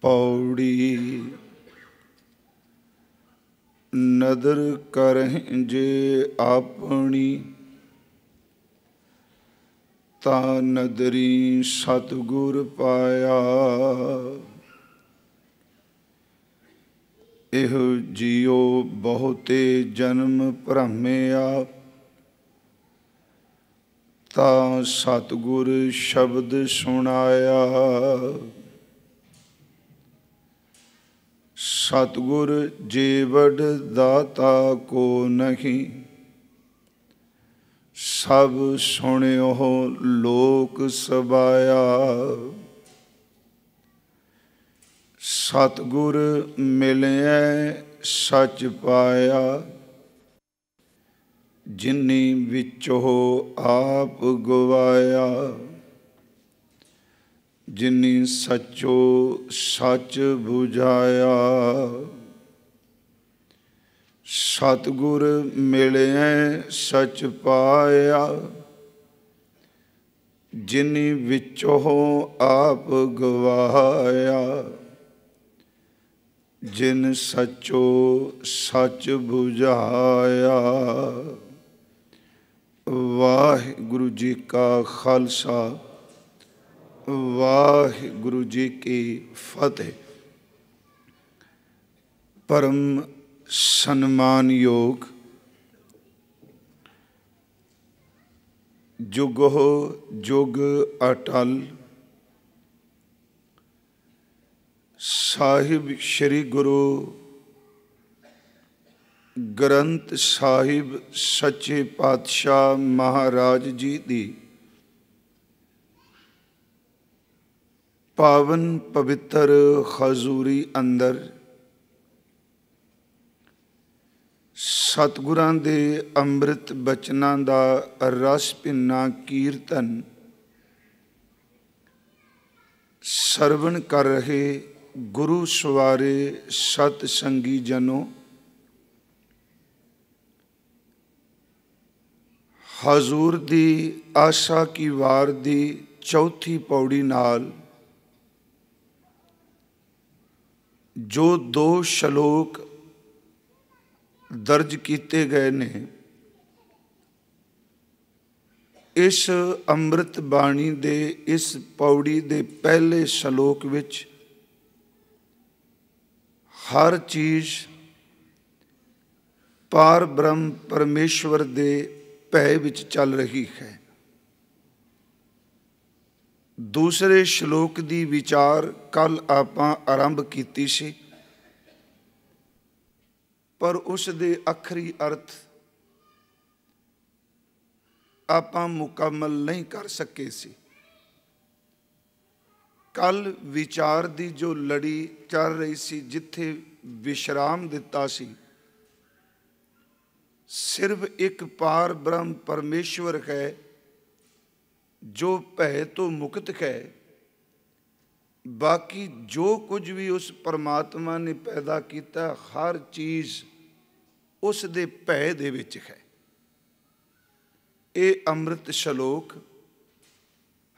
पौड़ी नदर करहिं जे आपनी ता नदरी सतगुर पाया। एह जियो बहुते जन्म भ्रमिया ता सतगुर शब्द सुनाया। सतगुर जेवड दाता को नहीं सब सुनियो लोक सबाया। सतगुर मिलिया सच पाया जिन्नी विचो आप गवाया। जिन्नी सचो सच बुझाया। सतगुर मिलिया सच पाया जिन्नी विचो आप गवाया। जिन सचो सच बुझाया। वाहिगुरु जी का खालसा वाहिगुरु जी की फतेह। परम सन्मान योग जुगो जुग अटल साहिब श्री गुरु ग्रंथ साहिब सच्चे पातशाह महाराज जी दी पावन पवित्र हजूरी अंदर सतगुरां दे अंमृत बचनां दा रस भिन्ना कीर्तन सरवण कर रहे गुरु सवारे सतसंगी जनों, हजूर दी आशा की वार दी चौथी पौड़ी नाल जो दो शलोक दर्ज किए गए ने, इस अंमृत बाणी दे इस पौड़ी दे पहले शलोक विच हर चीज पार ब्रह्म परमेश्वर दे भय विच चल रही है। दूसरे श्लोक दी विचार कल आपां आरंभ कीती सी, पर उस दे आखरी अर्थ आपां मुकम्मल नहीं कर सके सी। कल विचार दी जो लड़ी चल रही सी, जिथे विश्राम दिता सी, सिर्फ एक पार ब्रह्म परमेश्वर है जो भय तो मुक्त है। बाकी जो कुछ भी उस परमात्मा ने पैदा किया हर चीज़ उस दे भय दे विच है। ये अमृत श्लोक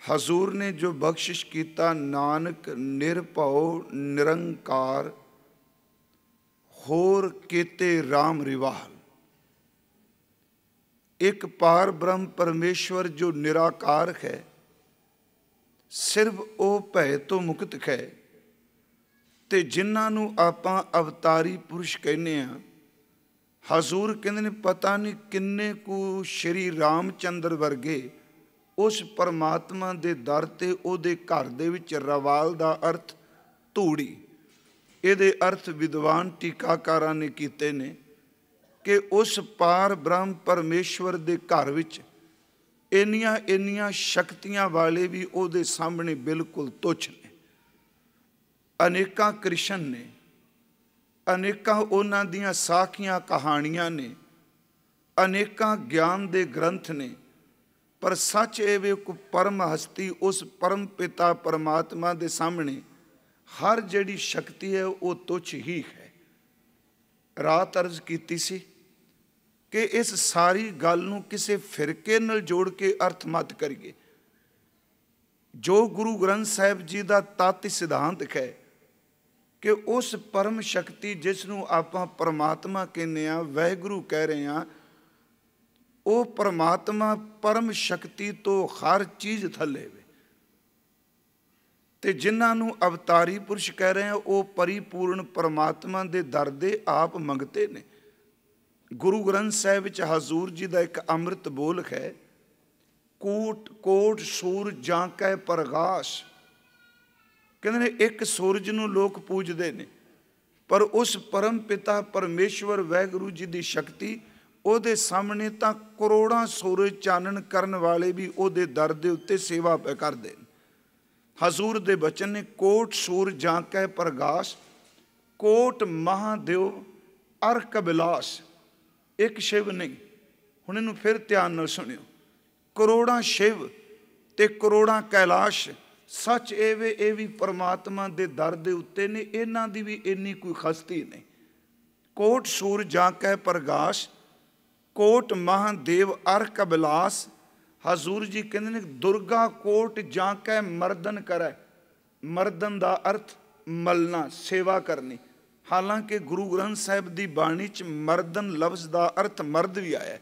हजूर ने जो बख्शिश किया, नानक निरभव निरंकार होर केते राम रिवाल। एक पार ब्रह्म परमेश्वर जो निराकार है, सिर्फ वो भय तो मुक्त है। ते जिन्हां नूं आपां अवतारी पुरुष कहने आ, हजूर कहंदे ने पता नहीं किन्ने कु श्री रामचंद्र वर्गे उस परमात्मा दे दर ते उहदे घर दे विच रवाल दा अर्थ धूड़ी। इहदे अर्थ विद्वान टीकाकारां ने कीते ने कि उस पार ब्रह्म परमेश्वर दे घर विच इन्नियां इन्नियां शक्तियां वाले भी उहदे सामने बिल्कुल तुच्छ ने। अनेकां कृष्ण ने, अनेकां उन्हां दियां साखियां कहानियां ने, अनेकां ज्ञान दे ग्रंथ ने, पर सच ये वे को परम हस्ती उस परम पिता परमात्मा दे सामने हर जिहड़ी शक्ति है वो तुच्छ ही है। रात अर्ज कीती सी कि इस सारी गल नूं किसी फिरके नाल जोड़ के अर्थ मत करिए। जो गुरु ग्रंथ साहिब जी का तत्त सिद्धांत है ਕਿ ਉਸ ਪਰਮ ਸ਼ਕਤੀ ਜਿਸ ਨੂੰ ਆਪਾਂ ਪਰਮਾਤਮਾ ਕਹਿੰਦੇ ਹਾਂ, ਵਾਹਿਗੁਰੂ ਕਹਿ ਰਹੇ ਹਾਂ, ਉਹ ਪਰਮਾਤਮਾ ਪਰਮ ਸ਼ਕਤੀ ਤੋਂ ਹਰ ਚੀਜ਼ ਥੱਲੇ ਵੇ। ਤੇ ਜਿਨ੍ਹਾਂ ਨੂੰ ਅਵਤਾਰੀ ਪੁਰਸ਼ ਕਹਿ ਰਹੇ ਆ, ਉਹ ਪਰਿਪੂਰਨ ਪਰਮਾਤਮਾ ਦੇ ਦਰ ਦੇ ਆਪ ਮੰਗਤੇ ਨੇ। ਗੁਰੂ ਗ੍ਰੰਥ ਸਾਹਿਬ ਵਿੱਚ ਹਜ਼ੂਰ ਜੀ ਦਾ ਇੱਕ ਅੰਮ੍ਰਿਤ ਬੋਲ ਹੈ, ਕੋਟ ਕੋਟ ਸੂਰਜ ਜਾਂ ਕੈ ਪ੍ਰਗਾਸ਼। ਕਹਿੰਦੇ ਨੇ ਇੱਕ ਸੂਰਜ ਨੂੰ ਲੋਕ ਪੂਜਦੇ ਨੇ, ਪਰ ਉਸ ਪਰਮ ਪਿਤਾ ਪਰਮੇਸ਼ਵਰ ਵਾਹਿਗੁਰੂ ਜੀ ਦੀ ਸ਼ਕਤੀ, ਉਹਦੇ ਸਾਹਮਣੇ ਤਾਂ ਕਰੋੜਾਂ ਸੂਰਜ ਚਾਨਣ ਕਰਨ ਵਾਲੇ ਵੀ ਉਹਦੇ ਦਰ ਦੇ ਉੱਤੇ ਸੇਵਾ ਪੈ ਕਰਦੇ ਨੇ। ਹਜ਼ੂਰ ਦੇ ਬਚਨ ਨੇ, ਕੋਟ ਸੂਰ ਜਾਂ ਕੈ ਪ੍ਰਗਾਸ਼, ਕੋਟ ਮਹਾਦੇਵ ਅਰ ਕਬਿਲਾਸ। ਇੱਕ ਸ਼ਿਵ ਨਹੀਂ, ਹੁਣ ਇਹਨੂੰ ਫਿਰ ਧਿਆਨ ਨਾਲ ਸੁਣਿਓ, ਕਰੋੜਾਂ ਸ਼ਿਵ ਤੇ ਕਰੋੜਾਂ ਕੈਲਾਸ਼। ਸੱਚ ਇਹ ਵੇ, ਇਹ ਵੀ ਪਰਮਾਤਮਾ ਦੇ ਦਰ ਦੇ ਉੱਤੇ ਨੇ, ਇਹਨਾਂ ਦੀ ਵੀ ਇੰਨੀ ਕੋਈ ਹਸਤੀ ਨਹੀਂ। ਕੋਟ ਸੂਰ ਜਾਂ ਕੈ ਪ੍ਰਗਾਸ਼, ਕੋਟ ਮਹਾਦੇਵ ਅਰ ਕਬਿਲਾਸ। ਹਜ਼ੂਰ ਜੀ ਕਹਿੰਦੇ ਨੇ, ਦੁਰਗਾ ਕੋਟ ਜਾਂ ਕੈ ਮਰਦਨ ਕਰੈ। ਮਰਦਨ ਦਾ ਅਰਥ ਮਲਣਾ, ਸੇਵਾ ਕਰਨੀ। ਹਾਲਾਂਕਿ ਗੁਰੂ ਗ੍ਰੰਥ ਸਾਹਿਬ ਦੀ ਬਾਣੀ 'ਚ ਮਰਦਨ ਲਫ਼ਜ਼ ਦਾ ਅਰਥ ਮਰਦ ਵੀ ਆਇਆ।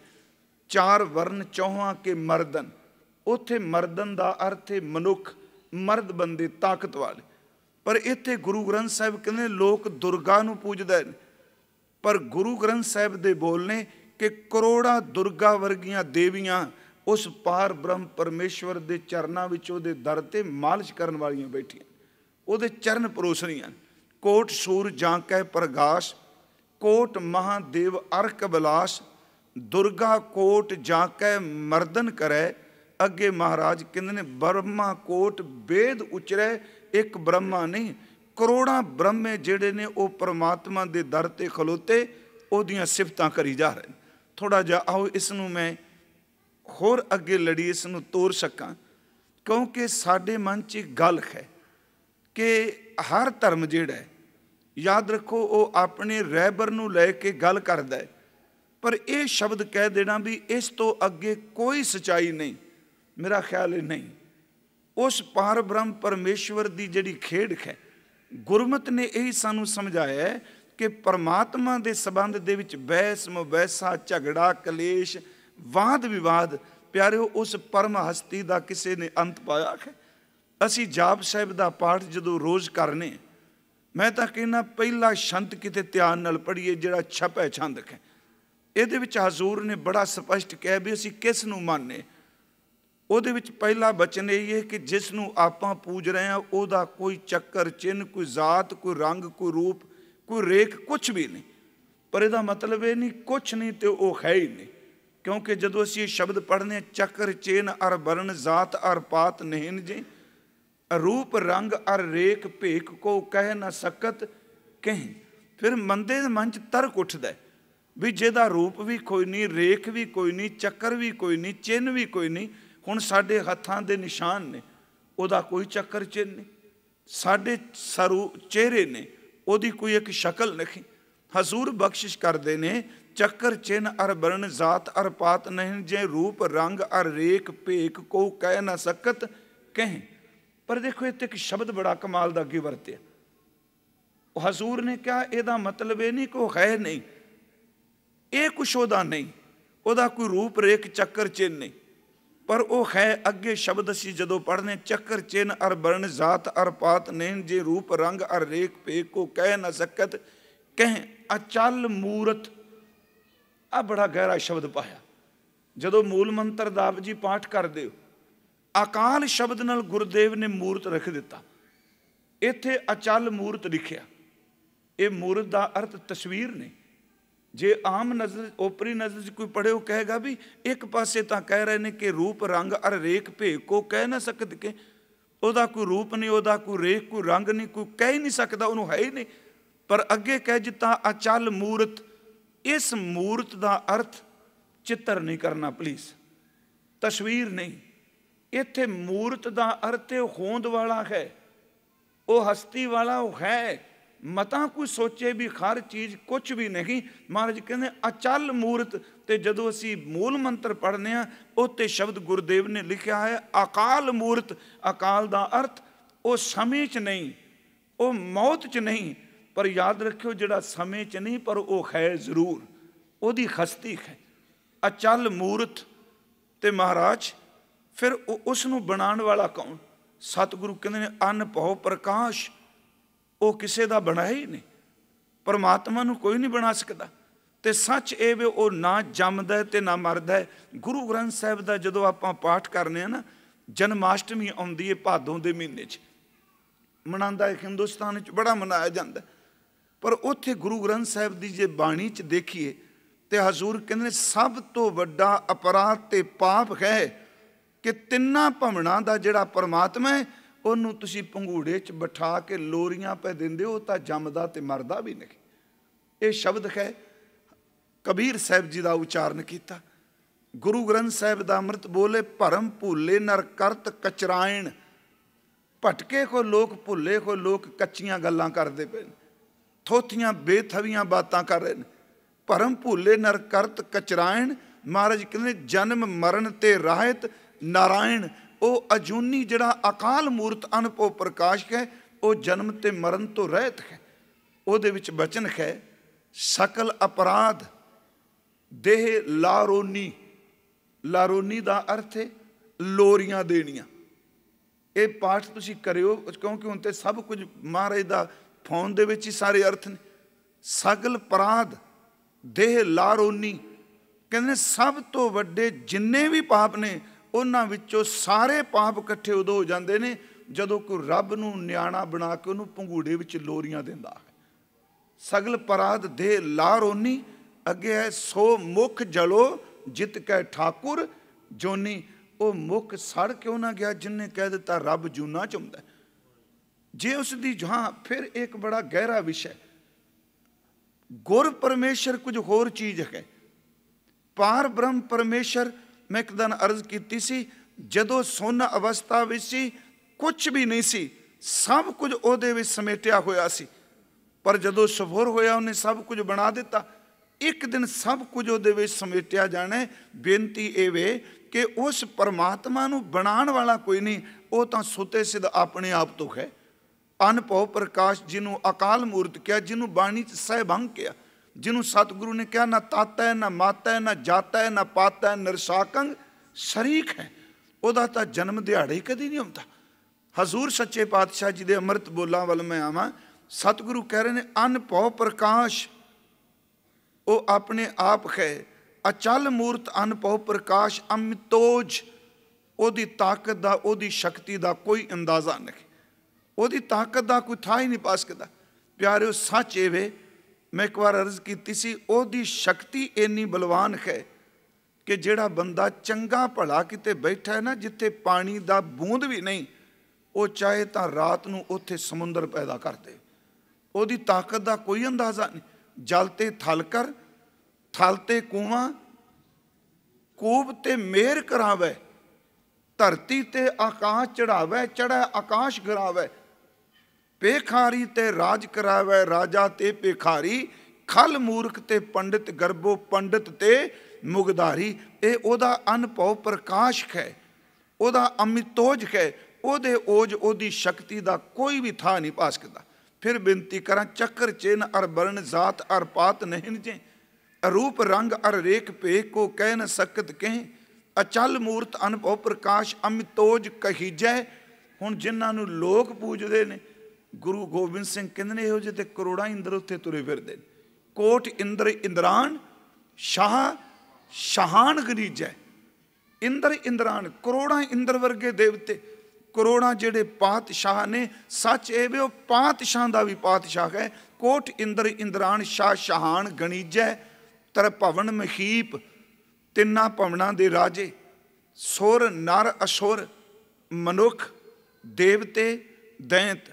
ਚਾਰ ਵਰਨ ਚੌਹਾਂ ਕੇ ਮਰਦਨ, ਉੱਥੇ ਮਰਦਨ ਦਾ ਅਰਥ ਹੈ ਮਨੁੱਖ, ਮਰਦ ਬੰਦੇ, ਤਾਕਤ ਵਾਲੇ। ਪਰ ਇੱਥੇ ਗੁਰੂ ਗ੍ਰੰਥ ਸਾਹਿਬ ਕਹਿੰਦੇ ਲੋਕ ਦੁਰਗਾ ਨੂੰ ਪੂਜਦੇ ਨੇ, ਪਰ ਗੁਰੂ ਗ੍ਰੰਥ ਸਾਹਿਬ ਦੇ ਬੋਲ ਨੇ ਕਿ ਕਰੋੜਾਂ ਦੁਰਗਾ ਵਰਗੀਆਂ ਦੇਵੀਆਂ ਉਸ ਪਾਰ ਬ੍ਰਹਮ ਪਰਮੇਸ਼ਵਰ ਦੇ ਚਰਨਾਂ ਵਿੱਚ, ਉਹਦੇ ਦਰ ਤੇ ਮਾਲਿਸ਼ ਕਰਨ ਵਾਲੀਆਂ ਬੈਠੀਆਂ, ਉਹਦੇ ਚਰਨ ਪਰੋਸ ਰਹੀਆਂ। ਕੋਟ ਸੂਰ ਜਾਂ ਕੈ ਪ੍ਰਗਾਸ਼, ਕੋਟ ਮਹਾਦੇਵ ਅਰ ਕਬਿਲਾਸ, ਦੁਰਗਾ ਕੋਟ ਜਾਂ ਕੈ ਮਰਦਨ ਕਰੈ। ਅੱਗੇ ਮਹਾਰਾਜ ਕਹਿੰਦੇ ਨੇ, ਬ੍ਰਹਮਾ ਕੋਟ ਵੇਦ ਉਚਰੈ। ਇੱਕ ਬ੍ਰਹਮਾ ਨਹੀਂ, ਕਰੋੜਾਂ ਬ੍ਰਹਮੇ ਜਿਹੜੇ ਨੇ ਉਹ ਪਰਮਾਤਮਾ ਦੇ ਦਰ ਤੇ ਖਲੋਤੇ ਉਹਦੀਆਂ ਸਿਫਤਾਂ ਕਰੀ ਜਾ ਰਹੇ। ਥੋੜ੍ਹਾ ਜਿਹਾ ਆਓ ਇਸ ਨੂੰ ਮੈਂ ਹੋਰ ਅੱਗੇ ਲੜੀ, ਇਸ ਨੂੰ ਤੋਰ ਸਕਾਂ, ਕਿਉਂਕਿ ਸਾਡੇ ਮਨ 'ਚ ਇੱਕ ਗੱਲ ਹੈ ਕਿ ਹਰ ਧਰਮ ਜਿਹੜਾ ਹੈ, ਯਾਦ ਰੱਖੋ, ਉਹ ਆਪਣੇ ਰਹਿਬਰ ਨੂੰ ਲੈ ਕੇ ਗੱਲ ਕਰਦਾ ਹੈ, ਪਰ ਇਹ ਸ਼ਬਦ ਕਹਿ ਦੇਣਾ ਵੀ ਇਸ ਤੋਂ ਅੱਗੇ ਕੋਈ ਸੱਚਾਈ ਨਹੀਂ, ਮੇਰਾ ਖਿਆਲ ਇਹ ਨਹੀਂ। ਉਸ ਪਾਰ ਬ੍ਰਹਮ ਪਰਮੇਸ਼ਵਰ ਦੀ ਜਿਹੜੀ ਖੇਡ ਹੈ, ਗੁਰਮਤਿ ਨੇ ਇਹੀ ਸਾਨੂੰ ਸਮਝਾਇਆ ਹੈ ਕਿ ਪਰਮਾਤਮਾ ਦੇ ਸੰਬੰਧ ਦੇ ਵਿੱਚ ਬਹਿਸ ਮੁਬੈਸਾ, ਝਗੜਾ, ਕਲੇਸ਼, ਵਾਦ ਵਿਵਾਦ, ਪਿਆਰਿਓ, ਉਸ ਪਰਮ ਹਸਤੀ ਦਾ ਕਿਸੇ ਨੇ ਅੰਤ ਪਾਇਆ ਹੈ। ਅਸੀਂ ਜਾਪ ਸਾਹਿਬ ਦਾ ਪਾਠ ਜਦੋਂ ਰੋਜ਼ ਕਰਨੇ, ਮੈਂ ਤਾਂ ਕਹਿੰਦਾ ਪਹਿਲਾ ਛੰਦ ਕਿਤੇ ਧਿਆਨ ਨਾਲ ਪੜ੍ਹੀਏ ਜਿਹੜਾ ਛਪੈ ਛੰਦ ਹੈ। ਇਹਦੇ ਵਿੱਚ ਹਜ਼ੂਰ ਨੇ ਬੜਾ ਸਪਸ਼ਟ ਕਿਹਾ ਵੀ ਅਸੀਂ ਕਿਸ ਨੂੰ ਮੰਨਦੇ। ਉਹਦੇ ਵਿੱਚ ਪਹਿਲਾ ਬਚਨ ਇਹ ਹੈ ਕਿ ਜਿਸ ਨੂੰ ਆਪਾਂ ਪੂਜ ਰਹੇ ਹਾਂ ਉਹਦਾ ਕੋਈ ਚੱਕਰ ਚਿੰਨ੍ਹ, ਕੋਈ ਜ਼ਾਤ, ਕੋਈ ਰੰਗ, ਕੋਈ ਰੂਪ, ਕੋਈ ਰੇਖ, ਕੁਛ ਵੀ ਨਹੀਂ। ਪਰ ਇਹਦਾ ਮਤਲਬ ਇਹ ਨਹੀਂ ਕੁਛ ਨਹੀਂ ਤੇ ਉਹ ਹੈ ਹੀ ਨਹੀਂ, ਕਿਉਂਕਿ ਜਦੋਂ ਅਸੀਂ ਇਹ ਸ਼ਬਦ ਪੜ੍ਹਨੇ, ਚੱਕਰ ਚਿੰਨ੍ਹ ਅਰ ਵਰਨ, ਜ਼ਾਤ ਅਰ ਪਾਤ ਨਹਿਨ ਜੇ, ਰੂਪ ਰੰਗ ਅਰ ਰੇਖ ਭੇਖ ਕੋ ਕਹਿ ਨਾ ਸਕਤ ਕਹੀਂ। ਫਿਰ ਮੰਦੇ ਦੇ ਮਨ 'ਚ ਤਰਕ ਉੱਠਦਾ ਵੀ ਜਿਹਦਾ ਰੂਪ ਵੀ ਕੋਈ ਨਹੀਂ, ਰੇਖ ਵੀ ਕੋਈ ਨਹੀਂ, ਚੱਕਰ ਵੀ ਕੋਈ ਨਹੀਂ, ਚਿੰਨ੍ਹ ਵੀ ਕੋਈ ਨਹੀਂ। ਹੁਣ ਸਾਡੇ ਹੱਥਾਂ ਦੇ ਨਿਸ਼ਾਨ ਨੇ, ਉਹਦਾ ਕੋਈ ਚੱਕਰ ਚਿੰਨ੍ਹ ਨਹੀਂ। ਸਾਡੇ ਚਿਹਰੇ ਨੇ, ਉਹਦੀ ਕੋਈ ਇੱਕ ਸ਼ਕਲ ਨਹੀਂ। ਹਜ਼ੂਰ ਬਖਸ਼ਿਸ਼ ਕਰਦੇ ਨੇ, ਚੱਕਰ ਚਿੰਨ੍ਹ ਅਰ ਵਰਨ, ਜ਼ਾਤ ਅਰ ਪਾਤ ਨਹੀਂ ਜੇ, ਰੂਪ ਰੰਗ ਅਰ ਰੇਖ ਭੇਖ ਕੋ ਕਹਿ ਨਾ ਸਕਤ ਕਹੀਂ। ਪਰ ਦੇਖੋ ਇੱਥੇ ਇੱਕ ਸ਼ਬਦ ਬੜਾ ਕਮਾਲ ਦਾ ਅੱਗੇ ਵਰਤਿਆ। ਹਜ਼ੂਰ ਨੇ ਕਿਹਾ ਇਹਦਾ ਮਤਲਬ ਇਹ ਨਹੀਂ ਕਿ ਉਹ ਹੈ ਨਹੀਂ, ਇਹ ਕੁਛ ਉਹਦਾ ਨਹੀਂ, ਉਹਦਾ ਕੋਈ ਰੂਪ ਰੇਖ ਚੱਕਰ ਚਿੰਨ੍ਹ ਨਹੀਂ, ਪਰ ਉਹ ਹੈ। ਅੱਗੇ ਸ਼ਬਦ ਅਸੀਂ ਜਦੋਂ ਪੜ੍ਹਨੇ, ਚੱਕਰ ਚਿੰਨ੍ਹ ਅਰ ਵਰਨ, ਜ਼ਾਤ ਅਰ ਪਾਤ ਨਹੀਂ ਜੇ, ਰੂਪ ਰੰਗ ਅਰ ਰੇਖ ਭੇਖ ਕੋ ਕਹਿ ਨਾ ਸਕਤ ਕਹਿ, ਅਚਲ ਮੂਰਤ। ਆ ਬੜਾ ਗਹਿਰਾ ਸ਼ਬਦ ਪਾਇਆ। ਜਦੋਂ ਮੂਲ ਮੰਤਰ ਦਾ ਆਪ ਜੀ ਪਾਠ ਕਰਦੇ ਹੋ, ਅਕਾਲ ਸ਼ਬਦ ਨਾਲ ਗੁਰਦੇਵ ਨੇ ਮੂਰਤ ਰੱਖ ਦਿੱਤਾ। ਇੱਥੇ ਅਚਲ ਮੂਰਤ ਲਿਖਿਆ। ਇਹ ਮੂਰਤ ਦਾ ਅਰਥ ਤਸਵੀਰ ਨੇ। ਜੇ ਆਮ ਨਜ਼ਰ, ਓਪਰੀ ਨਜ਼ਰ 'ਚ ਕੋਈ ਪੜ੍ਹੇ, ਉਹ ਕਹੇਗਾ ਵੀ ਇੱਕ ਪਾਸੇ ਤਾਂ ਕਹਿ ਰਹੇ ਨੇ ਕਿ ਰੂਪ ਰੰਗ ਅਰ ਰੇਖ ਭੇਖ ਕੋ ਕਹਿ ਨਾ ਸਕਦ ਕੇ, ਉਹਦਾ ਕੋਈ ਰੂਪ ਨਹੀਂ, ਉਹਦਾ ਕੋਈ ਰੇਖ, ਕੋਈ ਰੰਗ ਨਹੀਂ, ਕੋਈ ਕਹਿ ਹੀ ਨਹੀਂ ਸਕਦਾ, ਉਹਨੂੰ ਹੈ ਹੀ ਨਹੀਂ। ਪਰ ਅੱਗੇ ਕਹਿ ਦਿੱਤਾ ਅਚਲ ਮੂਰਤ। ਇਸ ਮੂਰਤ ਦਾ ਅਰਥ ਚਿੱਤਰ ਨਹੀਂ ਕਰਨਾ ਪਲੀਜ਼, ਤਸਵੀਰ ਨਹੀਂ। ਇੱਥੇ ਮੂਰਤ ਦਾ ਅਰਥ ਹੋਂਦ ਵਾਲਾ ਹੈ, ਉਹ ਹਸਤੀ ਵਾਲਾ ਉਹ ਹੈ। ਮਤਾ ਕੋਈ ਸੋਚੇ ਵੀ ਹਰ ਚੀਜ਼ ਕੁਛ ਵੀ ਨਹੀਂ। ਮਹਾਰਾਜ ਕਹਿੰਦੇ ਅਚਲ ਮੂਰਤ। ਤੇ ਜਦੋਂ ਅਸੀਂ ਮੂਲ ਮੰਤਰ ਪੜ੍ਹਨੇ ਆ, ਉੱਤੇ ਸ਼ਬਦ ਗੁਰਦੇਵ ਨੇ ਲਿਖਿਆ ਹੈ ਅਕਾਲ ਮੂਰਤ। ਅਕਾਲ ਦਾ ਅਰਥ ਉਹ ਸਮੇਂ 'ਚ ਨਹੀਂ, ਉਹ ਮੌਤ 'ਚ ਨਹੀਂ, पर याद रखियो जिहड़ा समय च नहीं पर वो है जरूर, ਉਹਦੀ हस्ती है। अचल मूर्त ते महाराज फिर उस नूं बनाउण वाला कौन? सतगुरु कहंदे ने अन भौ प्रकाश, वो किसी का बनाया ही नहीं, परमात्मा नूं कोई नहीं बना सकता। तो सच ये वे वो ना जमदा ते ना मरदा है। गुरु ग्रंथ साहिब का जदों आपां पाठ करने ना, जन्माष्टमी आउंदी है भादों के महीने च, मनांदा है हिंदुस्तान च बड़ा मनाया जाता है, पर उत्थे गुरु ग्रंथ साहिब की जे बाणी च देखिए तो हजूर कहते सब तो वड्डा अपराध ते पाप है कि तिन्ना भवनां दा जिहड़ा परमात्मा है उन्होंने तुसीं पंघूड़े च बिठा के लोरियां पे दिंदे हो, तां जमदा ते मरदा भी नहीं। ये शब्द है कबीर साहिब जी का उच्चारण किया। गुरु ग्रंथ साहिब का अमृत बोले भरम भूले नर करत कचरायण, भटके को लोग भुले को लोग कच्चियां गल्लां करते पे, थोथियां बेथवियां बातां कर रहे हैं। भरम भूले नर करत कचरायण, महाराज कहते जन्म मरण ते राहत नारायण। वो अजूनी जड़ा अकाल मूर्त अनुभव प्रकाश है, वो जन्म ते मरण तो रहत है। ਉਹਦੇ ਵਿੱਚ बचन है सकल अपराध देह लारोनी, लारोनी का अर्थ है लोरियां देनियां। ये पाठ तुसीं करियो क्योंकि हुण ते सब कुछ महाराज का फोन दे विच ही सारे अर्थ ने। सकल अपराध देह लारोनी, कहते सब तो वड्डे जिन्ने भी पाप ने उन्हां विचों सारे पाप इकट्ठे उदों हो जाते हैं जदों कोई रब नूं न्याणा बना के उन्होंने पंघूड़े विच लोरियां दिंदा है। सगल अपराध देह लारोनी, अगे है सो मुख जलो जित कै ठाकुर जोनी। वो मुख सड़ क्यों ना गया जिन्हें कह दिता रब जूना चाहुंदा। जे उसकी हाँ फिर एक बड़ा गहरा विषय, गुर परमेश्वर कुछ होर चीज़ है। पार ब्रह्म परमेश्वर मैं एक दिन अर्ज की सी, जदों सुन अवस्था विच सी कुछ भी नहीं सी, सब कुछ उहदे विच समेटिया होया सी, पर जदों सफुर होया उन्हें सब कुछ बना दिता। एक दिन सब कुछ उहदे विच समेटिया जाना है। बेनती ये वे कि उस परमात्मा नूं बनाण वाला कोई नहीं, वो तो सुते सिद्ध अपने आप तो है। अनभव प्रकाश जिन्हों अकाल मूर्त किया, जिन्हों बाणी च सहभंग किया, जिन्हों सतगुरु ने कहा ना ताता है ना माता है ना जाता है ना पाता है निरसाकंग शरीक है। उहदा तां जन्म दिहाड़े ही कदी नहीं होंदा। हजूर सच्चे पातशाह जी के अमृत बोलां वल मैं आवां। सतगुरु कह रहे हैं अनभव प्रकाश वो अपने आप है। अचल मूर्त अनभव प्रकाश अमितोज, ओदी ताकत का ओदी शक्ति का कोई अंदाजा नहीं, ओदी ताकत का कोई था ही नहीं पा सकता। प्यारे सच ये वे मैं एक बार अर्ज की सी, ओदी शक्ति इन्नी बलवान है कि जिहड़ा बंदा चंगा भला किते बैठा है ना जिथे पानी का बूंद भी नहीं, वो चाहे तो रात नूं उत्थे समुंदर पैदा कर दे। ओदी ताकत का कोई अंदाजा नहीं। जलते थल कर, थलते कुआं, कूब ते मेहर करावे, धरती ते आकाश चढ़ावे, चढ़ा आकाश गिरावे, पेखारी ते राज करावे, राजा ते पेखारी, खल मूर्ख ते पंडित गर्भो, पंडित ते मुगधारी। ये ओदा अनभव प्रकाश है, ओदा अमितोज है। ओदे ओज ओदी शक्ति का कोई भी था नहीं पा सकता। फिर बेनती करा चक्र चिन्ह अर वर्ण जात अर पात नहीं जे, रूप रंग अर रेख भेख को कह न सकत कहें। अचल मूर्त अनभव प्रकाश अमितोज कहीजै। हुण जिन्हां नूं लोग पूजदे ने, गुरु गोबिंद सिंह कहंदे ने इहो जिहे करोड़ां इंद्र उत्थे तुरे फिरदे ने। कोट इंद्र इंद्रान शाह शाहान गरीजै। इंद्र इंद्रान करोड़ां इंद्र वर्गे देवते, करोड़ां जिहड़े पातशाह ने। सच ये वे पातशाह का भी पातशाह है। कोट इंद्र इंद्रान शाह शाहान गणीजै। तरभवन महीप तिन्ना भवनां दे राजे, सुर नर असुर मनुख देवते दैंत,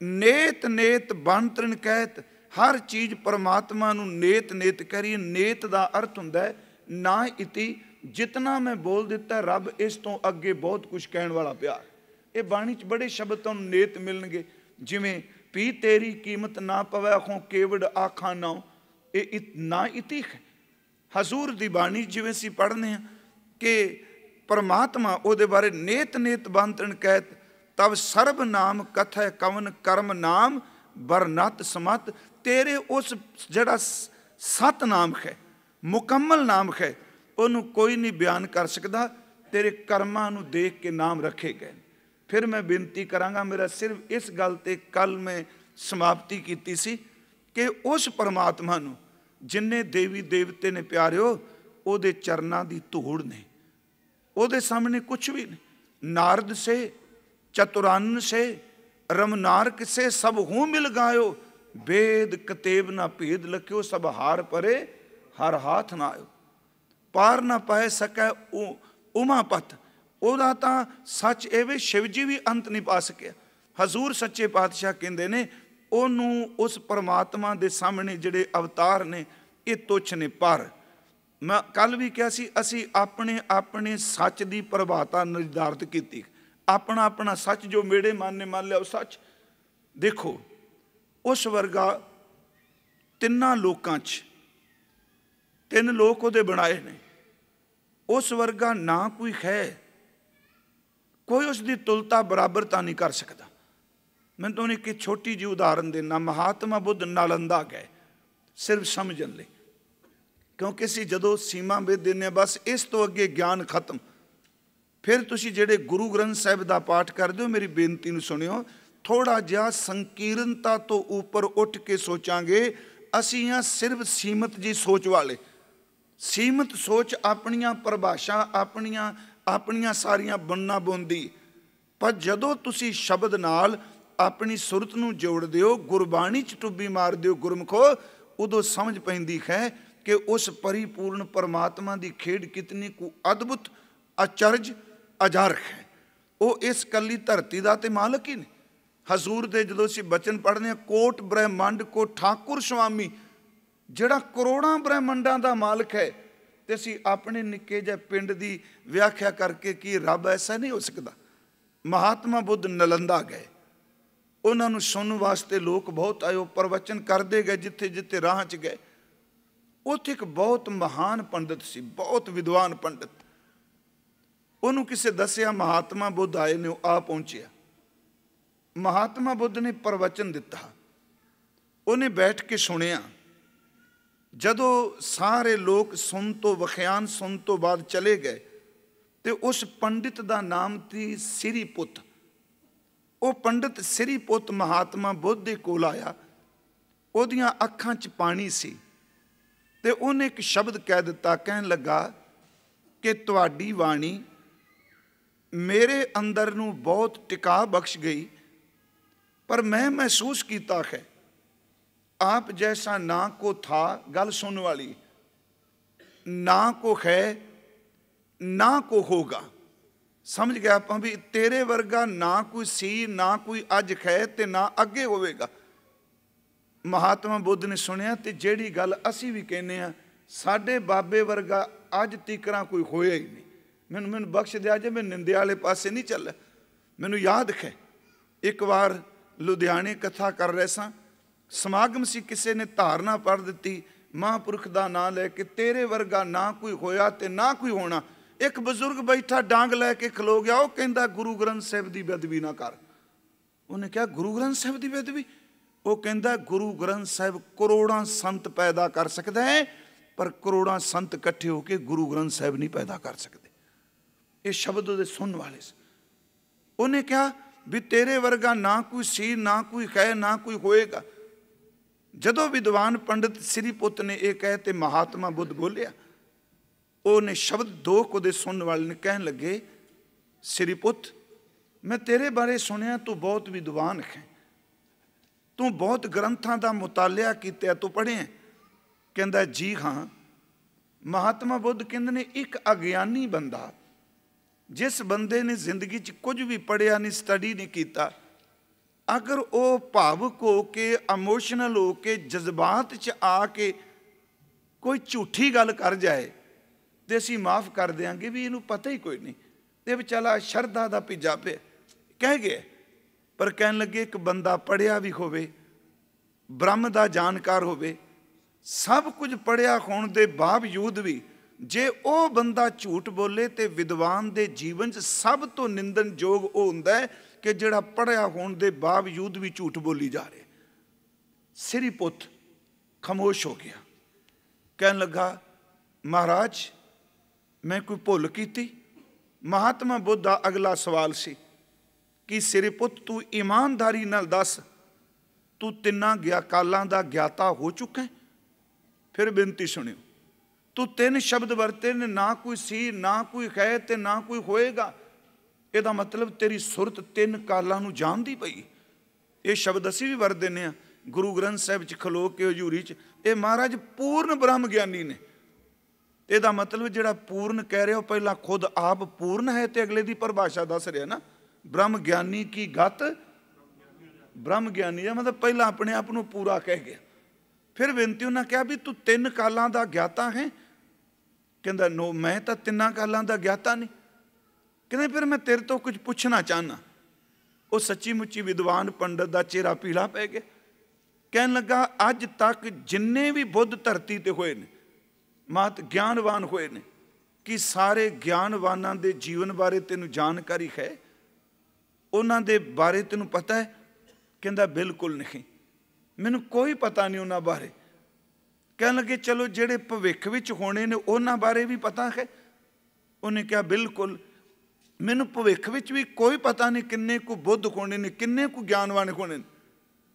नेत नेत बन तृण कहत। हर चीज़ परमात्मा नूं नेत नेत करिए। नेत का अर्थ हुंदा है ना इति, जितना मैं बोल दिता रब इस तो अगे बहुत कुछ कहण वाला प्यार। ये बाणी च बड़े शब्द तुहानूं नेत मिलणगे, जिवें पी तेरी कीमत ना पवै अखों केवड़ आखा नाओ, ये ना इति है। हजूर दी बाणी जिवें असीं पढ़ने हैं कि परमात्मा उहदे बारे नेत नेत बंतन कहत, तब सर्ब नाम कथै कवन कर्म नाम बरनत समत। तेरे उस जिहड़ा सतनाम है, मुकम्मल नाम है, ਉਹਨੂੰ कोई नहीं बयान कर सकता। तेरे कर्मां ਨੂੰ देख के नाम रखे गए। फिर मैं बेनती करांगा, मेरा सिर्फ इस गल ते कल मैं समाप्ति की सी कि उस परमात्मा ਨੂੰ जिन्ने देवी देवते ने प्यारिओ, ਉਹਦੇ चरनां ਦੀ धूड़ ने, ਉਹਦੇ सामने कुछ भी नहीं। नारद से चतुरानन से रमनारक से सब हूँ मिल गायो, वेद कतेब ना भेद लख्यो, सब हार परे हर हाथ ना आयो। पार ना पाए सकै उमापत। ਉਹਦਾ ਤਾਂ ਸੱਚ ਇਹ ਵੇ शिव जी भी अंत नहीं पा सकिया। हजूर सच्चे पातशाह ਕਹਿੰਦੇ ਨੇ ਉਹਨੂੰ उस परमात्मा ਦੇ सामने ਜਿਹੜੇ अवतार ने ਇਹ तुच्छ ने। पर मैं कल भी कहा सी, असी अपने अपने सच की प्रभाता निर्धारित की। अपना अपना सच जो मेरे मन ने मान लिया वो सच। देखो उस वर्गा तिन्ना लोकां च 3 लोक ਉਹਦੇ बनाए ने, उस वर्गा ना कोई है, कोई उसकी तुलता बराबरता नहीं कर सकता। मैं तो एक छोटी जी उदाहरण देना। महात्मा बुद्ध नालंदा गए सिर्फ समझण लई, क्योंकि असीं जदों सीमा वेद देने बस इस तो अगे ज्ञान खत्म। फिर तुसीं जिहड़े गुरु ग्रंथ साहिब दा पाठ करदे हो, मेरी बेनती नूं सुणिओ, थोड़ा जिहा संकीर्णता तो उपर उठ के सोचांगे। असीं हां सिर्फ सीमित जी सोच वाले। सीमित सोच अपनियां परिभाषा, अपनियां सारियां बनना बुनदी। पर जदों तुसीं शब्द नाल अपनी सुरत नूं जोड़दे हो, गुरबाणी च टुब्बी मारदे हो गुरमुखो, उदों समझ पैंदी है कि उस परिपूर्ण परमात्मा की खेड कितनी को अद्भुत अचरज अजारक है। वो इस कली धरती का तो मालक ही नहीं। हजूर दे जदों असीं बचन पढ़ने, कोट ब्रह्मंड को ठाकुर स्वामी, जिहड़ा करोड़ां ब्रह्मंडां दा मालक है, तो असीं अपने निक्के जिहे पिंड की व्याख्या करके कि रब ऐसा नहीं हो सकता। महात्मा बुद्ध नालंदा गए, उन्होंने सुनने वास्ते लोग बहुत आए, प्रवचन करते गए जिथे जिथे राह च गए। उत्थे एक बहुत महान पंडित सी, बहुत विद्वान पंडित। उन्होंने किसी दसिया महात्मा बुद्ध आए ने, आ पहुंचिया। महात्मा बुद्ध ने प्रवचन दिता, उन्हें बैठ के सुनिया। जदों सारे लोग सुन तो वख्यान सुन तो बाद चले गए, तो उस पंडित का नाम थी सिरीपुत। वो पंडित सिरीपुत महात्मा बुद्ध दे कोल आया, उहदियां अखां च पानी सी, ते उन्हें एक शब्द कह दिता। कहन लगा कि तुहाडी वाणी मेरे अंदर नूं बहुत टिका बख्श गई, पर मैं महसूस किया है आप जैसा ना को था, गल सुनने वाली, ना को है ना को होगा। समझ गया आप भी, तेरे वर्गा ना कोई सी, ना कोई अज है, ते ना अगे होवेगा। महात्मा बुद्ध ने सुनिया, तो जिहड़ी गल असी भी कहने आ, साडे बाबे वर्गा अज तीकरा कोई होया ही नहीं। मैनू बख्श दिया जे, मैं निंदे वाले पासे नहीं चल। मैनू याद है एक बार लुधियाने कथा कर रहे सां, समागम सी, किसी ने धारना पढ़ दी, महापुरख का नाम लैके, तेरे वर्गा ना कोई होया ते ना कोई होना। एक बजुर्ग बैठा डांग लैके खलो गया, वो कहता गुरु ग्रंथ साहिब की बेदबी ना कर। उन्हें कहा गुरु ग्रंथ साहिब की बेदबी? वो कहता गुरु ग्रंथ साहिब करोड़ां संत पैदा कर सकता है, पर करोड़ां संत इकट्ठे होकर गुरु ग्रंथ साहिब नहीं पैदा कर सकते। ये शब्द उहदे सुनने वाले से। उन्हें कहा भी तेरे वर्गा ना कोई सी, ना कोई है, ना कोई होएगा। जदों विद्वान पंडित सिरीपुत ने यह कहे, तो महात्मा बुद्ध बोलिया। उन्हें शब्द दो को दे सुनने वाले ने कहन लगे, सिरीपुत मैं तेरे बारे सुनिया तू बहुत विद्वान है, तू बहुत ग्रंथां का मुतालिया किया, तू पढ़े? कहता जी हाँ। महात्मा बुद्ध कहते ने एक अज्ञानी बंदा, जिस बंदे ने जिंदगी च कुछ भी पढ़िया नहीं, स्टडी नहीं किया, अगर वो भावुक हो के, इमोशनल हो के, जज्बात च आके कोई झूठी गल कर जाए, तो असीं माफ़ कर देंगे भी इनू पता ही कोई नहीं, तो विचारा शरधा का भीजा पे कह गए। पर कहन लगे एक बंदा पढ़िया भी होवे, ब्रह्म का जानकार होवे, सब कुछ पढ़िया होने के बावजूद भी जे वो बंदा झूठ बोले, तो विद्वान के जीवन च सब तो निंदन योग वो हुंदा है कि जिहड़ा पढ़िया होने के बावजूद भी झूठ बोली जा रहे। ਸਿਰੀ ਪੁੱਤ ਖਾਮੋਸ਼ ਹੋ ਗਿਆ। ਕਹਿਣ ਲੱਗਾ, ਮਹਾਰਾਜ ਮੈਂ ਕੋਈ ਭੁੱਲ ਕੀਤੀ? ਮਹਾਤਮਾ ਬੁੱਧ ਦਾ ਅਗਲਾ ਸਵਾਲ ਸੀ ਕਿ ਸਿਰੀ ਪੁੱਤ ਤੂੰ ਇਮਾਨਦਾਰੀ ਨਾਲ ਦੱਸ, ਤੂੰ ਤਿੰਨਾਂ ਕਾਲਾਂ ਦਾ ਗਿਆਤਾ ਹੋ ਚੁੱਕਾ ਹੈ? ਫਿਰ ਬੇਨਤੀ ਸੁਣਿਓ, ਤੂੰ 3 ਸ਼ਬਦ ਵਰਤੇ ਨੇ, ਨਾ ਕੋਈ ਸੀ, ਨਾ ਕੋਈ ਹੈ ਤੇ ਨਾ ਕੋਈ ਹੋਏਗਾ। ਇਹਦਾ ਮਤਲਬ ਤੇਰੀ ਸੁਰਤ 3 ਕਾਲਾਂ ਨੂੰ ਜਾਣਦੀ ਪਈ। ਇਹ ਸ਼ਬਦ ਅਸੀਂ ਵੀ ਵਰਤ ਦਿੰਦੇ ਹਾਂ ਗੁਰੂ ਗ੍ਰੰਥ ਸਾਹਿਬ 'ਚ ਖਲੋ ਕੇ ਹਜ਼ੂਰੀ 'ਚ। ਇਹ ਮਹਾਰਾਜ ਪੂਰਨ ਬ੍ਰਹਮ ਗਿਆਨੀ ਨੇ। ਇਹਦਾ ਮਤਲਬ ਜਿਹੜਾ ਪੂਰਨ ਕਹਿ ਰਿਹਾ ਉਹ ਪਹਿਲਾਂ ਖੁਦ ਆਪ ਪੂਰਨ ਹੈ ਤੇ ਅਗਲੇ ਦੀ ਪਰਿਭਾਸ਼ਾ ਦੱਸ ਰਿਹਾ ਨਾ। ਬ੍ਰਹਮ ਗਿਆਨੀ ਕੀ ਗਤ, ਬ੍ਰਹਮ ਗਿਆਨੀ ਦਾ ਮਤਲਬ ਪਹਿਲਾਂ ਆਪਣੇ ਆਪ ਨੂੰ ਪੂਰਾ ਕਹਿ ਗਿਆ। ਫਿਰ ਬੇਨਤੀ ਉਹਨਾਂ ਕਿਹਾ ਵੀ ਤੂੰ 3 ਕਾਲਾਂ ਦਾ ਗਿਆਤਾ ਹੈ? ਕਹਿੰਦਾ ਨੋ, ਮੈਂ ਤਾਂ 3 ਕਾਲਾਂ ਦਾ ਗਿਆਤਾ ਨਹੀਂ। ਕਹਿੰਦੇ ਫਿਰ ਮੈਂ ਤੇਰੇ ਤੋਂ ਕੁਝ ਪੁੱਛਣਾ ਚਾਹੁੰਦਾ। ਉਹ ਸੱਚੀ ਮੁੱਚੀ ਵਿਦਵਾਨ ਪੰਡਤ ਦਾ ਚਿਹਰਾ ਪੀਲਾ ਪੈ ਗਿਆ। ਕਹਿਣ ਲੱਗਾ, ਅੱਜ ਤੱਕ ਜਿੰਨੇ ਵੀ ਬੁੱਧ ਧਰਤੀ ਤੇ ਹੋਏ ਨੇ, ਮਹਤ ਗਿਆਨਵਾਨ ਹੋਏ ਨੇ, ਕਿ ਸਾਰੇ ਗਿਆਨਵਾਨਾਂ ਦੇ ਜੀਵਨ ਬਾਰੇ ਤੈਨੂੰ ਜਾਣਕਾਰੀ ਹੈ? ਉਹਨਾਂ ਦੇ ਬਾਰੇ ਤੈਨੂੰ ਪਤਾ ਹੈ? ਕਹਿੰਦਾ ਬਿਲਕੁਲ ਨਹੀਂ, ਮੈਨੂੰ ਕੋਈ ਪਤਾ ਨਹੀਂ ਉਹਨਾਂ ਬਾਰੇ। ਕਹਿਣ ਲੱਗੇ ਚਲੋ ਜਿਹੜੇ ਭਵਿੱਖ ਵਿੱਚ ਹੋਣੇ ਨੇ ਉਹਨਾਂ ਬਾਰੇ ਵੀ ਪਤਾ ਹੈ? ਉਹਨੇ ਕਿਹਾ ਬਿਲਕੁਲ, ਮੈਨੂੰ ਭਵਿੱਖ ਵਿੱਚ ਵੀ ਕੋਈ ਪਤਾ ਨਹੀਂ ਕਿੰਨੇ ਕੁ ਬੁੱਧ ਹੋਣੇ ਨੇ, ਕਿੰਨੇ ਕੁ ਗਿਆਨਵਾਨ ਹੋਣੇ ਨੇ।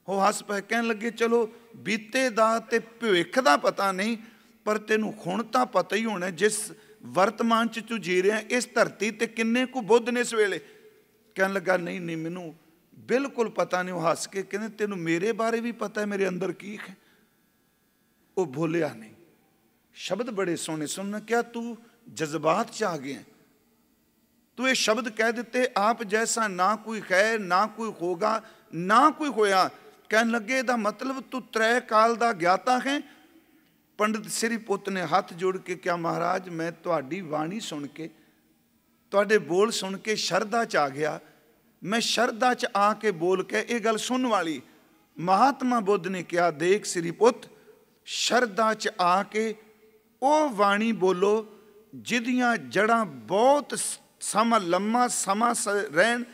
ਉਹ ਹੱਸ ਪਏ। ਕਹਿਣ ਲੱਗੇ ਚਲੋ ਬੀਤੇ ਦਾ ਤੇ ਭਵਿੱਖ ਦਾ ਪਤਾ ਨਹੀਂ, ਪਰ ਤੈਨੂੰ ਹੁਣ ਤਾਂ ਪਤਾ ਹੀ ਹੋਣਾ ਜਿਸ ਵਰਤਮਾਨ 'ਚ ਤੂੰ ਜੀ ਰਿਹਾ ਇਸ ਧਰਤੀ ਤੇ ਕਿੰਨੇ ਕੁ ਬੁੱਧ ਨੇ ਇਸ ਵੇਲੇ। ਕਹਿਣ ਲੱਗਾ ਨਹੀਂ ਨਹੀਂ, ਮੈਨੂੰ ਬਿਲਕੁਲ ਪਤਾ ਨਹੀਂ। ਉਹ ਹੱਸ ਕੇ ਕਹਿੰਦੇ ਤੈਨੂੰ ਮੇਰੇ ਬਾਰੇ ਵੀ ਪਤਾ ਹੈ, ਮੇਰੇ ਅੰਦਰ ਕੀ ਹੈ? ਉਹ ਬੋਲਿਆ ਨਹੀਂ। ਸ਼ਬਦ ਬੜੇ ਸੋਹਣੇ ਸੁਣਨ। ਕਿਹਾ ਤੂੰ ਜਜ਼ਬਾਤ 'ਚ ਆ ਗਿਆ, ਤੂੰ ਇਹ ਸ਼ਬਦ ਕਹਿ ਦਿੱਤੇ, ਆਪ ਜੈਸਾ ਨਾ ਕੋਈ ਹੈ, ਨਾ ਕੋਈ ਹੋਗਾ, ਨਾ ਕੋਈ ਹੋਇਆ। ਕਹਿਣ ਲੱਗੇ ਇਹਦਾ ਮਤਲਬ ਤੂੰ 3 ਕਾਲ ਦਾ ਗਿਆਤਾ ਹੈ? ਪੰਡਿਤ ਸਿਰੀ ਪੁੱਤ ਨੇ ਹੱਥ ਜੋੜ ਕੇ ਕਿਹਾ, ਮਹਾਰਾਜ ਮੈਂ ਤੁਹਾਡੀ ਬਾਣੀ ਸੁਣ ਕੇ, ਤੁਹਾਡੇ ਬੋਲ ਸੁਣ ਕੇ ਸ਼ਰਧਾ 'ਚ ਆ ਗਿਆ। ਮੈਂ ਸ਼ਰਧਾ 'ਚ ਆ ਕੇ ਬੋਲ ਕੇ ਇਹ ਗੱਲ ਸੁਣਨ ਵਾਲੀ। ਮਹਾਤਮਾ ਬੁੱਧ ਨੇ ਕਿਹਾ, ਦੇਖ ਸਿਰੀ ਪੁੱਤ, ਸ਼ਰਧਾ 'ਚ ਆ ਕੇ ਉਹ ਬਾਣੀ ਬੋਲੋ ਜਿਹਦੀਆਂ ਜੜ੍ਹਾਂ ਬਹੁਤ ਸਮਾਂ ਲੰਮਾ ਸਮਾਂ ਰਹਿਣ,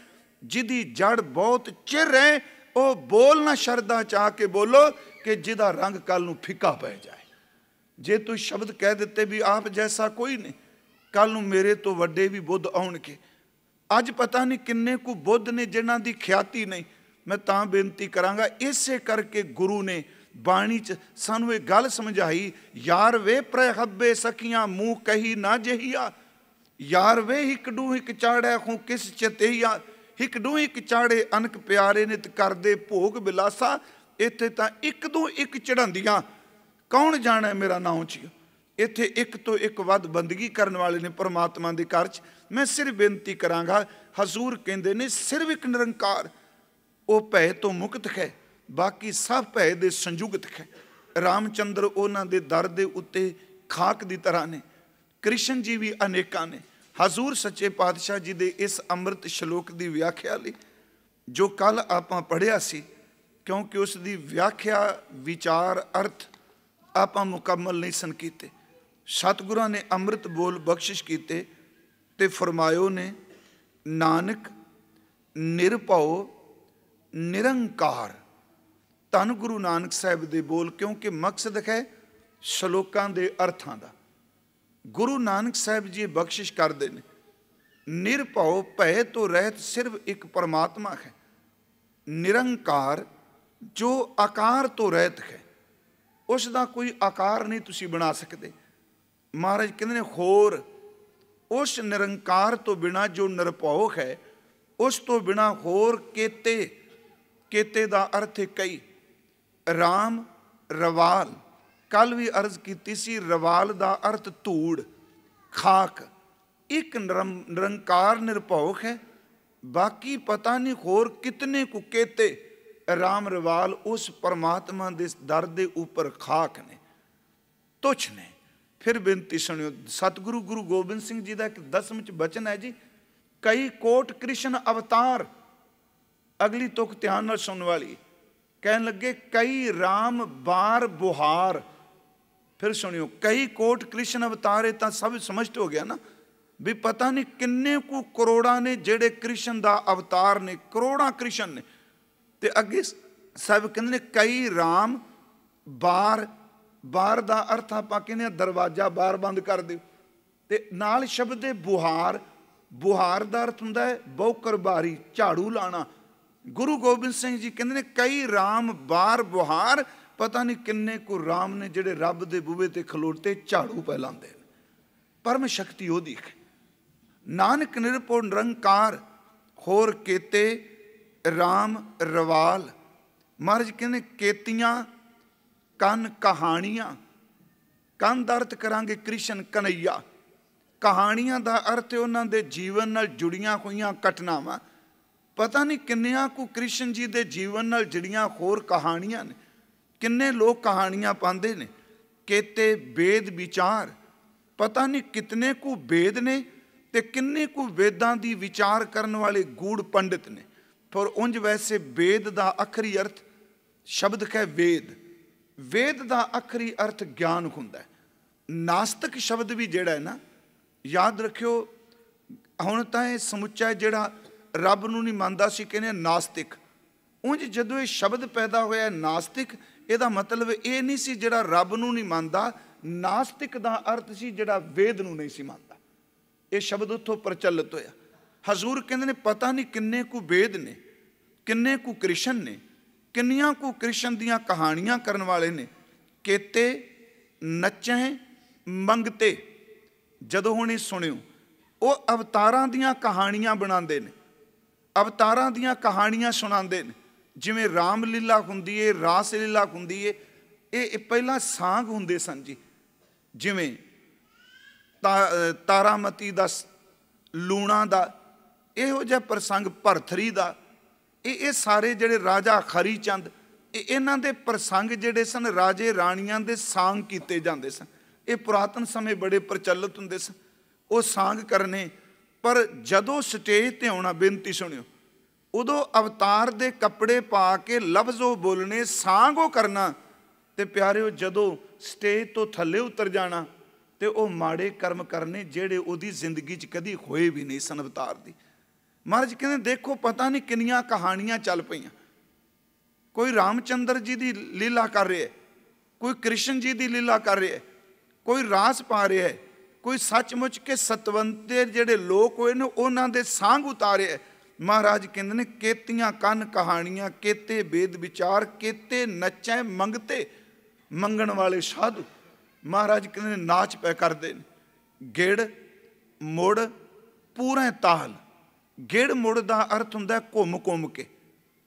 ਜਿਹਦੀ ਜੜ ਬਹੁਤ ਚਿਰ ਰਹੇ। ਉਹ ਬੋਲਣਾ ਸ਼ਰਧਾ 'ਚ ਆ ਕੇ ਬੋਲੋ ਕਿ ਜਿਹਦਾ ਰੰਗ ਕੱਲ ਨੂੰ ਫਿੱਕਾ ਪੈ ਜਾਏ। ਜੇ ਤੂੰ ਸ਼ਬਦ ਕਹਿ ਦਿੱਤੇ ਵੀ ਆਪ ਜੈਸਾ ਕੋਈ ਨਹੀਂ, ਕੱਲ ਨੂੰ ਮੇਰੇ ਤੋਂ ਵੱਡੇ ਵੀ ਬੁੱਧ ਆਉਣਗੇ। ਅੱਜ ਪਤਾ ਨਹੀਂ ਕਿੰਨੇ ਕੁ ਬੁੱਧ ਨੇ ਜਿਨ੍ਹਾਂ ਦੀ ਖਿਆਤੀ ਨਹੀਂ। ਮੈਂ ਤਾਂ ਬੇਨਤੀ ਕਰਾਂਗਾ, ਇਸੇ ਕਰਕੇ ਗੁਰੂ ਨੇ ਬਾਣੀ 'ਚ ਸਾਨੂੰ ਇਹ ਗੱਲ ਸਮਝਾਈ, ਯਾਰ ਵੇ ਪ੍ਰਹੱਬੇ ਸਕੀਆਂ ਮੂੰਹ ਕਹੀ ਨਾ ਜਹੀਆ, ਯਾਰ ਵੇ ਹਿਕਡੂ ਹਿਕ ਚਾੜੈ ਹੂੰ ਕਿਸ ਚਤੇਈਆ, ਹਿਕਡੂ ਹਿਕ ਚਾੜੇ ਅਨਕ ਪਿਆਰੇ ਨਿਤ ਕਰਦੇ ਭੋਗ ਬਿਲਾਸਾ। ਇੱਥੇ ਤਾਂ ਇੱਕ ਤੋਂ ਇੱਕ ਚੜ੍ਹਾਉਂਦੀਆਂ, ਕੌਣ ਜਾਣੇ ਮੇਰਾ ਨਾਂ ਉੱਚੀ। ਇੱਥੇ ਇੱਕ ਤੋਂ ਇੱਕ ਵੱਧ ਬੰਦਗੀ ਕਰਨ ਵਾਲੇ ਨੇ ਪਰਮਾਤਮਾ ਦੇ ਘਰ 'ਚ। ਮੈਂ ਸਿਰਫ ਬੇਨਤੀ ਕਰਾਂਗਾ, ਹਜ਼ੂਰ ਕਹਿੰਦੇ ਨੇ ਸਿਰਫ ਇੱਕ ਨਿਰੰਕਾਰ, ਉਹ ਭੈ ਤੋਂ ਮੁਕਤ ਹੈ, ਬਾਕੀ ਸਭ ਭੈ ਦੇ ਸੰਯੁਗਤ ਹੈ। ਰਾਮਚੰਦਰ ਉਹਨਾਂ ਦੇ ਦਰ ਦੇ ਉੱਤੇ ਖਾਕ ਦੀ ਤਰ੍ਹਾਂ ਨੇ, ਕ੍ਰਿਸ਼ਨ ਜੀ ਵੀ ਅਨੇਕਾਂ ਨੇ। ਹਜ਼ੂਰ ਸੱਚੇ ਪਾਤਸ਼ਾਹ ਜੀ ਦੇ ਇਸ ਅੰਮ੍ਰਿਤ ਸ਼ਲੋਕ ਦੀ ਵਿਆਖਿਆ ਲਈ ਜੋ ਕੱਲ੍ਹ ਆਪਾਂ ਪੜ੍ਹਿਆ ਸੀ, ਕਿਉਂਕਿ ਉਸ ਦੀ ਵਿਆਖਿਆ, ਵਿਚਾਰ, ਅਰਥ ਆਪਾਂ ਮੁਕੰਮਲ ਨਹੀਂ ਸਨ ਕੀਤੇ। ਸਤਿਗੁਰਾਂ ਨੇ ਅੰਮ੍ਰਿਤ ਬੋਲ ਬਖਸ਼ਿਸ਼ ਕੀਤੇ ਤੇ ਫਰਮਾਇਓ ਨੇ, ਨਾਨਕ ਨਿਰਭਉ ਨਿਰੰਕਾਰ। ਧੰਨ ਗੁਰੂ ਨਾਨਕ ਸਾਹਿਬ ਦੇ ਬੋਲ, ਕਿਉਂਕਿ ਮਕਸਦ ਹੈ ਸ਼ਲੋਕਾਂ ਦੇ ਅਰਥਾਂ ਦਾ। ਗੁਰੂ ਨਾਨਕ ਸਾਹਿਬ ਜੀ ਬਖਸ਼ਿਸ਼ ਕਰਦੇ ਨੇ, ਨਿਰਭਉ ਭੈ ਤੋਂ ਰਹਿਤ ਸਿਰਫ ਇੱਕ ਪਰਮਾਤਮਾ ਹੈ। ਨਿਰੰਕਾਰ ਜੋ ਆਕਾਰ ਤੋਂ ਰਹਿਤ ਹੈ, ਉਸ ਦਾ ਕੋਈ ਆਕਾਰ ਨਹੀਂ ਤੁਸੀਂ ਬਣਾ ਸਕਦੇ। ਮਹਾਰਾਜ ਕਹਿੰਦੇ ਨੇ ਹੋਰ ਉਸ ਨਿਰੰਕਾਰ ਤੋਂ ਬਿਨਾਂ ਜੋ ਨਿਰਭਉ ਹੈ, ਉਸ ਤੋਂ ਬਿਨਾਂ ਹੋਰ ਕੇਤੇ, ਕੇਤੇ ਦਾ ਅਰਥ ਹੈ ਕਈ। ਰਾਮ ਰਵਾਲ, ਕੱਲ ਵੀ ਅਰਜ਼ ਕੀਤੀ ਸੀ, ਰਵਾਲ ਦਾ ਅਰਥ ਧੂੜ, ਖਾਕ। ਇੱਕ ਨਿਰੰਕਾਰ ਨਿਰਭਉ ਹੈ, ਬਾਕੀ ਪਤਾ ਨਹੀਂ ਹੋਰ ਕਿਤਨੇ ਕੁ ਕੇਤੇ ਰਾਮ ਰਵਾਲ ਉਸ ਪਰਮਾਤਮਾ ਦੇ ਦਰ ਦੇ ਉੱਪਰ ਖਾਕ ਨੇ, ਤੁੱਛ ਨੇ। ਫਿਰ ਬੇਨਤੀ ਸੁਣਿਓ, ਸਤਿਗੁਰੂ ਗੁਰੂ ਗੋਬਿੰਦ ਸਿੰਘ ਜੀ ਦਾ ਇੱਕ 10ਵੇਂ 'ਚ ਬਚਨ ਹੈ ਜੀ, ਕਈ ਕੋਟ ਕ੍ਰਿਸ਼ਨ ਅਵਤਾਰ। ਅਗਲੀ ਤੁਕ ਧਿਆਨ ਨਾਲ ਸੁਣਨ ਵਾਲੀ। ਕਹਿਣ ਲੱਗੇ ਕਈ ਰਾਮ ਬਾਰ ਬੁਹਾਰ। ਫਿਰ ਸੁਣਿਓ, ਕਈ ਕੋਟ ਕ੍ਰਿਸ਼ਨ ਅਵਤਾਰ। ਇਹ ਤਾਂ ਸਭ ਸਮਝਤ ਹੋ ਗਿਆ ਨਾ ਵੀ ਪਤਾ ਨਹੀਂ ਕਿੰਨੇ ਕੁ ਕਰੋੜਾਂ ਨੇ ਜਿਹੜੇ ਕ੍ਰਿਸ਼ਨ ਦਾ ਅਵਤਾਰ ਨੇ, ਕਰੋੜਾਂ ਕ੍ਰਿਸ਼ਨ ਨੇ। ਤੇ ਅੱਗੇ ਸਾਹਿਬ ਕਹਿੰਦੇ ਨੇ ਕਈ ਰਾਮ ਬਾਰ, ਬਾਰ ਦਾ ਅਰਥ ਆਪਾਂ ਕਹਿੰਦੇ ਹਾਂ ਦਰਵਾਜ਼ਾ ਬਾਰ ਬੰਦ ਕਰ ਦਿਓ, ਤੇ ਨਾਲ ਸ਼ਬਦ ਹੈ ਬੁਹਾਰ। ਬੁਹਾਰ ਦਾ ਅਰਥ ਹੁੰਦਾ ਹੈ ਬੌਕਰ ਬਾਰੀ, ਝਾੜੂ ਲਾਣਾ। ਗੁਰੂ ਗੋਬਿੰਦ ਸਿੰਘ ਜੀ ਕਹਿੰਦੇ ਨੇ ਕਈ ਰਾਮ ਬਾਰ ਬੁਹਾਰ, ਪਤਾ ਨਹੀਂ ਕਿੰਨੇ ਕੁ ਰਾਮ ਨੇ ਜਿਹੜੇ ਰੱਬ ਦੇ ਬੂਹੇ ਤੇ ਖਲੋਤੇ ਝਾੜੂ ਪੈ ਲਾਉਂਦੇ ਨੇ। ਪਰਮ ਸ਼ਕਤੀ ਉਹਦੀ ਹੈ। ਨਾਨਕ ਨਿਰਭਉ ਨਿਰੰਕਾਰ ਹੋਰ ਕੇਤੇ ਰਾਮ ਰਵਾਲ। ਮਹਾਰਾਜ ਕਹਿੰਦੇ ਕੇਤੀਆਂ ਕੰਨ ਕਹਾਣੀਆਂ, ਕੰਨ ਦਾ ਅਰਥ ਕਰਾਂਗੇ ਕ੍ਰਿਸ਼ਨ ਕਨਈਆ। ਕਹਾਣੀਆਂ ਦਾ ਅਰਥ ਉਹਨਾਂ ਦੇ ਜੀਵਨ ਨਾਲ ਜੁੜੀਆਂ ਹੋਈਆਂ ਘਟਨਾਵਾਂ। ਪਤਾ ਨਹੀਂ ਕਿੰਨਿਆਂ ਕੁ ਕ੍ਰਿਸ਼ਨ ਜੀ ਦੇ ਜੀਵਨ ਨਾਲ ਜੁੜੀਆਂ ਹੋਰ ਕਹਾਣੀਆਂ ਨੇ। ਕਿੰਨੇ ਲੋਕ ਕਹਾਣੀਆਂ ਪਾਉਂਦੇ ਨੇ। ਕੇਤੇ ਵੇਦ ਵਿਚਾਰ, ਪਤਾ ਨਹੀਂ ਕਿਤਨੇ ਕੁ ਵੇਦ ਨੇ ਤੇ ਕਿੰਨੇ ਕੁ ਵੇਦਾਂ ਦੀ ਵਿਚਾਰ ਕਰਨ ਵਾਲੇ ਗੂੜ ਪੰਡਿਤ ਨੇ। ਪਰ ਉਂਝ ਵੈਸੇ ਵੇਦ ਦਾ ਆਖਰੀ ਅਰਥ ਸ਼ਬਦ ਹੈ ਵੇਦ। ਵੇਦ ਦਾ ਆਖਰੀ ਅਰਥ ਗਿਆਨ ਹੁੰਦਾ। ਨਾਸਤਿਕ ਸ਼ਬਦ ਵੀ ਜਿਹੜਾ ਹੈ ਨਾ, ਯਾਦ ਰੱਖਿਓ, ਹੁਣ ਤਾਂ ਇਹ ਸਮੁੱਚਾ ਜਿਹੜਾ ਰੱਬ ਨੂੰ ਨਹੀਂ ਮੰਨਦਾ ਸੀ ਕਹਿੰਦੇ ਨਾਸਤਿਕ। ਉਂਝ ਜਦੋਂ ਇਹ ਸ਼ਬਦ ਪੈਦਾ ਹੋਇਆ ਨਾਸਤਿਕ, ਇਹਦਾ ਮਤਲਬ ਇਹ ਨਹੀਂ ਸੀ ਜਿਹੜਾ ਰੱਬ ਨੂੰ ਨਹੀਂ ਮੰਨਦਾ। ਨਾਸਤਿਕ ਦਾ ਅਰਥ ਸੀ ਜਿਹੜਾ ਵੇਦ ਨੂੰ ਨਹੀਂ ਸੀ ਮੰਨਦਾ। ਇਹ ਸ਼ਬਦ ਉੱਥੋਂ ਪ੍ਰਚਲਿਤ ਹੋਇਆ। ਹਜ਼ੂਰ ਕਹਿੰਦੇ ਨੇ ਪਤਾ ਨਹੀਂ ਕਿੰਨੇ ਕੁ ਵੇਦ ਨੇ, ਕਿੰਨੇ ਕੁ ਕ੍ਰਿਸ਼ਨ ਨੇ, ਕਿੰਨੀਆਂ ਕੁ ਕ੍ਰਿਸ਼ਨ ਦੀਆਂ ਕਹਾਣੀਆਂ ਕਰਨ ਵਾਲੇ ਨੇ। ਕੇਤੇ ਨੱਚੇ ਮੰਗਤੇ, ਜਦੋਂ ਹੁਣ ਇਹ ਸੁਣਿਓ, ਉਹ ਅਵਤਾਰਾਂ ਦੀਆਂ ਕਹਾਣੀਆਂ ਬਣਾਉਂਦੇ ਨੇ, ਅਵਤਾਰਾਂ ਦੀਆਂ ਕਹਾਣੀਆਂ ਸੁਣਾਉਂਦੇ ਨੇ। ਜਿਵੇਂ ਰਾਮ ਲੀਲਾ ਹੁੰਦੀ ਏ, ਰਾਸ ਲੀਲਾ ਹੁੰਦੀ ਏ, ਇਹ ਪਹਿਲਾਂ ਸਾਂਗ ਹੁੰਦੇ ਸਨ ਜੀ। ਜਿਵੇਂ ਤਾਰਾਮਤੀ ਦਾ, ਲੂਣਾ ਦਾ, ਇਹੋ ਜਿਹਾ ਪ੍ਰਸੰਗ, ਭਰਥਰੀ ਦਾ, ਇਹ ਸਾਰੇ ਜਿਹੜੇ ਰਾਜਾ ਖਰੀ ਚੰਦ, ਇਹਨਾਂ ਦੇ ਪ੍ਰਸੰਗ ਜਿਹੜੇ ਸਨ ਰਾਜੇ ਰਾਣੀਆਂ ਦੇ ਸਾਂਗ ਕੀਤੇ ਜਾਂਦੇ ਸਨ। ਇਹ ਪੁਰਾਤਨ ਸਮੇਂ ਬੜੇ ਪ੍ਰਚਲਿਤ ਹੁੰਦੇ ਸਨ ਉਹ ਸਾਂਗ ਕਰਨੇ। ਪਰ ਜਦੋਂ ਸਟੇਜ 'ਤੇ ਆਉਣਾ, ਬੇਨਤੀ ਸੁਣਿਓ, ਉਦੋਂ ਅਵਤਾਰ ਦੇ ਕੱਪੜੇ ਪਾ ਕੇ ਲਫ਼ਜ਼ ਉਹ ਬੋਲਣੇ, ਸਾਂਗ ਉਹ ਕਰਨਾ। ਤੇ ਪਿਆਰਿਓ ਜਦੋਂ ਸਟੇਜ ਤੋਂ ਥੱਲੇ ਉਤਰ ਜਾਣਾ ਤੇ ਉਹ ਮਾੜੇ ਕਰਮ ਕਰਨੇ ਜਿਹੜੇ ਉਹਦੀ ਜ਼ਿੰਦਗੀ 'ਚ ਕਦੀ ਹੋਏ ਵੀ ਨਹੀਂ ਸਨ ਅਵਤਾਰ ਦੀ। ਮਹਾਰਾਜ ਕਹਿੰਦੇ ਦੇਖੋ ਪਤਾ ਨਹੀਂ ਕਿੰਨੀਆਂ ਕਹਾਣੀਆਂ ਚੱਲ ਪਈਆਂ। ਕੋਈ ਰਾਮਚੰਦਰ ਜੀ ਦੀ ਲੀਲਾ ਕਰ ਰਿਹਾ, ਕੋਈ ਕ੍ਰਿਸ਼ਨ ਜੀ ਦੀ ਲੀਲਾ ਕਰ ਰਿਹਾ, ਕੋਈ ਰਾਸ ਪਾ ਰਿਹਾ, ਕੋਈ ਸੱਚਮੁੱਚ ਕੇ ਸਤਵੰਤੇ ਜਿਹੜੇ ਲੋਕ ਹੋਏ ਨੇ ਉਹਨਾਂ ਦੇ ਸਾਂਗ ਉਤਾਰਿਆ। ਮਹਾਰਾਜ ਕਹਿੰਦੇ ਨੇ ਕੇਤੀਆਂ ਕੰਨ ਕਹਾਣੀਆਂ, ਕੇਤੇ ਵੇਦ ਵਿਚਾਰ, ਕੇਤੇ ਨੱਚੈ ਮੰਗਤੇ, ਮੰਗਣ ਵਾਲੇ ਸਾਧੂ। ਮਹਾਰਾਜ ਕਹਿੰਦੇ ਨੇ ਨਾਚ ਪੈ ਕਰਦੇ ਨੇ। ਗਿੜ ਮੁੜ ਪੂਰਾ ਤਾਲ। ਗਿੜ ਮੁੜ ਦਾ ਅਰਥ ਹੁੰਦਾ ਘੁੰਮ ਘੁੰਮ ਕੇ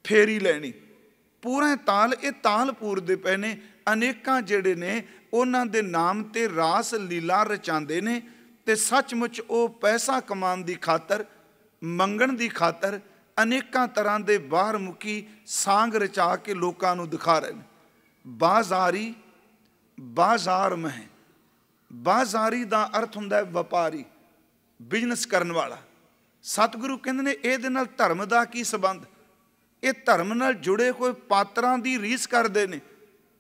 ਫੇਰੀ ਲੈਣੀ। ਪੂਰਾ ਤਾਲ, ਇਹ ਤਾਲ ਪੂਰਦੇ ਪਏ ਨੇ। ਅਨੇਕਾਂ ਜਿਹੜੇ ਨੇ ਉਹਨਾਂ ਦੇ ਨਾਮ ਤੇ ਰਾਸ ਲੀਲਾ ਰਚਾਉਂਦੇ ਨੇ ਤੇ ਸੱਚਮੁੱਚ ਉਹ ਪੈਸਾ ਕਮਾਉਣ ਦੀ ਖਾਤਰ, ਮੰਗਣ ਦੀ ਖਾਤਰ ਅਨੇਕਾਂ ਤਰ੍ਹਾਂ ਦੇ ਬਾਹਰ ਮੁਖੀ ਸਾਂਗ ਰਚਾ ਕੇ ਲੋਕਾਂ ਨੂੰ ਦਿਖਾ ਰਹੇ ਨੇ। ਬਾਜ਼ਾਰੀ, ਬਾਜ਼ਾਰ ਮਹਿ। ਬਾਜ਼ਾਰੀ ਦਾ ਅਰਥ ਹੁੰਦਾ ਹੈ ਵਪਾਰੀ, ਬਿਜ਼ਨਸ ਕਰਨ ਵਾਲਾ। ਸਤਿਗੁਰੂ ਕਹਿੰਦੇ ਨੇ ਇਹਦੇ ਨਾਲ ਧਰਮ ਦਾ ਕੀ ਸੰਬੰਧ? ਇਹ ਧਰਮ ਨਾਲ ਜੁੜੇ ਹੋਏ ਪਾਤਰਾਂ ਦੀ ਰੀਸ ਕਰਦੇ ਨੇ।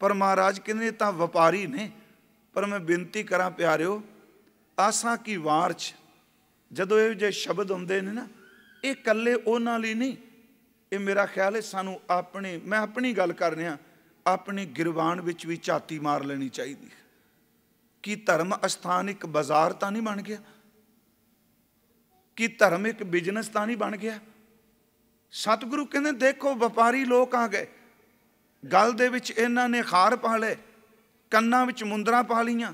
ਪਰ ਮਹਾਰਾਜ ਕਹਿੰਦੇ ਤਾਂ ਵਪਾਰੀ ਨੇ। ਪਰ ਮੈਂ ਬੇਨਤੀ ਕਰਾਂ ਪਿਆਰਿਓ, ਆਸਾਂ ਕੀ ਵਾਰ 'ਚ ਜਦੋਂ ਇਹੋ ਜਿਹੇ ਸ਼ਬਦ ਹੁੰਦੇ ਨੇ ਨਾ, ਇਹ ਇਕੱਲੇ ਉਹਨਾਂ ਲਈ ਨਹੀਂ। ਇਹ ਮੇਰਾ ਖਿਆਲ ਹੈ ਸਾਨੂੰ ਆਪਣੇ, ਮੈਂ ਆਪਣੀ ਗੱਲ ਕਰ ਰਿਹਾ, ਆਪਣੀ ਗਿਰਵਾਨ ਵਿੱਚ ਵੀ ਝਾਤੀ ਮਾਰ ਲੈਣੀ ਚਾਹੀਦੀ। ਕਿ ਧਰਮ ਅਸਥਾਨ ਇੱਕ ਬਾਜ਼ਾਰ ਤਾਂ ਨਹੀਂ ਬਣ ਗਿਆ? ਕਿ ਧਰਮ ਇੱਕ ਬਿਜ਼ਨਸ ਤਾਂ ਨਹੀਂ ਬਣ ਗਿਆ? ਸਤਿਗੁਰੂ ਕਹਿੰਦੇ ਦੇਖੋ ਵਪਾਰੀ ਲੋਕ ਆ ਗਏ। ਗਲ ਦੇ ਵਿੱਚ ਇਹਨਾਂ ਨੇ ਹਾਰ ਪਾ ਲਏ, ਕੰਨਾਂ ਵਿੱਚ ਮੁੰਦਰਾਂ ਪਾ ਲਈਆਂ,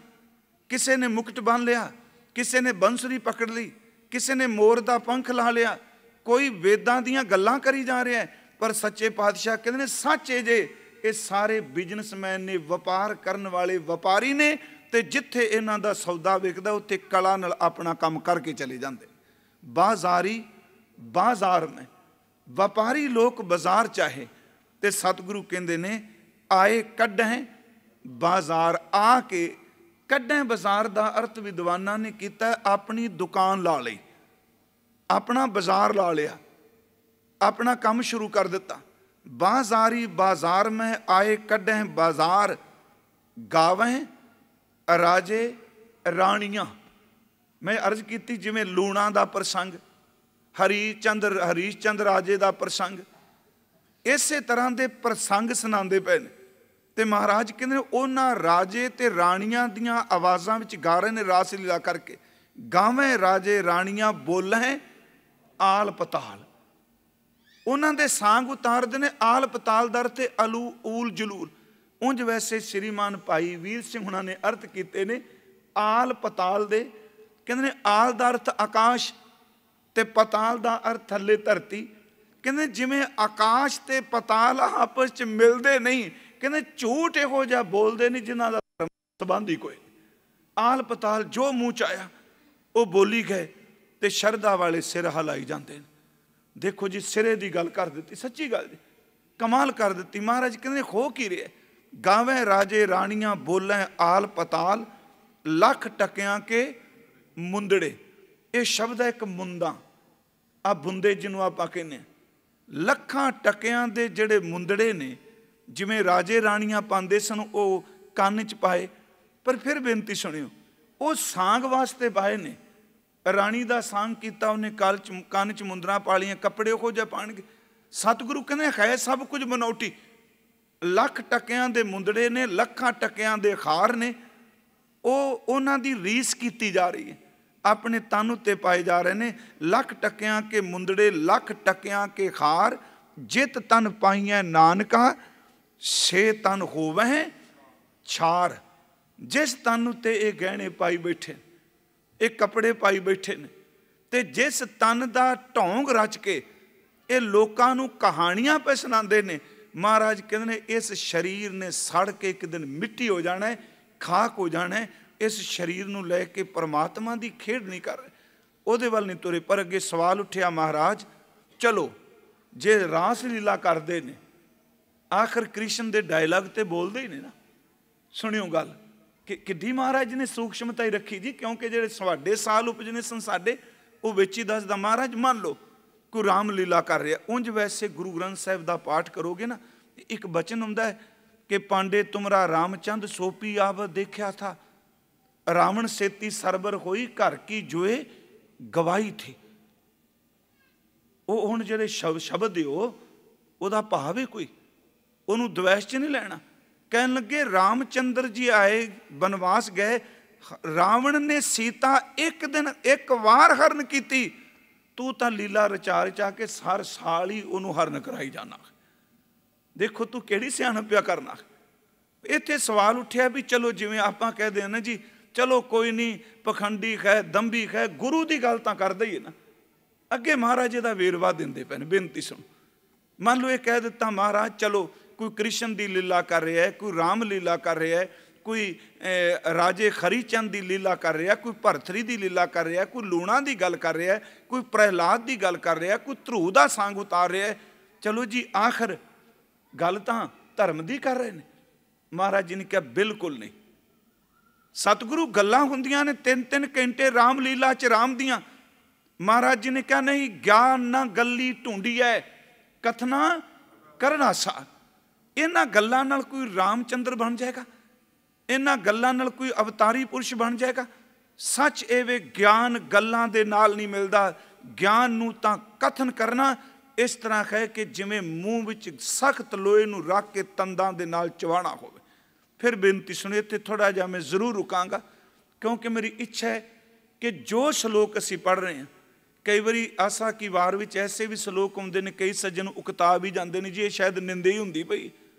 ਕਿਸੇ ਨੇ ਮੁਕਟ ਬੰਨ੍ਹ ਲਿਆ, ਕਿਸੇ ਨੇ ਬੰਸਰੀ ਪਕੜ ਲਈ, ਕਿਸੇ ਨੇ ਮੋਰ ਦਾ ਪੰਖ ਲਾ ਲਿਆ, ਕੋਈ ਵੇਦਾਂ ਦੀਆਂ ਗੱਲਾਂ ਕਰੀ ਜਾ ਰਿਹਾ। ਪਰ ਸੱਚੇ ਪਾਤਸ਼ਾਹ ਕਹਿੰਦੇ ਨੇ ਸੱਚ ਇਹ ਜੇ ਇਹ ਸਾਰੇ ਬਿਜ਼ਨਸਮੈਨ ਨੇ, ਵਪਾਰ ਕਰਨ ਵਾਲੇ ਵਪਾਰੀ ਨੇ। ਤੇ ਜਿੱਥੇ ਇਹਨਾਂ ਦਾ ਸੌਦਾ ਵਿਕਦਾ ਉੱਥੇ ਕਲਾ ਨਾਲ ਆਪਣਾ ਕੰਮ ਕਰਕੇ ਚਲੇ ਜਾਂਦੇ। ਬਾਜ਼ਾਰੀ ਬਾਜ਼ਾਰ ਮੈਂ, ਵਪਾਰੀ ਲੋਕ ਬਾਜ਼ਾਰ ਚਾਹੇ। ਤੇ ਸਤਿਗੁਰੂ ਕਹਿੰਦੇ ਨੇ ਆਏ ਕੱਢੈ ਬਾਜ਼ਾਰ। ਆ ਕੇ ਕੱਢੈ ਬਾਜ਼ਾਰ ਦਾ ਅਰਥ ਵਿਦਵਾਨਾਂ ਨੇ ਕੀਤਾ ਆਪਣੀ ਦੁਕਾਨ ਲਾ ਲਈ, ਆਪਣਾ ਬਾਜ਼ਾਰ ਲਾ ਲਿਆ, ਆਪਣਾ ਕੰਮ ਸ਼ੁਰੂ ਕਰ ਦਿੱਤਾ। ਬਾਜ਼ਾਰੀ ਬਾਜ਼ਾਰ ਮੈਂ ਆਏ ਕੱਢੈ ਬਾਜ਼ਾਰ, ਗਾਵੈ ਰਾਜੇ ਰਾਣੀਆਂ। ਮੈਂ ਅਰਜ਼ ਕੀਤੀ ਜਿਵੇਂ ਲੂਣਾ ਦਾ ਪ੍ਰਸੰਗ, ਹਰੀਸ਼ ਚੰਦ ਰਾਜੇ ਦਾ ਪ੍ਰਸੰਗ, ਇਸੇ ਤਰ੍ਹਾਂ ਦੇ ਪ੍ਰਸੰਗ ਸੁਣਾਉਂਦੇ ਪਏ ਨੇ। ਤੇ ਮਹਾਰਾਜ ਕਹਿੰਦੇ ਨੇ ਉਹਨਾਂ ਰਾਜੇ ਤੇ ਰਾਣੀਆਂ ਦੀਆਂ ਆਵਾਜ਼ਾਂ ਵਿੱਚ ਗਾ ਰਹੇ ਨੇ ਰਾਸ ਲੀਲਾ ਕਰਕੇ। ਗਾਵੇਂ ਰਾਜੇ ਰਾਣੀਆਂ ਬੋਲੇ ਆਲ ਪਤਾਲ। ਉਹਨਾਂ ਦੇ ਸਾਂਗ ਉਤਾਰਦੇ ਨੇ ਆਲ ਪਤਾਲ ਦਰ ਤੇ ਅਲੂ ਊਲ ਜਲੂਲ। ਉਂਝ ਵੈਸੇ ਸ਼੍ਰੀਮਾਨ ਭਾਈ ਵੀਰ ਸਿੰਘ ਹੁਣਾਂ ਨੇ ਅਰਥ ਕੀਤੇ ਨੇ ਆਲ ਪਤਾਲ ਦੇ। ਕਹਿੰਦੇ ਨੇ ਆਲ ਦਾ ਅਰਥ ਆਕਾਸ਼ ਤੇ ਪਤਾਲ ਦਾ ਅਰਥ ਥੱਲੇ ਧਰਤੀ। ਕਹਿੰਦੇ ਜਿਵੇਂ ਆਕਾਸ਼ ਤੇ ਪਤਾਲ ਆਪਸ 'ਚ ਮਿਲਦੇ ਨਹੀਂ, ਕਹਿੰਦੇ ਝੂਠ ਇਹੋ ਜਿਹਾ ਬੋਲਦੇ ਨਹੀਂ ਜਿਨ੍ਹਾਂ ਦਾ ਧਰਮ ਸੰਬੰਧ ਹੀ ਕੋਈ। ਆਲ ਪਤਾਲ ਜੋ ਮੂੰਹ 'ਚ ਆਇਆ ਉਹ ਬੋਲੀ ਗਏ ਤੇ ਸ਼ਰਧਾ ਵਾਲੇ ਸਿਰ ਹਿਲਾਈ ਜਾਂਦੇ ਨੇ। ਦੇਖੋ ਜੀ ਸਿਰੇ ਦੀ ਗੱਲ ਕਰ ਦਿੱਤੀ, ਸੱਚੀ ਗੱਲ ਜੀ, ਕਮਾਲ ਕਰ ਦਿੱਤੀ। ਮਹਾਰਾਜ ਕਹਿੰਦੇ ਹੋ ਕੀ ਰਿਹਾ? ਗਾਵੇਂ ਰਾਜੇ ਰਾਣੀਆਂ ਬੋਲੇ ਆਲ ਪਤਾਲ ਲੱਖ ਟਕਿਆਂ ਕੇ ਮੁੰਦੜੇ। ਇਹ ਸ਼ਬਦ ਹੈ ਇੱਕ ਮੁੰਦਾ, ਆ ਬੁੰਦੇ ਜਿਹਨੂੰ ਆਪਾਂ ਕਹਿੰਦੇ ਹਾਂ। ਲੱਖਾਂ ਟਕਿਆਂ ਦੇ ਜਿਹੜੇ ਮੁੰਦੜੇ ਨੇ, ਜਿਵੇਂ ਰਾਜੇ ਰਾਣੀਆਂ ਪਾਉਂਦੇ ਸਨ ਉਹ ਕੰਨ 'ਚ ਪਾਏ। ਪਰ ਫਿਰ ਬੇਨਤੀ ਸੁਣਿਓ, ਉਹ ਸਾਂਗ ਵਾਸਤੇ ਪਾਏ ਨੇ। ਰਾਣੀ ਦਾ ਸਾਂਗ ਕੀਤਾ ਉਹਨੇ, ਕੰਨ 'ਚ ਮੁੰਦਰਾਂ ਪਾ ਲਈਆਂ, ਕੱਪੜੇ ਉਹੋ ਜਿਹੇ ਪਾਉਣਗੇ। ਸਤਿਗੁਰੂ ਕਹਿੰਦੇ ਹੈ ਸਭ ਕੁਝ ਬਨੌਟੀ। ਲੱਖ ਟਕਿਆਂ ਦੇ ਮੁੰਦੜੇ ਨੇ, ਲੱਖਾਂ ਟਕਿਆਂ ਦੇ ਖਾਰ ਨੇ। ਉਹ ਉਹਨਾਂ ਦੀ ਰੀਸ ਕੀਤੀ ਜਾ ਰਹੀ ਹੈ, ਆਪਣੇ ਤਨ ਉੱਤੇ ਪਾਏ ਜਾ ਰਹੇ ਨੇ। ਲੱਖ ਟਕਿਆਂ ਕੇ ਮੁੰਦੜੇ ਲੱਖ ਟਕਿਆਂ ਕੇ ਖਾਰ, ਜਿਤ ਤਨ ਪਾਈਆਂ ਨਾਨਕਾ ਸੇ ਤਨ ਹੋਵਹਿ ਛਾਰ। ਜਿਸ ਤਨ ਉੱਤੇ ਇਹ ਗਹਿਣੇ ਪਾਈ ਬੈਠੇ, ਇਹ ਕੱਪੜੇ ਪਾਈ ਬੈਠੇ ਨੇ, ਤੇ ਜਿਸ ਤਨ ਦਾ ਢੌਂਗ ਰਚ ਕੇ ਇਹ ਲੋਕਾਂ ਨੂੰ ਕਹਾਣੀਆਂ ਪੇ ਸੁਣਾਉਂਦੇ ਨੇ, ਮਹਾਰਾਜ ਕਹਿੰਦੇ ਨੇ ਇਸ ਸਰੀਰ ਨੇ ਸੜ ਕੇ ਇੱਕ ਦਿਨ ਮਿੱਟੀ ਹੋ ਜਾਣਾ, ਖਾਕ ਹੋ ਜਾਣਾ। ਇਸ ਸਰੀਰ ਨੂੰ ਲੈ ਕੇ ਪਰਮਾਤਮਾ ਦੀ ਖੇਡ ਨਹੀਂ ਕਰ ਰਹੇ, ਉਹਦੇ ਵੱਲ ਨਹੀਂ ਤੁਰੇ। ਪਰ ਅੱਗੇ ਸਵਾਲ ਉੱਠਿਆ, ਮਹਾਰਾਜ ਚਲੋ ਜੇ ਰਾਸ ਲੀਲਾ ਕਰਦੇ ਨੇ, ਆਖਰ ਕ੍ਰਿਸ਼ਨ ਦੇ ਡਾਇਲਾਗ ਤੇ ਬੋਲਦੇ ਹੀ ਨੇ ਨਾ। ਸੁਣਿਓ ਗੱਲ ਕਿ ਕਿੱਡੀ ਮਹਾਰਾਜ ਨੇ ਸੂਖਸ਼ਮਤਾ ਹੀ ਰੱਖੀ ਜੀ। ਕਿਉਂਕਿ ਜਿਹੜੇ ਤੁਹਾਡੇ ਸਾਲ ਉਪਜਨੇ ਸਨ ਸਾਡੇ, ਉਹ ਵਿੱਚ ਹੀ ਦੱਸਦਾ। ਮਹਾਰਾਜ ਮੰਨ ਲਓ ਕੋਈ ਰਾਮ ਲੀਲਾ ਕਰ ਰਿਹਾ, ਉਂਝ ਵੈਸੇ ਗੁਰੂ ਗ੍ਰੰਥ ਸਾਹਿਬ ਦਾ ਪਾਠ ਕਰੋਗੇ ਨਾ, ਇੱਕ ਬਚਨ ਹੁੰਦਾ ਹੈ ਕਿ ਪਾਂਡੇ ਤੁਮਰਾ ਰਾਮਚੰਦ ਸੋਪੀ ਆਵ ਦੇਖਿਆ ਥਾ, ਰਾਵਣ ਸੇਤੀ ਸਰਬਰ ਹੋਈ ਘਰ ਕੀ ਜੋਏ ਗਵਾਈ ਥੀ। ਉਹ ਹੁਣ ਜਿਹੜੇ ਸ਼ਬਦ ਦਿਓ ਉਹਦਾ ਭਾਵ ਹੈ ਕੋਈ, ਉਹਨੂੰ ਦਵੈਸ਼ 'ਚ ਨਹੀਂ ਲੈਣਾ। ਕਹਿਣ ਲੱਗੇ ਰਾਮਚੰਦਰ ਜੀ ਆਏ, ਬਨਵਾਸ ਗਏ, ਰਾਵਣ ਨੇ ਸੀਤਾ ਇੱਕ ਦਿਨ ਇੱਕ ਵਾਰ ਹਰਨ ਕੀਤੀ, ਤੂੰ ਤਾਂ ਲੀਲਾ ਰਚਾ ਰਚਾ ਕੇ ਹਰ ਸਾਲ ਹੀ ਉਹਨੂੰ ਹਰਨ ਕਰਾਈ ਜਾਣਾ। ਦੇਖੋ ਤੂੰ ਕਿਹੜੀ ਸਿਆਣਪ ਪਿਆ ਕਰਨਾ। ਇੱਥੇ ਸਵਾਲ ਉੱਠਿਆ ਵੀ ਚਲੋ ਜਿਵੇਂ ਆਪਾਂ ਕਹਦੇ ਨਾ ਜੀ, ਚਲੋ ਕੋਈ ਨਹੀਂ, ਪਖੰਡੀ ਹੈ, ਦੰਭੀ ਹੈ, ਗੁਰੂ ਦੀ ਗੱਲ ਤਾਂ ਕਰਦਾ ਹੀ ਹੈ ਨਾ। ਅੱਗੇ ਮਹਾਰਾਜ ਇਹਦਾ ਵੇਰਵਾ ਦਿੰਦੇ ਪਏ ਨੇ, ਬੇਨਤੀ ਸੁਣ। ਮੰਨ ਲਓ ਇਹ ਕਹਿ ਦਿੱਤਾ ਮਹਾਰਾਜ ਚਲੋ ਕੋਈ ਕ੍ਰਿਸ਼ਨ ਦੀ ਲੀਲਾ ਕਰ ਰਿਹਾ ਹੈ, ਕੋਈ ਰਾਮ ਲੀਲਾ ਕਰ ਰਿਹਾ ਹੈ, ਕੋਈ ਰਾਜੇ ਖਰੀਚੰਦ ਦੀ ਲੀਲਾ ਕਰ ਰਿਹਾ, ਕੋਈ ਭਰਥਰੀ ਦੀ ਲੀਲਾ ਕਰ ਰਿਹਾ, ਕੋਈ ਲੂਣਾ ਦੀ ਗੱਲ ਕਰ ਰਿਹਾ, ਕੋਈ ਪ੍ਰਹਿਲਾਦ ਦੀ ਗੱਲ ਕਰ ਰਿਹਾ, ਕੋਈ ਧਰੂ ਦਾ ਸਾਂਗ ਉਤਾਰ ਰਿਹਾ। ਚਲੋ ਜੀ ਆਖਰ ਗੱਲ ਤਾਂ ਧਰਮ ਦੀ ਕਰ ਰਹੇ ਨੇ। ਮਹਾਰਾਜ ਜੀ ਨੇ ਕਿਹਾ ਬਿਲਕੁਲ ਨਹੀਂ। ਸਤਿਗੁਰੂ ਗੱਲਾਂ ਹੁੰਦੀਆਂ ਨੇ 3-3 ਘੰਟੇ ਰਾਮ ਲੀਲਾ 'ਚ ਰਾਮ ਦੀਆਂ। ਮਹਾਰਾਜ ਜੀ ਨੇ ਕਿਹਾ ਨਹੀਂ, ਗਿਆਨ ਨਾ ਗੱਲੀ ਢੂੰਢੀ ਹੈ ਕਥਨਾ ਕਰਨਾ ਸਾ। ਇਹਨਾਂ ਗੱਲਾਂ ਨਾਲ ਕੋਈ ਰਾਮਚੰਦਰ ਬਣ ਜਾਏਗਾ? ਇਹਨਾਂ ਗੱਲਾਂ ਨਾਲ ਕੋਈ ਅਵਤਾਰੀ ਪੁਰਸ਼ ਬਣ ਜਾਏਗਾ? ਸੱਚ ਇਹ ਵੇ ਗਿਆਨ ਗੱਲਾਂ ਦੇ ਨਾਲ ਨਹੀਂ ਮਿਲਦਾ। ਗਿਆਨ ਨੂੰ ਤਾਂ ਕਥਨ ਕਰਨਾ ਇਸ ਤਰ੍ਹਾਂ ਹੈ ਕਿ ਜਿਵੇਂ ਮੂੰਹ ਵਿੱਚ ਸਖਤ ਲੋਹੇ ਨੂੰ ਰੱਖ ਕੇ ਤੰਦਾਂ ਦੇ ਨਾਲ ਚਵਾਣਾ ਹੋਵੇ। ਫਿਰ ਬੇਨਤੀ ਸੁਣੋ, ਇੱਥੇ ਥੋੜ੍ਹਾ ਜਿਹਾ ਮੈਂ ਜ਼ਰੂਰ ਰੁਕਾਂਗਾ, ਕਿਉਂਕਿ ਮੇਰੀ ਇੱਛਾ ਹੈ ਕਿ ਜੋ ਸ਼ਲੋਕ ਅਸੀਂ ਪੜ੍ਹ ਰਹੇ ਹਾਂ, ਕਈ ਵਾਰੀ ਆਸਾ ਕੀ ਵਾਰ ਵਿੱਚ ਐਸੇ ਵੀ ਸ਼ਲੋਕ ਹੁੰਦੇ ਨੇ, ਕਈ ਸੱਜਣ ਉਕਤਾ ਵੀ ਜਾਂਦੇ ਨੇ ਜੀ ਇਹ ਸ਼ਾਇਦ ਨਿੰਦੇ ਹੀ ਹੁੰਦੀ ਪਈ।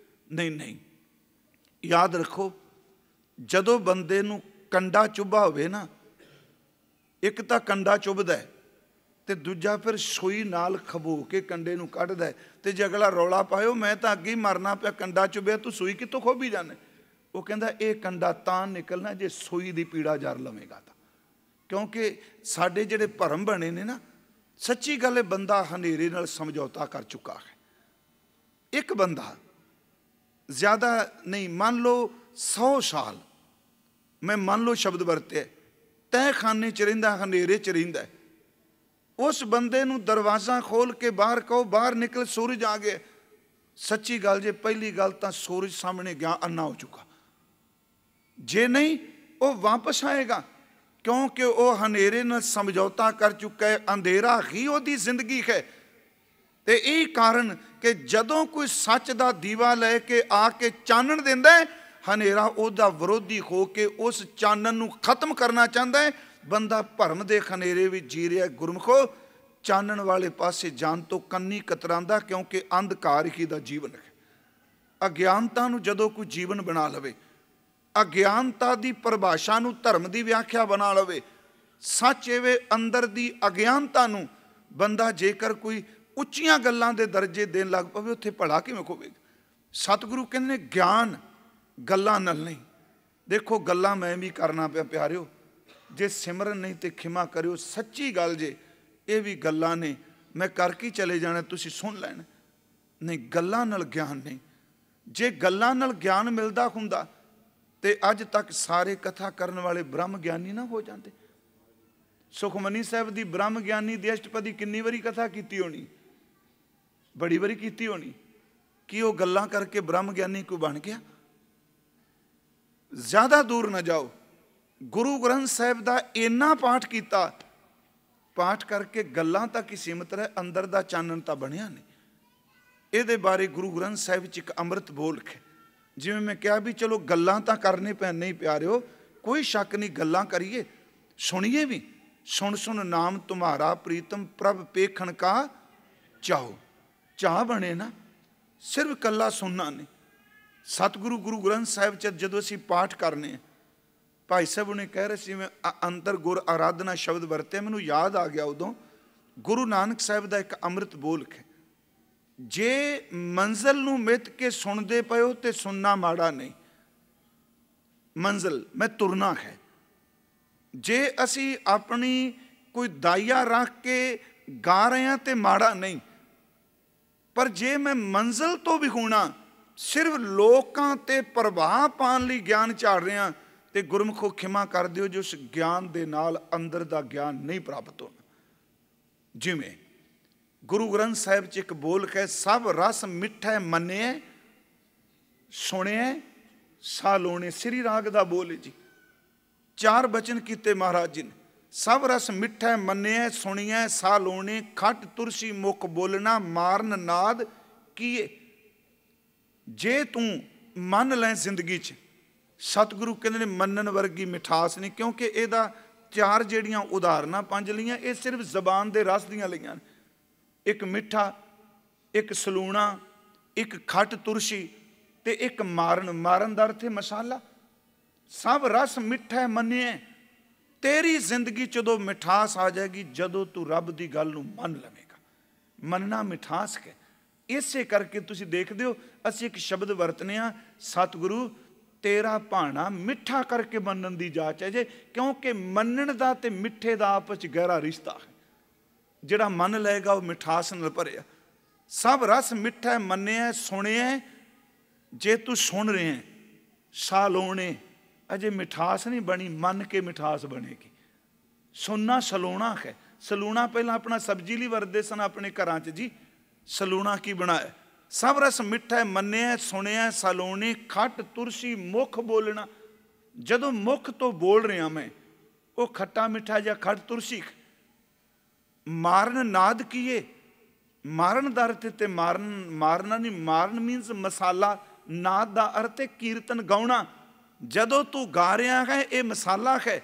ਨਹੀਂ, ਯਾਦ ਰੱਖੋ, ਜਦੋਂ ਬੰਦੇ ਨੂੰ ਕੰਡਾ ਚੁੱਭਾ ਹੋਵੇ ਨਾ, ਇੱਕ ਤਾਂ ਕੰਡਾ ਚੁੱਭਦਾ ਹੈ ਤੇ ਦੂਜਾ ਫਿਰ ਸੂਈ ਨਾਲ ਖਬੋ ਕੇ ਕੰਡੇ ਨੂੰ ਕੱਢਦਾ ਹੈ। ਤੇ ਜੇ ਅਗਲਾ ਰੌਲਾ ਪਾਇਓ ਮੈਂ ਤਾਂ ਅੱਗੇ ਹੀ ਮਰਨਾ ਪਿਆ, ਕੰਡਾ ਚੁੱਭਿਆ, ਤੂੰ ਸੂਈ ਕਿੱਥੋਂ ਖੋਭੀ ਜਾਣੇ? ਉਹ ਕਹਿੰਦਾ ਇਹ ਕੰਡਾ ਤਾਂ ਨਿਕਲਣਾ ਜੇ ਸੂਈ ਦੀ ਪੀੜਾ ਜਰ ਲਵੇਂਗਾ ਤਾਂ। ਕਿਉਂਕਿ ਸਾਡੇ ਜਿਹੜੇ ਭਰਮ ਬਣੇ ਨੇ ਨਾ, ਸੱਚੀ ਗੱਲ ਹੈ, ਬੰਦਾ ਹਨੇਰੇ ਨਾਲ ਸਮਝੌਤਾ ਕਰ ਚੁੱਕਾ ਹੈ। ਇੱਕ ਬੰਦਾ ਜ਼ਿਆਦਾ ਨਹੀਂ, ਮੰਨ ਲਓ 100 ਸਾਲ, ਮੈਂ ਮੰਨ ਲਓ ਸ਼ਬਦ ਵਰਤਿਆ, ਤਹਿਖਾਨੇ 'ਚ ਰਹਿੰਦਾ, ਹਨੇਰੇ 'ਚ ਰਹਿੰਦਾ। ਉਸ ਬੰਦੇ ਨੂੰ ਦਰਵਾਜ਼ਾ ਖੋਲ ਕੇ ਬਾਹਰ ਕਹੋ ਬਾਹਰ ਨਿਕਲ, ਸੂਰਜ ਆ ਗਿਆ, ਸੱਚੀ ਗੱਲ ਜੇ ਪਹਿਲੀ ਗੱਲ ਤਾਂ ਸੂਰਜ ਸਾਹਮਣੇ ਗਿਆ ਅੰਨਾ ਹੋ ਚੁੱਕਾ। ਜੇ ਨਹੀਂ ਉਹ ਵਾਪਸ ਆਏਗਾ, ਕਿਉਂਕਿ ਉਹ ਹਨੇਰੇ ਨਾਲ ਸਮਝੌਤਾ ਕਰ ਚੁੱਕਾ ਹੈ। ਅੰਧੇਰਾ ਹੀ ਉਹਦੀ ਜ਼ਿੰਦਗੀ ਹੈ। ਤੇ ਇਹ ਕਾਰਨ ਕਿ ਜਦੋਂ ਕੋਈ ਸੱਚ ਦਾ ਦੀਵਾ ਲੈ ਕੇ ਆ ਕੇ ਚਾਨਣ ਦਿੰਦਾ ਹੈ, ਹਨੇਰਾ ਉਹਦਾ ਵਿਰੋਧੀ ਹੋ ਕੇ ਉਸ ਚਾਨਣ ਨੂੰ ਖਤਮ ਕਰਨਾ ਚਾਹੁੰਦਾ ਹੈ। ਬੰਦਾ ਭਰਮ ਦੇ ਹਨੇਰੇ ਵਿੱਚ ਜੀ ਰਿਹਾ। ਗੁਰਮਖੋ, ਚਾਨਣ ਵਾਲੇ ਪਾਸੇ ਜਾਣ ਤੋਂ ਕੰਨੀ ਕਤਰਾਂਦਾ, ਕਿਉਂਕਿ ਅੰਧਕਾਰ ਹੀ ਦਾ ਜੀਵਨ ਹੈ। ਅਗਿਆਨਤਾ ਨੂੰ ਜਦੋਂ ਕੋਈ ਜੀਵਨ ਬਣਾ ਲਵੇ, ਅਗਿਆਨਤਾ ਦੀ ਪਰਿਭਾਸ਼ਾ ਨੂੰ ਧਰਮ ਦੀ ਵਿਆਖਿਆ ਬਣਾ ਲਵੇ, ਸੱਚ ਐਵੇਂ ਅੰਦਰ ਦੀ ਅਗਿਆਨਤਾ ਨੂੰ ਬੰਦਾ ਜੇਕਰ ਕੋਈ ਉੱਚੀਆਂ ਗੱਲਾਂ ਦੇ ਦਰਜੇ ਦੇਣ ਲੱਗ ਪਵੇ, ਉੱਥੇ ਭਲਾ ਕਿਵੇਂ ਹੋਵੇਗਾ? ਸਤਿਗੁਰੂ ਕਹਿੰਦੇ ਨੇ ਗਿਆਨ ਗੱਲਾਂ ਨਾਲ ਨਹੀਂ। ਦੇਖੋ, ਗੱਲਾਂ ਮੈਂ ਵੀ ਕਰਨਾ ਪਿਆ ਪਿਆਰਿਓ, ਜੇ ਸਿਮਰਨ ਨਹੀਂ ਤੇ ਖਿਮਾ ਕਰਿਓ। ਸੱਚੀ ਗੱਲ ਜੇ, ਇਹ ਵੀ ਗੱਲਾਂ ਨੇ, ਮੈਂ ਕਰਕੇ ਚਲੇ ਜਾਣਾ, ਤੁਸੀਂ ਸੁਣ ਲੈਣਾ। ਨਹੀਂ, ਗੱਲਾਂ ਨਾਲ ਗਿਆਨ ਨਹੀਂ। ਜੇ ਗੱਲਾਂ ਨਾਲ ਗਿਆਨ ਮਿਲਦਾ ਹੁੰਦਾ ਤੇ ਅੱਜ ਤੱਕ ਸਾਰੇ ਕਥਾ ਕਰਨ ਵਾਲੇ ਬ੍ਰਹਮ ਗਿਆਨੀ ਨਾ ਹੋ ਜਾਂਦੇ। ਸੁਖਮਨੀ ਸਾਹਿਬ ਦੀ ਬ੍ਰਹਮ ਗਿਆਨੀ ਦੀ ਅਸ਼ਟਪਦੀ ਕਿੰਨੀ ਵਾਰੀ ਕਥਾ ਕੀਤੀ ਹੋਣੀ? ਬੜੀ ਵਾਰੀ ਕੀਤੀ ਹੋਣੀ। ਕੀ ਉਹ ਗੱਲਾਂ ਕਰਕੇ ਬ੍ਰਹਮ ਗਿਆਨੀ ਕੋਈ ਬਣ ਗਿਆ? ਜ਼ਿਆਦਾ ਦੂਰ ਨਾ ਜਾਓ, ਗੁਰੂ ਗ੍ਰੰਥ ਸਾਹਿਬ ਦਾ ਇੰਨਾ ਪਾਠ ਕੀਤਾ, ਪਾਠ ਕਰਕੇ ਗੱਲਾਂ ਤੱਕ ਹੀ ਸੀਮਤ ਰਹੇ, ਅੰਦਰ ਦਾ ਚਾਨਣ ਤਾਂ ਬਣਿਆ ਨਹੀਂ। ਇਹਦੇ ਬਾਰੇ ਗੁਰੂ ਗ੍ਰੰਥ ਸਾਹਿਬ 'ਚ ਇੱਕ ਅੰਮ੍ਰਿਤ ਬੋਲ ਹੈ। ਜਿਵੇਂ ਮੈਂ ਕਿਹਾ ਵੀ ਚਲੋ ਗੱਲਾਂ ਤਾਂ ਕਰਨੇ ਪੈਣ, ਨਹੀਂ ਪਿਆਰਿਓ, ਕੋਈ ਸ਼ੱਕ ਨਹੀਂ, ਗੱਲਾਂ ਕਰੀਏ, ਸੁਣੀਏ ਵੀ। ਸੁਣ ਸੁਣ ਨਾਮ ਤੁਮਾਰਾ ਪ੍ਰੀਤਮ ਪ੍ਰਭ ਪੇਖਣ ਕਾ ਚਾਓ। ਚਾਹ ਬਣੇ ਨਾ, ਸਿਰਫ ਕੱਲਾ ਸੁਣਨਾ ਨਹੀਂ। ਸਤਿਗੁਰੂ ਗੁਰੂ ਗ੍ਰੰਥ ਸਾਹਿਬ 'ਚ ਜਦੋਂ ਅਸੀਂ ਪਾਠ ਕਰਨੇ, ਭਾਈ ਸਾਹਿਬ ਨੇ ਕਹਿ ਰਹੇ ਸੀ, ਮੈਂ ਅੰਤਰ ਗੁਰ ਆਰਾਧਨਾ ਸ਼ਬਦ ਵਰਤਿਆ, ਮੈਨੂੰ ਯਾਦ ਆ ਗਿਆ ਉਦੋਂ। ਗੁਰੂ ਨਾਨਕ ਸਾਹਿਬ ਦਾ ਇੱਕ ਅੰਮ੍ਰਿਤ ਬੋਲ ਹੈ, ਜੇ ਮੰਜ਼ਿਲ ਨੂੰ ਮਿੱਥ ਕੇ ਸੁਣਦੇ ਪਏ ਤੇ ਸੁਣਨਾ ਮਾੜਾ ਨਹੀਂ। ਮੰਜ਼ਿਲ ਮੈਂ ਤੁਰਨਾ ਹੈ। ਜੇ ਅਸੀਂ ਆਪਣੀ ਕੋਈ ਦਾਈਆ ਰੱਖ ਕੇ ਗਾ ਰਹੇ ਹਾਂ ਤੇ ਮਾੜਾ ਨਹੀਂ, ਪਰ ਜੇ ਮੈਂ ਮੰਜ਼ਿਲ ਤੋਂ ਵੀ ਹੋਣਾ, ਸਿਰਫ ਲੋਕਾਂ ਤੇ ਪ੍ਰਭਾਵ ਪਾਉਣ ਲਈ ਗਿਆਨ ਝਾੜ ਰਿਹਾ, ਤੇ ਗੁਰਮੁਖੋ ਖਿਮਾ ਕਰ ਦਿਓ, ਜੋ ਉਸ ਗਿਆਨ ਦੇ ਨਾਲ ਅੰਦਰ ਦਾ ਗਿਆਨ ਨਹੀਂ ਪ੍ਰਾਪਤ ਹੋਣਾ। ਜਿਵੇਂ ਗੁਰੂ ਗ੍ਰੰਥ ਸਾਹਿਬ 'ਚ ਇੱਕ ਬੋਲ ਹੈ, ਸਭ ਰਸ ਮਿੱਠਾ ਮੰਨਿਆ ਸੁਣਿਆ ਸਾਲੋਣੇ। ਸ੍ਰੀ ਰਾਗ ਦਾ ਬੋਲ ਹੈ ਜੀ। 4 ਬਚਨ ਕੀਤੇ ਮਹਾਰਾਜ ਜੀ ਨੇ। ਸਭ ਰਸ ਮਿੱਠਾ ਮੰਨਿਆ ਸੁਣਿਆ ਸਾਲੋਣੇ, ਖੱਟ ਤੁਰਸੀ ਮੁਖ ਬੋਲਣਾ ਮਾਰਨ ਨਾਦ ਕੀਏ। ਜੇ ਤੂੰ ਮੰਨ ਲੈ ਜ਼ਿੰਦਗੀ 'ਚ, ਸਤਿਗੁਰੂ ਕਹਿੰਦੇ ਨੇ ਮੰਨਣ ਵਰਗੀ ਮਿਠਾਸ ਨਹੀਂ। ਕਿਉਂਕਿ ਇਹਦਾ 4 ਜਿਹੜੀਆਂ ਉਦਾਹਰਨਾਂ 5 ਲਈਆਂ, ਇਹ ਸਿਰਫ ਜ਼ਬਾਨ ਦੇ ਰਸ ਦੀਆਂ ਲਈਆਂ ਨੇ। ਇੱਕ ਮਿੱਠਾ, ਇੱਕ ਸਲੂਣਾ, ਇੱਕ ਖੱਟ ਤੁਰਸੀ ਤੇ ਇੱਕ ਮਾਰਨ। ਮਾਰਨ ਦਾ ਅਰਥ ਹੈ ਮਸਾਲਾ। ਸਭ ਰਸ ਮਿੱਠਾ ਮੰਨਿਆ। ਤੇਰੀ ਜ਼ਿੰਦਗੀ 'ਚ ਉਦੋਂ ਮਿਠਾਸ ਆ ਜਾਏਗੀ ਜਦੋਂ ਤੂੰ ਰੱਬ ਦੀ ਗੱਲ ਨੂੰ ਮੰਨ ਲਵੇਂਗਾ। ਮੰਨਣਾ ਮਿਠਾਸ ਹੈ। ਇਸੇ ਕਰਕੇ ਤੁਸੀਂ ਦੇਖਦੇ ਹੋ, ਅਸੀਂ ਇੱਕ ਸ਼ਬਦ ਵਰਤਨੇ ਆ, ਸਤਿਗੁਰੂ ਤੇਰਾ ਭਾਣਾ ਮਿੱਠਾ ਕਰਕੇ ਮੰਨਣ ਦੀ ਜਾਚ ਹੈ ਜੇ। ਕਿਉਂਕਿ ਮੰਨਣ ਦਾ ਤੇ ਮਿੱਠੇ ਦਾ ਆਪਸ 'ਚ ਗਹਿਰਾ ਰਿਸ਼ਤਾ ਹੈ। ਜਿਹੜਾ ਮੰਨ ਲਏਗਾ ਉਹ ਮਿਠਾਸ ਨਾਲ ਭਰਿਆ। ਸਭ ਰਸ ਮਿੱਠਾ ਮੰਨਿਆ ਸੁਣਿਆ। ਜੇ ਤੂੰ ਸੁਣ ਰਿਹਾ ਸਾਲੋਣੇ, ਅਜੇ ਮਿਠਾਸ ਨਹੀਂ ਬਣੀ, ਮੰਨ ਕੇ ਮਿਠਾਸ ਬਣੇਗੀ। ਸੁਣਨਾ ਸਲੂਣਾ ਹੈ। ਸਲੂਣਾ ਪਹਿਲਾਂ ਆਪਣਾ ਸਬਜ਼ੀ ਲਈ ਵਰਤਦੇ ਸਨ ਆਪਣੇ ਘਰਾਂ 'ਚ ਜੀ। ਸਲੂਣਾ ਕੀ ਬਣਾਇਆ? ਸਭ ਰਸ ਮਿੱਠਾ ਮੰਨਿਆ ਸੁਣਿਆ ਸਾਲੋਣੇ, ਖੱਟ ਤੁਰਸੀ ਮੁਖ ਬੋਲਣਾ। ਜਦੋਂ ਮੁਖ ਤੋਂ ਬੋਲ ਰਿਹਾ ਮੈਂ, ਉਹ ਖੱਟਾ ਮਿੱਠਾ ਜਾਂ ਖੱਟ ਤੁਰਸੀ। ਮਾਰਨ ਨਾਦ ਕੀਏ। ਮਾਰਨ ਦਾ ਅਰਥ ਤੇ ਮਾਰਨਾ ਨਹੀਂ, ਮਾਰਨ ਮੀਨਸ ਮਸਾਲਾ। ਨਾਦ ਦਾ ਅਰਥ ਹੈ ਕੀਰਤਨ ਗਾਉਣਾ। ਜਦੋਂ ਤੂੰ ਗਾ ਰਿਹਾ ਹੈ ਇਹ ਮਸਾਲਾ ਹੈ।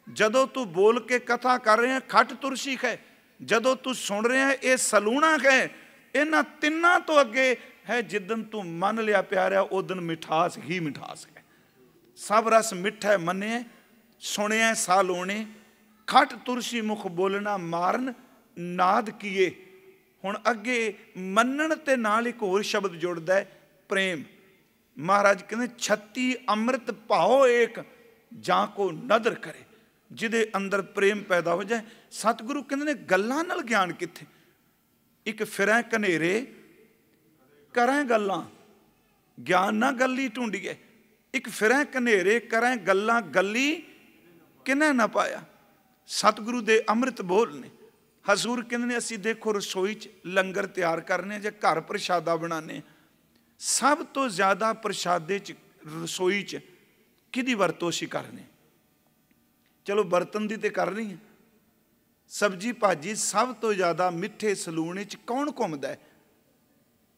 ਜਦੋਂ ਤੂੰ ਬੋਲ ਕੇ ਕਥਾ ਕਰ ਰਿਹਾ ਖੱਟ ਤੁਰਸੀ ਹੈ। ਜਦੋਂ ਤੂੰ ਸੁਣ ਰਿਹਾ ਇਹ ਸਲੂਣਾ ਹੈ। ਇਹਨਾਂ ਤਿੰਨਾਂ ਤੋਂ ਅੱਗੇ ਹੈ ਜਿੱਦਨ ਤੂੰ ਮੰਨ ਲਿਆ ਪਿਆਰਿਆ, ਉਦਨ ਮਿਠਾਸ ਹੀ ਮਿਠਾਸ ਹੈ। ਸਭ ਰਸ ਮਿੱਠਾ ਮੰਨਿਆ ਸੁਣਿਆ ਸਾਲੋਣੇ, ਖੱਟ ਤੁਰਸੀ ਮੁਖ ਬੋਲਣਾ ਮਾਰਨ ਨਾਦ ਕੀਏ। ਹੁਣ ਅੱਗੇ ਮੰਨਣ ਤੇ ਨਾਲ ਇੱਕ ਹੋਰ ਸ਼ਬਦ ਜੁੜਦਾ ਹੈ, ਪ੍ਰੇਮ। ਮਹਾਰਾਜ ਕਹਿੰਦੇ 36 ਅੰਮ੍ਰਿਤ ਭਾਓ ਏਕ ਜਾਂ ਕੋ ਨਦਰ ਕਰੇ। ਜਿਹਦੇ ਅੰਦਰ ਪ੍ਰੇਮ ਪੈਦਾ ਹੋ ਜਾਏ। ਸਤਿਗੁਰੂ ਕਹਿੰਦੇ ਨੇ ਗੱਲਾਂ ਨਾਲ ਗਿਆਨ ਕਿੱਥੇ? ਇੱਕ ਫਿਰੈ ਕਨੇਰੇ ਕਰਾਂ ਗੱਲਾਂ, ਗਿਆਨ ਨਾ ਗੱਲੀ ਢੂੰਡੀਏ। ਇੱਕ ਫਿਰੈ ਕਨੇਰੇ ਕਰਾਂ ਗੱਲਾਂ, ਗੱਲੀ ਕਿਨੇ ਨਾ ਪਾਇਆ। ਸਤਿਗੁਰੂ ਦੇ ਅੰਮ੍ਰਿਤ ਬੋਲ ਨੇ। ਹਜ਼ੂਰ ਕਹਿੰਦੇ ਨੇ ਅਸੀਂ ਦੇਖੋ ਰਸੋਈ 'ਚ ਲੰਗਰ ਤਿਆਰ ਕਰਨੇ ਜਾਂ ਘਰ ਪ੍ਰਸ਼ਾਦਾ ਬਣਾਉਂਦੇ, ਸਭ ਤੋਂ ਜ਼ਿਆਦਾ ਪ੍ਰਸ਼ਾਦੇ 'ਚ ਰਸੋਈ 'ਚ ਕਿਹਦੀ ਵਰਤੋਂ ਅਸੀਂ ਕਰਨੇ? ਚਲੋ ਬਰਤਨ ਦੀ ਤੇ ਕਰ ਰਹੀ ਹੈ, ਸਬਜ਼ੀ ਭਾਜੀ ਸਭ ਤੋਂ ਜ਼ਿਆਦਾ ਮਿੱਠੇ ਸਲੂਣੇ 'ਚ ਕੌਣ ਘੁੰਮਦਾ ਹੈ?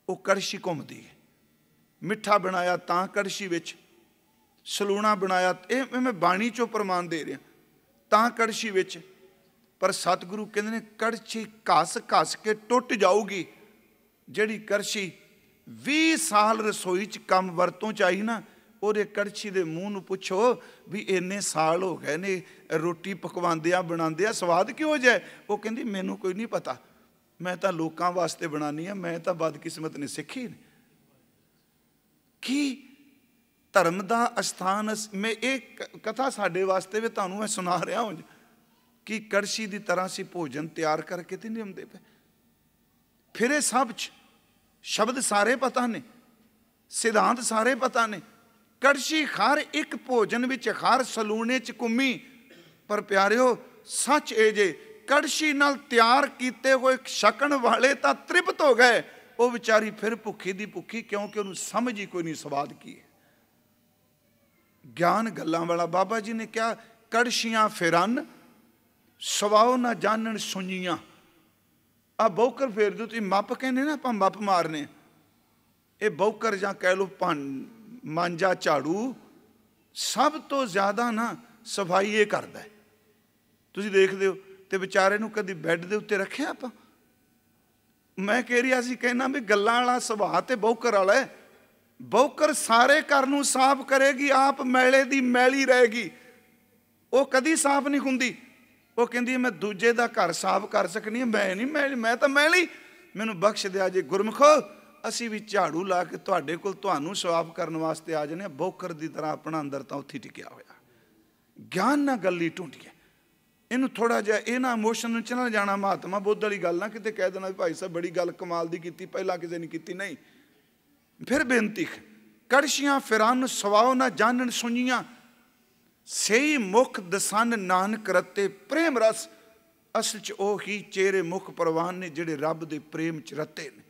ਉਹ ਕੜਛੀ ਘੁੰਮਦੀ ਹੈ। ਮਿੱਠਾ ਬਣਾਇਆ ਤਾਂ ਕੜਛੀ ਵਿੱਚ, ਸਲੂਣਾ ਬਣਾਇਆ, ਇਹ ਮੈਂ ਬਾਣੀ 'ਚੋਂ ਪ੍ਰਮਾਣ ਦੇ ਰਿਹਾ, ਤਾਂ ਕੜਛੀ ਵਿੱਚ। ਪਰ ਸਤਿਗੁਰੂ ਕਹਿੰਦੇ ਨੇ ਕੜਛੀ ਘਸ ਘਸ ਕੇ ਟੁੱਟ ਜਾਊਗੀ। ਜਿਹੜੀ ਕੜਛੀ 20 ਸਾਲ ਰਸੋਈ 'ਚ ਕੰਮ ਵਰਤੋਂ 'ਚ ਆਈ ਨਾ, ਉਹਦੇ ਕੜਛੀ ਦੇ ਮੂੰਹ ਨੂੰ ਪੁੱਛੋ ਵੀ ਇੰਨੇ ਸਾਲ ਹੋ ਗਏ ਨੇ ਰੋਟੀ ਪਕਵਾਉਂਦਿਆਂ ਬਣਾਉਂਦਿਆਂ, ਸਵਾਦ ਕਿਉਂ ਜਾਏ? ਉਹ ਕਹਿੰਦੀ ਮੈਨੂੰ ਕੋਈ ਨਹੀਂ ਪਤਾ, ਮੈਂ ਤਾਂ ਲੋਕਾਂ ਵਾਸਤੇ ਬਣਾਉਂਦੀ ਹਾਂ, ਮੈਂ ਤਾਂ ਬਦਕਿਸਮਤ ਨੇ ਸਿੱਖੀ ਨੇ। ਕੀ ਧਰਮ ਦਾ ਅਸਥਾਨ, ਮੈਂ ਇਹ ਕਥਾ ਸਾਡੇ ਵਾਸਤੇ ਵੀ ਤੁਹਾਨੂੰ ਮੈਂ ਸੁਣਾ ਰਿਹਾ ਹਾਂ ਕਿ ਕੜਛੀ ਦੀ ਤਰ੍ਹਾਂ ਅਸੀਂ ਭੋਜਨ ਤਿਆਰ ਕਰਕੇ ਤੇ ਨਹੀਂ ਆਉਂਦੇ ਪਏ। ਫਿਰ ਇਹ ਸਭ 'ਚ ਸ਼ਬਦ ਸਾਰੇ ਪਤਾ ਨੇ, ਸਿਧਾਂਤ ਸਾਰੇ ਪਤਾ ਨੇ। ਕੜਛੀ ਹਰ ਇੱਕ ਭੋਜਨ ਵਿੱਚ, ਹਰ ਸਲੂਣੇ 'ਚ ਘੁੰਮੀ। ਪਰ ਪਿਆਰਿਓ ਸੱਚ ਇਹ ਜੇ, ਕੜਛੀ ਨਾਲ ਤਿਆਰ ਕੀਤੇ ਹੋਏ ਛਕਣ ਵਾਲੇ ਤਾਂ ਤ੍ਰਿਪਤ ਹੋ ਗਏ, ਉਹ ਵਿਚਾਰੀ ਫਿਰ ਭੁੱਖੀ ਦੀ ਭੁੱਖੀ, ਕਿਉਂਕਿ ਉਹਨੂੰ ਸਮਝ ਹੀ ਕੋਈ ਨਹੀਂ ਸਵਾਦ ਕੀ ਹੈ। ਗਿਆਨ ਗੱਲਾਂ ਵਾਲਾ ਬਾਬਾ ਜੀ ਨੇ ਕਿਹਾ ਕੜਛੀਆਂ ਫਿਰਨ ਸਵਾਓ ਨਾ ਜਾਣਨ ਸੁਣੀਆਂ। ਆ ਬੌਕਰ ਫੇਰ ਦਿਓ ਤੁਸੀਂ, ਮੱਪ ਕਹਿੰਦੇ ਨਾ ਆਪਾਂ, ਮੱਪ ਮਾਰਨੇ, ਇਹ ਬੌਕਰ ਜਾਂ ਕਹਿ ਲਓ ਮਾਂਜਾ ਝਾੜੂ ਸਭ ਤੋਂ ਜ਼ਿਆਦਾ ਨਾ ਸਫਾਈ ਇਹ ਕਰਦਾ। ਤੁਸੀਂ ਦੇਖਦੇ ਹੋ। ਤੇ ਵਿਚਾਰੇ ਨੂੰ ਕਦੀ ਬੈੱਡ ਦੇ ਉੱਤੇ ਰੱਖਿਆ ਆਪਾਂ? ਮੈਂ ਕਹਿ ਰਿਹਾ ਸੀ, ਕਹਿਣਾ ਵੀ ਗੱਲਾਂ ਵਾਲਾ ਸੁਭਾਅ ਤੇ ਬੌਕਰ ਵਾਲਾ ਹੈ। ਬੌਕਰ ਸਾਰੇ ਘਰ ਨੂੰ ਸਾਫ਼ ਕਰੇਗੀ, ਆਪ ਮੈਲੇ ਦੀ ਮੈਲੀ ਰਹੇਗੀ, ਉਹ ਕਦੀ ਸਾਫ਼ ਨਹੀਂ ਹੁੰਦੀ। ਉਹ ਕਹਿੰਦੀ ਮੈਂ ਦੂਜੇ ਦਾ ਘਰ ਸਾਫ਼ ਕਰ ਸਕਣੀ, ਮੈਂ ਨਹੀਂ ਮੈਲੀ, ਮੈਂ ਤਾਂ ਮੈਲੀ, ਮੈਨੂੰ ਬਖਸ਼ ਦਿਆ ਜੇ। ਗੁਰਮੁਖੋ ਅਸੀਂ ਵੀ ਝਾੜੂ ਲਾ ਕੇ ਤੁਹਾਡੇ ਕੋਲ ਤੁਹਾਨੂੰ ਸਾਫ਼ ਕਰਨ ਵਾਸਤੇ ਆ ਜਾਂਦੇ ਹਾਂ। ਬੌਕਰ ਦੀ ਤਰ੍ਹਾਂ ਆਪਣਾ ਅੰਦਰ ਤਾਂ ਉੱਥੇ ਟਿਕਿਆ ਹੋਇਆ। ਗਿਆਨ ਨਾਲ ਗੱਲੀ ਢੂੰਢੀਏ ਇਹਨੂੰ ਥੋੜ੍ਹਾ ਜਿਹਾ, ਇਹ ਨਾ ਇਮੋਸ਼ਨ 'ਚ ਨਾ ਜਾਣਾ। ਮਹਾਤਮਾ ਬੁੱਧ ਵਾਲੀ ਗੱਲ ਨਾ ਕਿਤੇ ਕਹਿ ਦੇਣਾ ਭਾਈ ਸਾਹਿਬ ਬੜੀ ਗੱਲ ਕਮਾਲ ਦੀ ਕੀਤੀ, ਪਹਿਲਾਂ ਕਿਸੇ ਨੇ ਕੀਤੀ ਨਹੀਂ। ਫਿਰ ਬੇਨਤੀ, ਕੜਛੀਆਂ ਫਿਰਨ ਸਵਾਓ ਨਾ ਜਾਣਨ ਸੁਣੀਆਂ, ਸਹੀ ਮੁਖ ਦਸਨ ਨਾਨਕ ਰਤੇ ਪ੍ਰੇਮ ਰਸ। ਅਸਲ 'ਚ ਉਹ ਹੀ ਚਿਹਰੇ ਮੁਖ ਪ੍ਰਵਾਨ ਨੇ ਜਿਹੜੇ ਰੱਬ ਦੇ ਪ੍ਰੇਮ 'ਚ ਰਤੇ ਨੇ।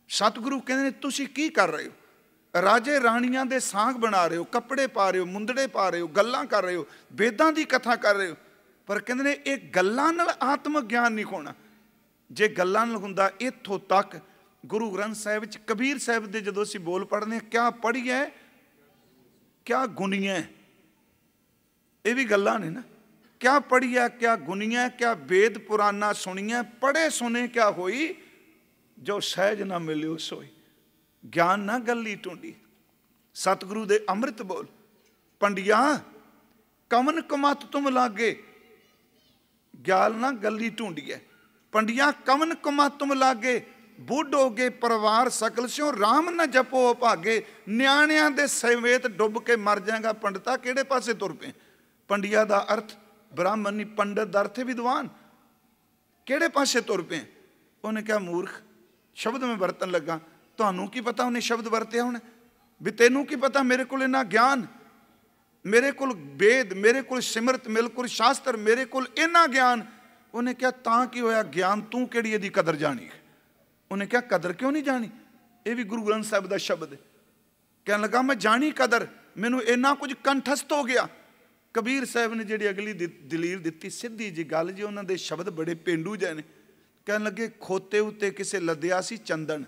ਸਤਿਗੁਰੂ ਕਹਿੰਦੇ ਨੇ ਤੁਸੀਂ ਕੀ ਕਰ ਰਹੇ ਹੋ? ਰਾਜੇ ਰਾਣੀਆਂ ਦੇ ਸਾਂਗ ਬਣਾ ਰਹੇ ਹੋ, ਕੱਪੜੇ ਪਾ ਰਹੇ ਹੋ, ਮੁੰਦੜੇ ਪਾ ਰਹੇ ਹੋ, ਗੱਲਾਂ ਕਰ ਰਹੇ ਹੋ, ਵੇਦਾਂ ਦੀ ਕਥਾ ਕਰ ਰਹੇ ਹੋ। ਪਰ ਕਹਿੰਦੇ ਨੇ ਇਹ ਗੱਲਾਂ ਨਾਲ ਆਤਮਿਕ ਗਿਆਨ ਨਹੀਂ ਹੋਣਾ। ਜੇ ਗੱਲਾਂ ਨਾਲ ਹੁੰਦਾ, ਇੱਥੋਂ ਤੱਕ ਗੁਰੂ ਗ੍ਰੰਥ ਸਾਹਿਬ ਵਿੱਚ ਕਬੀਰ ਸਾਹਿਬ ਦੇ ਜਦੋਂ ਅਸੀਂ ਬੋਲ ਪੜ੍ਹਦੇ ਹਾਂ, ਕਿਆ ਪੜ੍ਹੀਏ ਕਿਆ ਗੁਣੀਏ, ਇਹ ਵੀ ਗੱਲਾਂ ਨੇ ਨਾ। ਕਿਆ ਪੜ੍ਹੀਏ ਕਿਆ ਗੁਣੀਏ, ਕਿਆ ਵੇਦ ਪੁਰਾਨਾ ਸੁਣੀਏ, ਪੜ੍ਹੇ ਸੁਣੇ ਕਿਆ ਹੋਈ, ਜੋ ਸਹਿਜ ਨਾ ਮਿਲਿਓ ਸੋਈ। ਗਿਆਨ ਨਾ ਗੱਲੀ ਢੂੰਢੀ। ਸਤਿਗੁਰੂ ਦੇ ਅੰਮ੍ਰਿਤ ਬੋਲ, ਪੰਡਿਆ ਕਵਨ ਕਮਤ ਤੁਮ ਲਾਗੇ, ਗਿਆਨ ਨਾ ਗੱਲੀ ਢੂੰਢੀਏ। ਪੰਡਿਆ ਕਵਨ ਕਮਤ ਤੁਮ ਲਾਗੇ, ਬੁੱਢੋਗੇ ਪਰਿਵਾਰ ਸਕਲ ਸਿਓ, ਰਾਮ ਨਾ ਜਪੋ ਭਾਗੇ। ਨਿਆਣਿਆਂ ਦੇ ਸਮੇਤ ਡੁੱਬ ਕੇ ਮਰ ਜਾਏਗਾ ਪੰਡਤਾ, ਕਿਹੜੇ ਪਾਸੇ ਤੁਰ ਪਏ? ਪੰਡਿਆ ਦਾ ਅਰਥ ਬ੍ਰਾਹਮਣ ਨਹੀਂ, ਪੰਡਤ ਦਾ ਅਰਥ ਹੈ ਵਿਦਵਾਨ। ਕਿਹੜੇ ਪਾਸੇ ਤੁਰ ਪਏ? ਉਹਨੇ ਕਿਹਾ ਮੂਰਖ, ਸ਼ਬਦ ਮੈਂ ਵਰਤਣ ਲੱਗਾ, ਤੁਹਾਨੂੰ ਕੀ ਪਤਾ ਉਹਨੇ ਸ਼ਬਦ ਵਰਤਿਆ ਹੋਣਾ? ਵੀ ਤੈਨੂੰ ਕੀ ਪਤਾ? ਮੇਰੇ ਕੋਲ ਇੰਨਾ ਗਿਆਨ, ਮੇਰੇ ਕੋਲ ਵੇਦ, ਮੇਰੇ ਕੋਲ ਸਿਮਰਤ, ਮੇਰੇ ਕੋਲ ਸ਼ਾਸਤਰ, ਮੇਰੇ ਕੋਲ ਇੰਨਾ ਗਿਆਨ। ਉਹਨੇ ਕਿਹਾ ਤਾਂ ਕੀ ਹੋਇਆ? ਗਿਆਨ ਤੂੰ ਕਿਹੜੀ ਇਹਦੀ ਕਦਰ ਜਾਣੀ ਹੈ? ਉਹਨੇ ਕਿਹਾ ਕਦਰ ਕਿਉਂ ਨਹੀਂ ਜਾਣੀ? ਇਹ ਵੀ ਗੁਰੂ ਗ੍ਰੰਥ ਸਾਹਿਬ ਦਾ ਸ਼ਬਦ ਹੈ। ਕਹਿਣ ਲੱਗਾ ਮੈਂ ਜਾਣੀ ਕਦਰ, ਮੈਨੂੰ ਇੰਨਾ ਕੁਝ ਕੰਠਸਥ ਹੋ ਗਿਆ। ਕਬੀਰ ਸਾਹਿਬ ਨੇ ਜਿਹੜੀ ਅਗਲੀ ਦਲੀਲ ਦਿੱਤੀ, ਸਿੱਧੀ ਜੀ ਗੱਲ ਜੀ, ਉਹਨਾਂ ਦੇ ਸ਼ਬਦ ਬੜੇ ਪੇਂਡੂ ਜਿਹੇ ਨੇ। ਕਹਿਣ ਲੱਗੇ ਖੋਤੇ ਉੱਤੇ ਕਿਸੇ ਲੱਦਿਆ ਸੀ ਚੰਦਨ,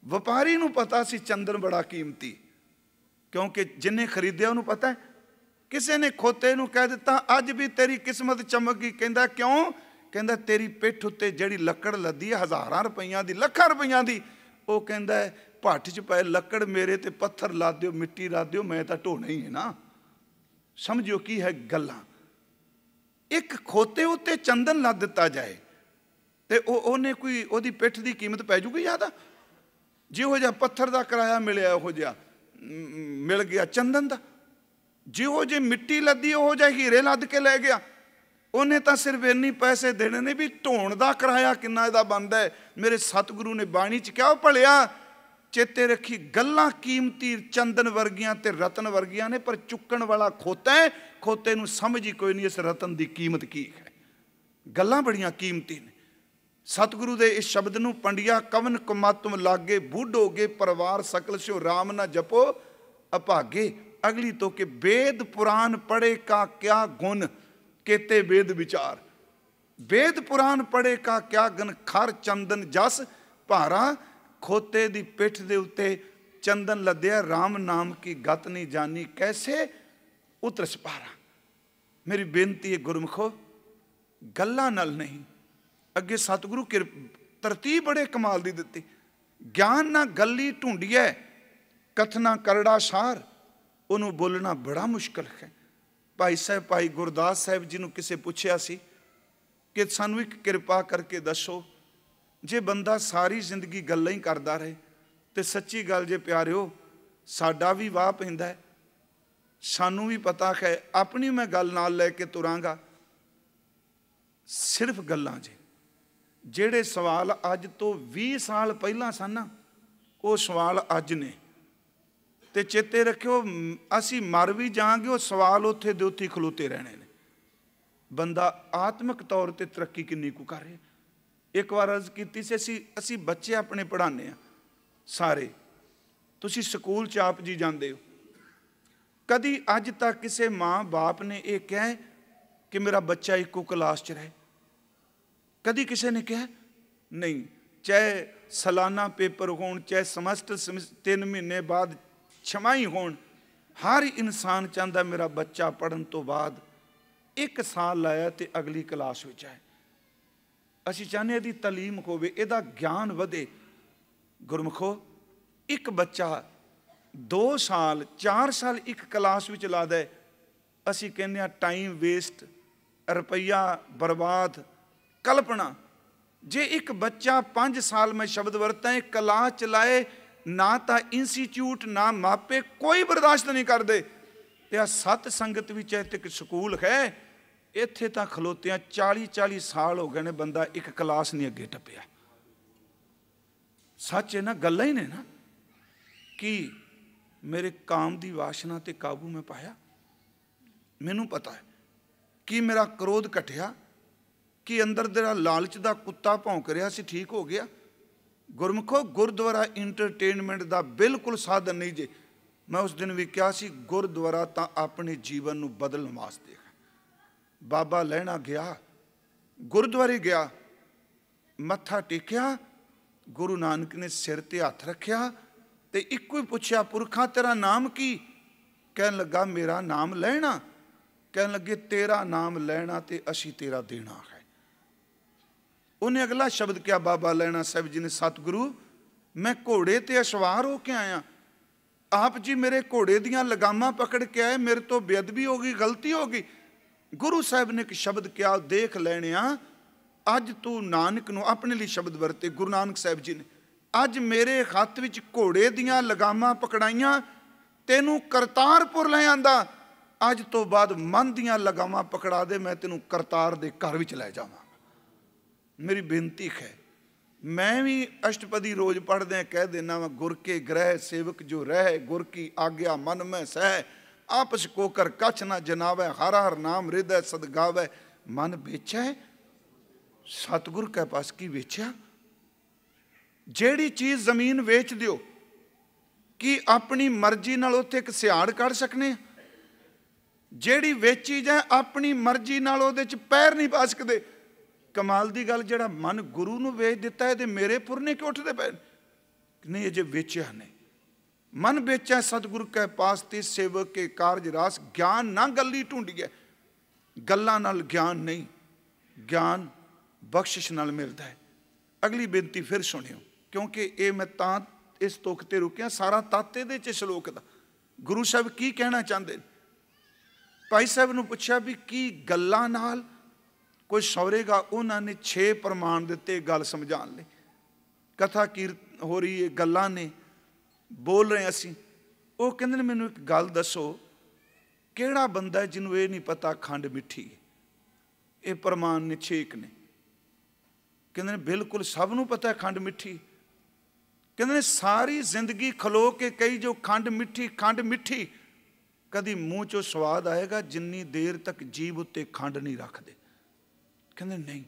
ਵਪਾਰੀ ਨੂੰ ਪਤਾ ਸੀ ਚੰਦਨ ਬੜਾ ਕੀਮਤੀ, ਕਿਉਂਕਿ ਜਿਹਨੇ ਖਰੀਦਿਆ ਉਹਨੂੰ ਪਤਾ ਹੈ। ਕਿਸੇ ਨੇ ਖੋਤੇ ਨੂੰ ਕਹਿ ਦਿੱਤਾ ਅੱਜ ਵੀ ਤੇਰੀ ਕਿਸਮਤ ਚਮਕ ਗਈ। ਕਹਿੰਦਾ ਕਿਉਂ? ਕਹਿੰਦਾ ਤੇਰੀ ਪਿੱਠ ਉੱਤੇ ਜਿਹੜੀ ਲੱਕੜ ਲੱਦੀ ਹੈ ਹਜ਼ਾਰਾਂ ਰੁਪਈਆਂ ਦੀ, ਲੱਖਾਂ ਰੁਪਈਆਂ ਦੀ, ਉਹ ਕਹਿੰਦਾ ਭੱਠ 'ਚ ਪਏ ਲੱਕੜ ਮੇਰੇ ਤੇ ਪੱਥਰ ਲਾ ਦਿਓ, ਮਿੱਟੀ ਲਾ ਦਿਓ, ਮੈਂ ਤਾਂ ਢੋਣਾ ਹੀ ਹੈ ਨਾ। ਸਮਝਿਓ ਕੀ ਹੈ ਗੱਲਾਂ। ਇੱਕ ਖੋਤੇ ਉੱਤੇ ਚੰਦਨ ਲਾ ਦਿੱਤਾ ਜਾਏ ਤੇ ਉਹਨੇ ਕੋਈ, ਉਹਦੀ ਪਿੱਠ ਦੀ ਕੀਮਤ ਪੈ ਜੂਗੀ ਜ਼ਿਆਦਾ। ਜਿਹੋ ਜਿਹਾ ਪੱਥਰ ਦਾ ਕਿਰਾਇਆ ਮਿਲਿਆ ਉਹੋ ਜਿਹਾ ਮਿਲ ਗਿਆ ਚੰਦਨ ਦਾ। ਜਿਹੋ ਜਿਹੀ ਮਿੱਟੀ ਲੱਦੀ ਉਹੋ ਜਿਹਾ ਹੀਰੇ ਲੱਦ ਕੇ ਲੈ ਗਿਆ। ਉਹਨੇ ਤਾਂ ਸਿਰਫ ਇੰਨੇ ਪੈਸੇ ਦੇਣੇ ਨੇ ਵੀ ਢੋਣ ਦਾ ਕਿਰਾਇਆ ਕਿੰਨਾ ਇਹਦਾ ਬਣਦਾ ਹੈ। ਮੇਰੇ ਸਤਿਗੁਰੂ ਨੇ ਬਾਣੀ 'ਚ ਕਿਹਾ ਭਲਿਆ ਚੇਤੇ ਰੱਖੀ, ਗੱਲਾਂ ਕੀਮਤੀ ਚੰਦਨ ਵਰਗੀਆਂ ਤੇ ਰਤਨ ਵਰਗੀਆਂ ਨੇ, ਪਰ ਚੁੱਕਣ ਵਾਲਾ ਖੋਤਾ ਹੈ। ਖੋਤੇ ਨੂੰ ਸਮਝ ਹੀ ਕੋਈ ਨਹੀਂ ਇਸ ਰਤਨ ਦੀ ਕੀਮਤ ਕੀ ਹੈ। ਗੱਲਾਂ ਬੜੀਆਂ ਕੀਮਤੀ ਨੇ। ਸਤਿਗੁਰੂ ਦੇ ਇਸ ਸ਼ਬਦ ਨੂੰ ਪੰਡਿਆ ਕਵਨ ਕਮਾਤਮ ਲਾਗੇ, ਬੂਢੋਗੇ ਪਰਿਵਾਰ ਸਕਲ ਸਿਓ, ਰਾਮ ਨਾ ਜਪੋ ਅਭਾਗੇ। ਅਗਲੀ ਤੋਂ ਕਿ ਵੇਦ ਪੁਰਾਨ ਪੜ੍ਹੇ ਕਾ ਕਿਆ ਗੁਣ, ਕੇਤੇ ਵੇਦ ਵਿਚਾਰ। वेद पुराण पढ़े का क्या गन, खर चंदन जस भारा, खोते दी पिठ दे उत्ते चंदन लद्या, राम नाम की गत नहीं जानी, कैसे उतर सपारा। मेरी बेनती है गुरमुखो, गल्लां नाल नहीं, अगे सतगुरु तरतीब बड़े कमाल दी दित्ती। ज्ञान ना गली ढूंढिए, कथना करड़ा सार, उन्होंने बोलना बड़ा मुश्किल है। भाई साहब, भाई गुरदास साहब जी नूं किसे पुछया सी कि सानू एक किरपा करके दसो, जे बंदा सारी जिंदगी गल्लां ही करदा रहे तो सच्ची गल जे प्यारिओ साडा भी वाह पैंदा है, सानू भी पता है। अपनी मैं गल नाल लैके तुरांगा, सिर्फ गल्लां जे ਜਿਹੜੇ सवाल अज तो 20 साल पहला सन ना, वो सवाल अज ने। तो चेते रखियो, असी मर भी जाएंगे, वो सवाल उत्थे दे उत्थे खलोते रहने ने। बंदा आत्मिक तौर पर तरक्की किन्नी कु कर रहे। एक बार अर्ज की सी, असी बच्चे अपने पढ़ाने सारे, तुसी स्कूल च आप जी जाते हो, कदी अज तक किसी माँ बाप ने यह कहा कि मेरा बच्चा इको क्लास च रहे? कदी किसी ने कहा नहीं। चाहे सालाना पेपर होण, चाहे समस्टर 3 महीने बाद छमाही होण, हर इंसान चाहता मेरा बच्चा पढ़न तो बाद 1 साल लाया तो अगली क्लास में आए। असीं चाहते यदी तलीम होवे, इहदा ज्ञान वधे। गुरमुखो, एक बच्चा 2 साल 4 साल एक क्लास में ला दे, असीं कहने टाइम वेस्ट, रुपया बर्बाद, कल्पना। जे एक बच्चा 5 साल में शब्द वरता है, क्लास चलाए ना, तो इंस्टीट्यूट ना मापे कोई बर्दाश्त नहीं करते। तो सत संगत भी चाहे एक स्कूल है, इत्थे तो खलोतियां 40-40 साल हो गए ने, बंदा एक क्लास नहीं अगे टप्पिया। सच है ना, गल्लां ही ने ना कि मेरे काम की वासना ते काबू में पाया। मैनू पता है कि मेरा क्रोध घटिया, कि अंदर तेरा लालच का कुत्ता भौंक रहा सी, ठीक हो गया। गुरमुखो, गुरुद्वारा इंटरटेनमेंट का बिल्कुल साधन नहीं जे। मैं उस दिन भी कहा सी, गुरुद्वारा तो अपने जीवन को बदलने वास्ते है। बाबा लहना गया, गुरुद्वारे गया, मत्था टेकिया, गुरु नानक ने सिर ते हथ रखिया, तो इको ही पूछा, पुरखा तेरा नाम की? कह लगा मेरा नाम लैना। कह लगे तेरा नाम लैना तो असी तेरा देना है। उन्हें अगला शब्द क्या बाबा लैना साहब जी ने, सतगुरु मैं घोड़े ते सवार होके आया, आप जी मेरे घोड़े दियां लगामां पकड़ के आए, मेरे तो बेअदबी हो गई, गलती हो गई। गुरु साहब ने एक शब्द क्या, देख लेने अज तू नानक नूं अपने लिए शब्द वरते। गुरु नानक साहब जी ने, अज मेरे हथ विच घोड़े दियां लगामां पकड़ाइयां, तेनू करतारपुर ले आंदा, अज तो बाद मन दियां लगामां पकड़ा दे, मैं तेनू करतार दे घर विच लै जावां। मेरी बेनती है, मैं भी अष्टपदी रोज पढ़दे कह देना वा, गुर के ग्रह सेवक जो रह, गुर की आज्ञा मन में सह, आपस को कर कछ ना जनावै, हर हर नाम हृदय सदगावै। मन बेचा है, सतगुर के पास की बेचा? जेड़ी चीज़ जमीन वेच दियो, कि अपनी मर्जी नाल उत्थे एक सियाड़ कढ़ सकने? जेड़ी वेची जाए अपनी मर्जी नाल उहदे च पैर नहीं पा सकते। कमाल की गल, जिहड़ा मन गुरु नूं वेच दिता है, तो मेरे पुरने क्यों उठते पे? नहीं, अजे वेचिया नहीं। मन बेचा सतगुरु के पास ते सेवक के कारज रास, ज्ञान ना गली ढूंढिए। गल्लां नाल ज्ञान नहीं, ज्ञान बख्शिश नाल मिलता है। अगली बेनती फिर सुनियो, क्योंकि ये मैं तां इस तुक ते रुकिया, सारा तत्त इहदे च श्लोक दा। गुरु साहब की कहना चाहते? भाई साहब नूं पुछया भी की गल्लां नाल कोई सौरेगा? उन्होंने 6 प्रमाण दिते गल समझाने लई। कथा कीर्त हो रही है, गल्लां ने बोल रहे असी। वो कहते मैनू एक गल दसो, किहड़ा बंदा है जिन्हों ये नहीं पता खंड मिठी है? ये प्रमाण ने 6 ने। कहते बिल्कुल सब नूं पता है खंड मिठी। कहते सारी जिंदगी खलो के कही जो खंड मिठी, कदी मूँह चो स्वाद आएगा जिन्नी देर तक जीभ उत्ते खंड नहीं रखते। कहते नहीं।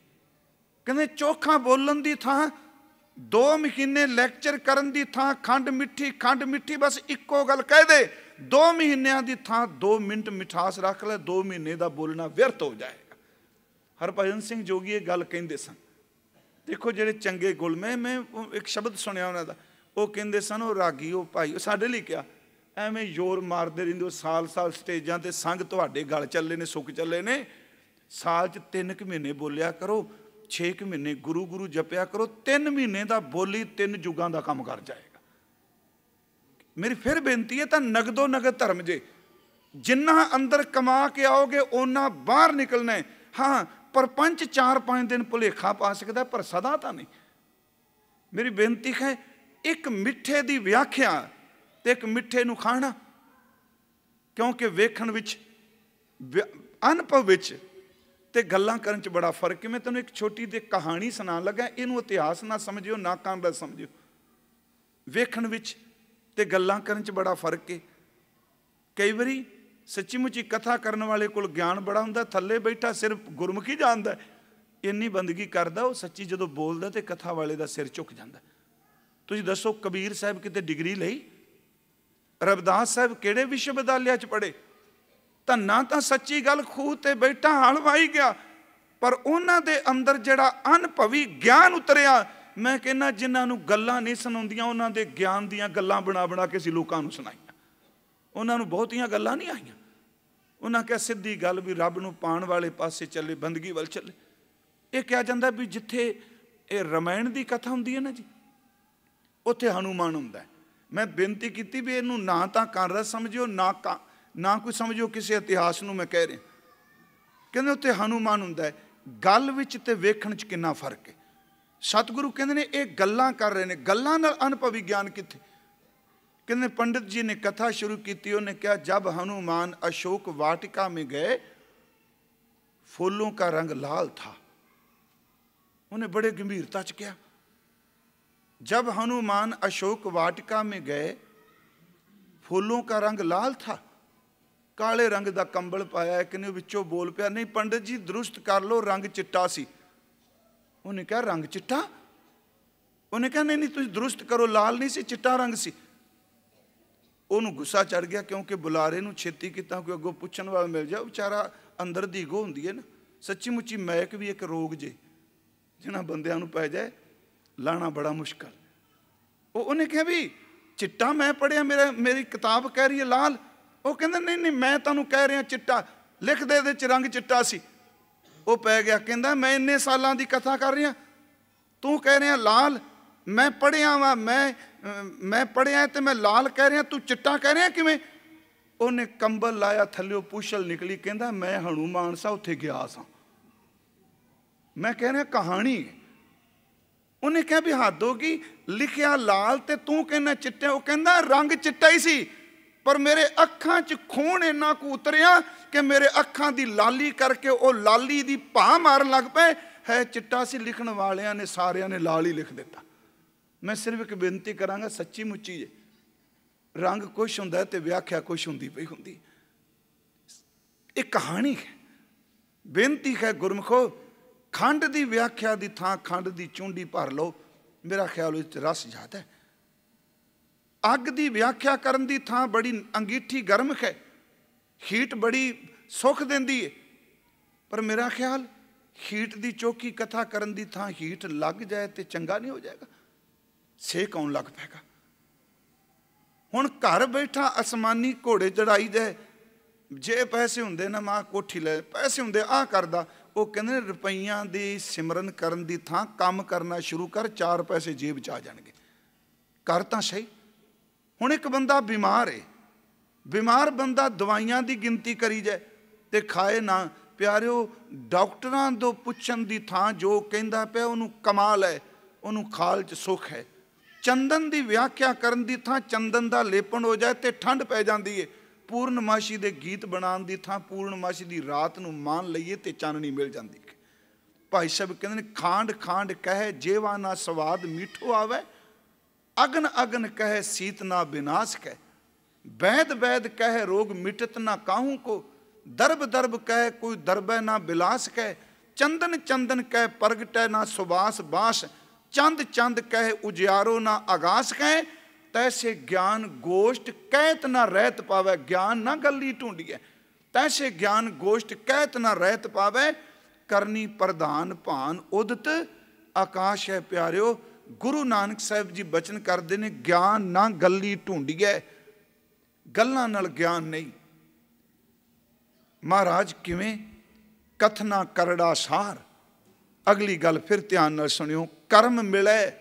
कहते चोखा बोलन की थां 2 महीने लैक्चर करन की थां खंड मिठी बस इको गल कह दे, 2 महीनों की थां 2 मिनट मिठास रख ले, 2 महीने का बोलना व्यर्थ हो जाएगा। ਹਰਭਜਨ ਸਿੰਘ ਜੋਗੀ ਇਹ ਗੱਲ ਕਹਿੰਦੇ ਸਨ। ਦੇਖੋ ਜਿਹੜੇ ਚੰਗੇ ਗੁਲ, ਮੈਂ ਇੱਕ ਸ਼ਬਦ ਸੁਣਿਆ ਉਹਨਾਂ ਦਾ, ਉਹ ਕਹਿੰਦੇ ਸਨ, ਉਹ ਰਾਗੀ, ਉਹ ਭਾਈ, ਉਹ ਸਾਡੇ ਲਈ ਕਿਹਾ, ਐਵੇਂ ਜ਼ੋਰ ਮਾਰਦੇ ਰਹਿੰਦੇ ਹੋ, ਸਾਲ ਸਾਲ ਸਟੇਜਾਂ 'ਤੇ ਸੰਗ ਤੁਹਾਡੇ ਗਲ ਚੱਲੇ ਨੇ, ਸੁੱਕ ਚੱਲੇ ਨੇ, ਸਾਲ 'ਚ 3 ਕੁ ਮਹੀਨੇ ਬੋਲਿਆ ਕਰੋ, 6 ਕੁ ਮਹੀਨੇ ਗੁਰੂ ਗੁਰੂ ਜਪਿਆ ਕਰੋ, 3 ਮਹੀਨੇ ਦਾ ਬੋਲੀ 3 ਯੁੱਗਾਂ ਦਾ ਕੰਮ ਕਰ ਜਾਏਗਾ। ਮੇਰੀ ਫਿਰ ਬੇਨਤੀ ਹੈ, ਤਾਂ ਨਗਦੋ ਨਗਦ ਧਰਮ ਜੇ, ਜਿੰਨਾ ਅੰਦਰ ਕਮਾ ਕੇ ਆਓਗੇ ਓਨਾ ਬਾਹਰ ਨਿਕਲਣਾ ਹੈ। ਹਾਂ, ਪਰਪੰਚ 4-5 ਦਿਨ ਭੁਲੇਖਾ ਪਾ ਸਕਦਾ, ਪਰ ਸਦਾ ਤਾਂ ਨਹੀਂ। ਮੇਰੀ ਬੇਨਤੀ ਹੈ, ਇੱਕ ਮਿੱਠੇ ਦੀ ਵਿਆਖਿਆ ਤੇ ਇੱਕ ਮਿੱਠੇ ਨੂੰ ਖਾਣਾ, ਕਿਉਂਕਿ ਵੇਖਣ ਵਿੱਚ, ਅਨੁਭਵ ਵਿੱਚ ਤੇ ਗੱਲਾਂ ਕਰਨ 'ਚ ਬੜਾ ਫਰਕ ਹੈ। ਮੈਂ ਤੁਹਾਨੂੰ ਇੱਕ ਛੋਟੀ ਜਿਹੀ ਕਹਾਣੀ ਸੁਣਾਉਣ ਲੱਗਾ, ਇਹਨੂੰ ਇਤਿਹਾਸ ਨਾ ਸਮਝਿਓ, ਨਾ ਕਾਂਡਾ ਸਮਝਿਓ। ਵੇਖਣ ਵਿੱਚ ਤੇ ਗੱਲਾਂ ਕਰਨ 'ਚ ਬੜਾ ਫਰਕ ਹੈ। ਕਈ ਵਾਰੀ ਸੱਚੀ ਮੁੱਚੀ ਕਥਾ ਕਰਨ ਵਾਲੇ ਕੋਲ ਗਿਆਨ ਬੜਾ ਹੁੰਦਾ, ਥੱਲੇ ਬੈਠਾ ਸਿਰਫ ਗੁਰਮੁਖੀ ਜਾਣਦਾ, ਇੰਨੀ ਬੰਦਗੀ ਕਰਦਾ, ਉਹ ਸੱਚੀ ਜਦੋਂ ਬੋਲਦਾ ਤੇ ਕਥਾ ਵਾਲੇ ਦਾ ਸਿਰ ਝੁਕ ਜਾਂਦਾ। ਤੁਸੀਂ ਦੱਸੋ, ਕਬੀਰ ਸਾਹਿਬ ਕਿਤੇ ਡਿਗਰੀ ਲਈ? ਰਵਿਦਾਸ ਸਾਹਿਬ ਕਿਹੜੇ ਵਿਸ਼ਵ ਵਿਦਿਆਲਿਆ 'ਚ ਪੜ੍ਹੇ? ਧੰਨਾ ਤਾਂ ਸੱਚੀ ਗੱਲ ਖੂਹ ਤੇ ਬੈਠਾ ਹਲ ਵਾਈ ਗਿਆ, ਪਰ ਉਹਨਾਂ ਦੇ ਅੰਦਰ ਜਿਹੜਾ ਅਨੁਭਵੀ ਗਿਆਨ ਉਤਰਿਆ, ਮੈਂ ਕਹਿੰਦਾ ਜਿਨ੍ਹਾਂ ਨੂੰ ਗੱਲਾਂ ਨਹੀਂ ਸੁਣਾਉਂਦੀਆਂ, ਉਹਨਾਂ ਦੇ ਗਿਆਨ ਦੀਆਂ ਗੱਲਾਂ ਬਣਾ ਬਣਾ ਕੇ ਅਸੀਂ ਲੋਕਾਂ ਨੂੰ ਸੁਣਾਈਆਂ। ਉਹਨਾਂ ਨੂੰ ਬਹੁਤੀਆਂ ਗੱਲਾਂ ਨਹੀਂ ਆਈਆਂ। ਉਹਨਾਂ ਕਿਹਾ ਸਿੱਧੀ ਗੱਲ ਵੀ ਰੱਬ ਨੂੰ ਪਾਉਣ ਵਾਲੇ ਪਾਸੇ ਚੱਲੇ, ਬੰਦਗੀ ਵੱਲ ਚੱਲੇ। ਇਹ ਕਿਹਾ ਜਾਂਦਾ ਵੀ ਜਿੱਥੇ ਇਹ ਰਮਾਇਣ ਦੀ ਕਥਾ ਹੁੰਦੀ ਹੈ ਨਾ ਜੀ, ਉੱਥੇ ਹਨੂਮਾਨ ਹੁੰਦਾ। ਮੈਂ ਬੇਨਤੀ ਕੀਤੀ ਵੀ ਇਹਨੂੰ ਨਾ ਤਾਂ ਕਾਂਗਰਸ ਸਮਝਿਓ, ਨਾ ਕੋਈ ਸਮਝਿਓ ਕਿਸੇ ਇਤਿਹਾਸ ਨੂੰ। ਮੈਂ ਕਹਿ ਰਿਹਾ, ਕਹਿੰਦੇ ਉੱਥੇ ਹਨੂਮਾਨ ਹੁੰਦਾ। ਗੱਲ ਵਿੱਚ ਤੇ ਵੇਖਣ 'ਚ ਕਿੰਨਾ ਫਰਕ ਹੈ। ਸਤਿਗੁਰੂ ਕਹਿੰਦੇ ਨੇ ਇਹ ਗੱਲਾਂ ਕਰ ਰਹੇ ਨੇ, ਗੱਲਾਂ ਨਾਲ ਅਨੁਭਵੀ ਗਿਆਨ ਕਿੱਥੇ? ਕਹਿੰਦੇ ਪੰਡਿਤ ਜੀ ਨੇ ਕਥਾ ਸ਼ੁਰੂ ਕੀਤੀ, ਉਹਨੇ ਕਿਹਾ ਜਬ हनुमान अशोक वाटिका में गए फूलों का रंग लाल था। उन्हें बड़े गंभीरता च किया, जब हनुमान अशोक वाटिका में गए फूलों का रंग लाल था। काले रंग का कंबल पाया, एक ने विचों बोल पिया, नहीं पंडित जी दुरुस्त कर लो, रंग चिट्टा सी। उन्हें कहा रंग चिट्टा? उन्हें कहा नहीं नहीं तुम दुरुस्त करो, लाल नहीं सी, चिट्टा रंग सी। ਉਹਨੂੰ ਗੁੱਸਾ ਚੜ ਗਿਆ, ਕਿਉਂਕਿ ਬੁਲਾਰੇ ਨੂੰ ਛੇਤੀ ਕੀਤਾ, ਕੋਈ ਅੱਗੋਂ ਪੁੱਛਣ ਵਾਲਾ ਮਿਲ ਜਾ, ਵਿਚਾਰਾ ਅੰਦਰ ਦੀ ਈਗੋ ਹੁੰਦੀ ਹੈ ਨਾ। ਸੱਚੀ ਮੁੱਚੀ ਮੈਕ ਵੀ ਇੱਕ ਰੋਗ ਜੇ, ਜਿਹਨਾਂ ਬੰਦਿਆਂ ਨੂੰ ਪੈ ਜਾਏ ਲਾਣਾ ਬੜਾ ਮੁਸ਼ਕਲ। ਉਹਨੇ ਕਿਹਾ ਵੀ ਚਿੱਟਾ ਮੈਂ ਪੜ੍ਹਿਆ, ਮੇਰੀ ਕਿਤਾਬ ਕਹਿ ਰਹੀ ਹੈ ਲਾਲ। ਉਹ ਕਹਿੰਦਾ ਨਹੀਂ ਨਹੀਂ ਮੈਂ ਤੁਹਾਨੂੰ ਕਹਿ ਰਿਹਾ ਚਿੱਟਾ, ਲਿਖ ਦੇ ਇਹਦੇ 'ਚ ਰੰਗ ਚਿੱਟਾ ਸੀ। ਉਹ ਪੈ ਗਿਆ, ਕਹਿੰਦਾ ਮੈਂ ਇੰਨੇ ਸਾਲਾਂ ਦੀ ਕਥਾ ਕਰ ਰਿਹਾ, ਤੂੰ ਕਹਿ ਰਿਹਾ ਲਾਲ। ਮੈਂ ਪੜ੍ਹਿਆ ਵਾ, ਮੈਂ ਪੜ੍ਹਿਆ ਤੇ ਮੈਂ ਲਾਲ ਕਹਿ ਰਿਹਾ, ਤੂੰ ਚਿੱਟਾ ਕਹਿ ਰਿਹਾ ਕਿਵੇਂ? ਉਹਨੇ ਕੰਬਲ ਲਾਇਆ, ਥੱਲਿਓ ਪੁਛਲ ਨਿਕਲੀ, ਕਹਿੰਦਾ ਮੈਂ ਹਨੂਮਾਨ ਸਾਹ ਉੱਥੇ ਗਿਆ ਸਾਂ। ਮੈਂ ਕਹਿ ਰਿਹਾ ਕਹਾਣੀ। ਉਹਨੇ ਕਿਹਾ ਵੀ ਹੱਦ ਹੋ ਗਈ, ਲਿਖਿਆ ਲਾਲ ਤੇ ਤੂੰ ਕਹਿੰਦਾ ਚਿੱਟਾ। ਉਹ ਕਹਿੰਦਾ ਰੰਗ ਚਿੱਟਾ ਹੀ ਸੀ, ਪਰ ਮੇਰੇ ਅੱਖਾਂ 'ਚ ਖੂਨ ਇੰਨਾ ਕੁ ਉਤਰਿਆ ਕਿ ਮੇਰੇ ਅੱਖਾਂ ਦੀ ਲਾਲੀ ਕਰਕੇ ਉਹ ਲਾਲੀ ਦੀ ਭਾਅ ਮਾਰਨ ਲੱਗ ਪਏ। ਹੈ ਚਿੱਟਾ ਸੀ, ਲਿਖਣ ਵਾਲਿਆਂ ਨੇ ਸਾਰਿਆਂ ਨੇ ਲਾਲ ਹੀ ਲਿਖ ਦਿੱਤਾ। ਮੈਂ ਸਿਰਫ ਇੱਕ ਬੇਨਤੀ ਕਰਾਂਗਾ, ਸੱਚੀ ਮੁੱਚੀ ਜੇ ਰੰਗ ਕੁਛ ਹੁੰਦਾ ਤੇ ਵਿਆਖਿਆ ਕੁਛ ਹੁੰਦੀ ਪਈ ਹੁੰਦੀ। ਇਹ ਕਹਾਣੀ ਹੈ। ਬੇਨਤੀ ਹੈ ਗੁਰਮੁਖੋ, ਖੰਡ ਦੀ ਵਿਆਖਿਆ ਦੀ ਥਾਂ ਖੰਡ ਦੀ ਚੂੰਡੀ ਭਰ ਲਓ, ਮੇਰਾ ਖਿਆਲ ਵਿੱਚ ਰਸ ਜ਼ਿਆਦਾ ਹੈ। ਅੱਗ ਦੀ ਵਿਆਖਿਆ ਕਰਨ ਦੀ ਥਾਂ ਬੜੀ ਅੰਗੀਠੀ ਗਰਮ ਹੈ, ਹੀਟ ਬੜੀ ਸੁੱਖ ਦਿੰਦੀ ਹੈ, ਪਰ ਮੇਰਾ ਖਿਆਲ ਹੀਟ ਦੀ ਚੌਕੀ ਕਥਾ ਕਰਨ ਦੀ ਥਾਂ ਹੀਟ ਲੱਗ ਜਾਏ ਤੇ ਚੰਗਾ ਨਹੀਂ ਹੋ ਜਾਏਗਾ, ਸੇਕ ਆਉਣ ਲੱਗ ਪਏਗਾ। ਹੁਣ ਘਰ ਬੈਠਾ ਅਸਮਾਨੀ ਘੋੜੇ ਚੜਾਈ ਜਾਏ, ਜੇ ਪੈਸੇ ਹੁੰਦੇ ਨਾ ਮਾਂ ਕੋਠੀ ਲੈ, ਪੈਸੇ ਹੁੰਦੇ ਆਹ ਕਰਦਾ। ਉਹ ਕਹਿੰਦੇ ਨੇ ਰੁਪਈਆਂ ਦੀ ਸਿਮਰਨ ਕਰਨ ਦੀ ਥਾਂ ਕੰਮ ਕਰਨਾ ਸ਼ੁਰੂ ਕਰ, 4 ਪੈਸੇ ਜੇਬ 'ਚ ਆ ਜਾਣਗੇ। ਕਰ ਤਾਂ ਸਹੀ। ਹੁਣ ਇੱਕ ਬੰਦਾ ਬਿਮਾਰ ਹੈ, ਬਿਮਾਰ ਬੰਦਾ ਦਵਾਈਆਂ ਦੀ ਗਿਣਤੀ ਕਰੀ ਜਾਏ ਤੇ ਖਾਏ ਨਾ। ਪਿਆਰਿਓ, ਡਾਕਟਰਾਂ ਤੋਂ ਪੁੱਛਣ ਦੀ ਥਾਂ ਜੋ ਕਹਿੰਦਾ ਪਿਆ ਉਹਨੂੰ ਕਮਾਲ ਹੈ, ਉਹਨੂੰ ਖਾਲ 'ਚ ਸੁੱਖ ਹੈ। ਚੰਦਨ ਦੀ ਵਿਆਖਿਆ ਕਰਨ ਦੀ ਥਾਂ ਚੰਦਨ ਦਾ ਲੇਪਣ ਹੋ ਜਾਏ ਤੇ ਠੰਡ ਪੈ ਜਾਂਦੀ ਹੈ। ਪੂਰਨਮਾਸ਼ੀ ਦੇ ਗੀਤ ਬਣਾਉਣ ਦੀ ਥਾਂ ਪੂਰਨਮਾਸ਼ੀ ਦੀ ਰਾਤ ਨੂੰ ਮਾਣ ਲਈਏ ਤੇ ਚਾਨਣੀ ਮਿਲ ਜਾਂਦੀ ਹੈ। ਭਾਈ ਸਾਹਿਬ ਕਹਿੰਦੇ ਨੇ ਖਾਂਡ ਖਾਂਡ ਕਹੇ ਜੇਵਾ ਨਾ ਸਵਾਦ ਮਿੱਠੋ ਆਵੇ, ਅਗਨ ਅਗਨ ਕਹੇ ਸੀਤ ਨਾ ਵਿਨਾਸ਼ ਕਹੇ, ਵੈਦ ਵੈਦ ਕਹੇ ਰੋਗ ਮਿਟਤ ਨਾ ਕਾਹੂ को, दर्ब दर्ब कह कोई दरबे ना बिलास कह, चंदन चंदन कह प्रगटै ना सुबास बास, चंद चंद कह उजियारो ना आगास कह, तैसे ज्ञान गोष्ठ कहत ना रहत पावे। ज्ञान ना गली ढूंढिए, तैसे ज्ञान गोष्ठ कहत ना रहत पावे, ਕਰਨੀ ਪ੍ਰਧਾਨ ਭਾਨ ਉਦਤ ਆਕਾਸ਼ ਹੈ ਪਿਆਰਿਓ। ਗੁਰੂ ਨਾਨਕ ਸਾਹਿਬ ਜੀ ਬਚਨ ਕਰਦੇ ਨੇ, ਗਿਆਨ ਨਾ ਗੱਲੀ ਢੂੰਡੀਐ, ਗੱਲਾਂ ਨਾਲ ਗਿਆਨ ਨਹੀਂ। ਮਹਾਰਾਜ ਕਿਵੇਂ? ਕਥਨਾ ਕਰੜਾ ਸਾਰ। ਅਗਲੀ ਗੱਲ ਫਿਰ ਧਿਆਨ ਨਾਲ ਸੁਣਿਓ, ਕਰਮ ਮਿਲੇ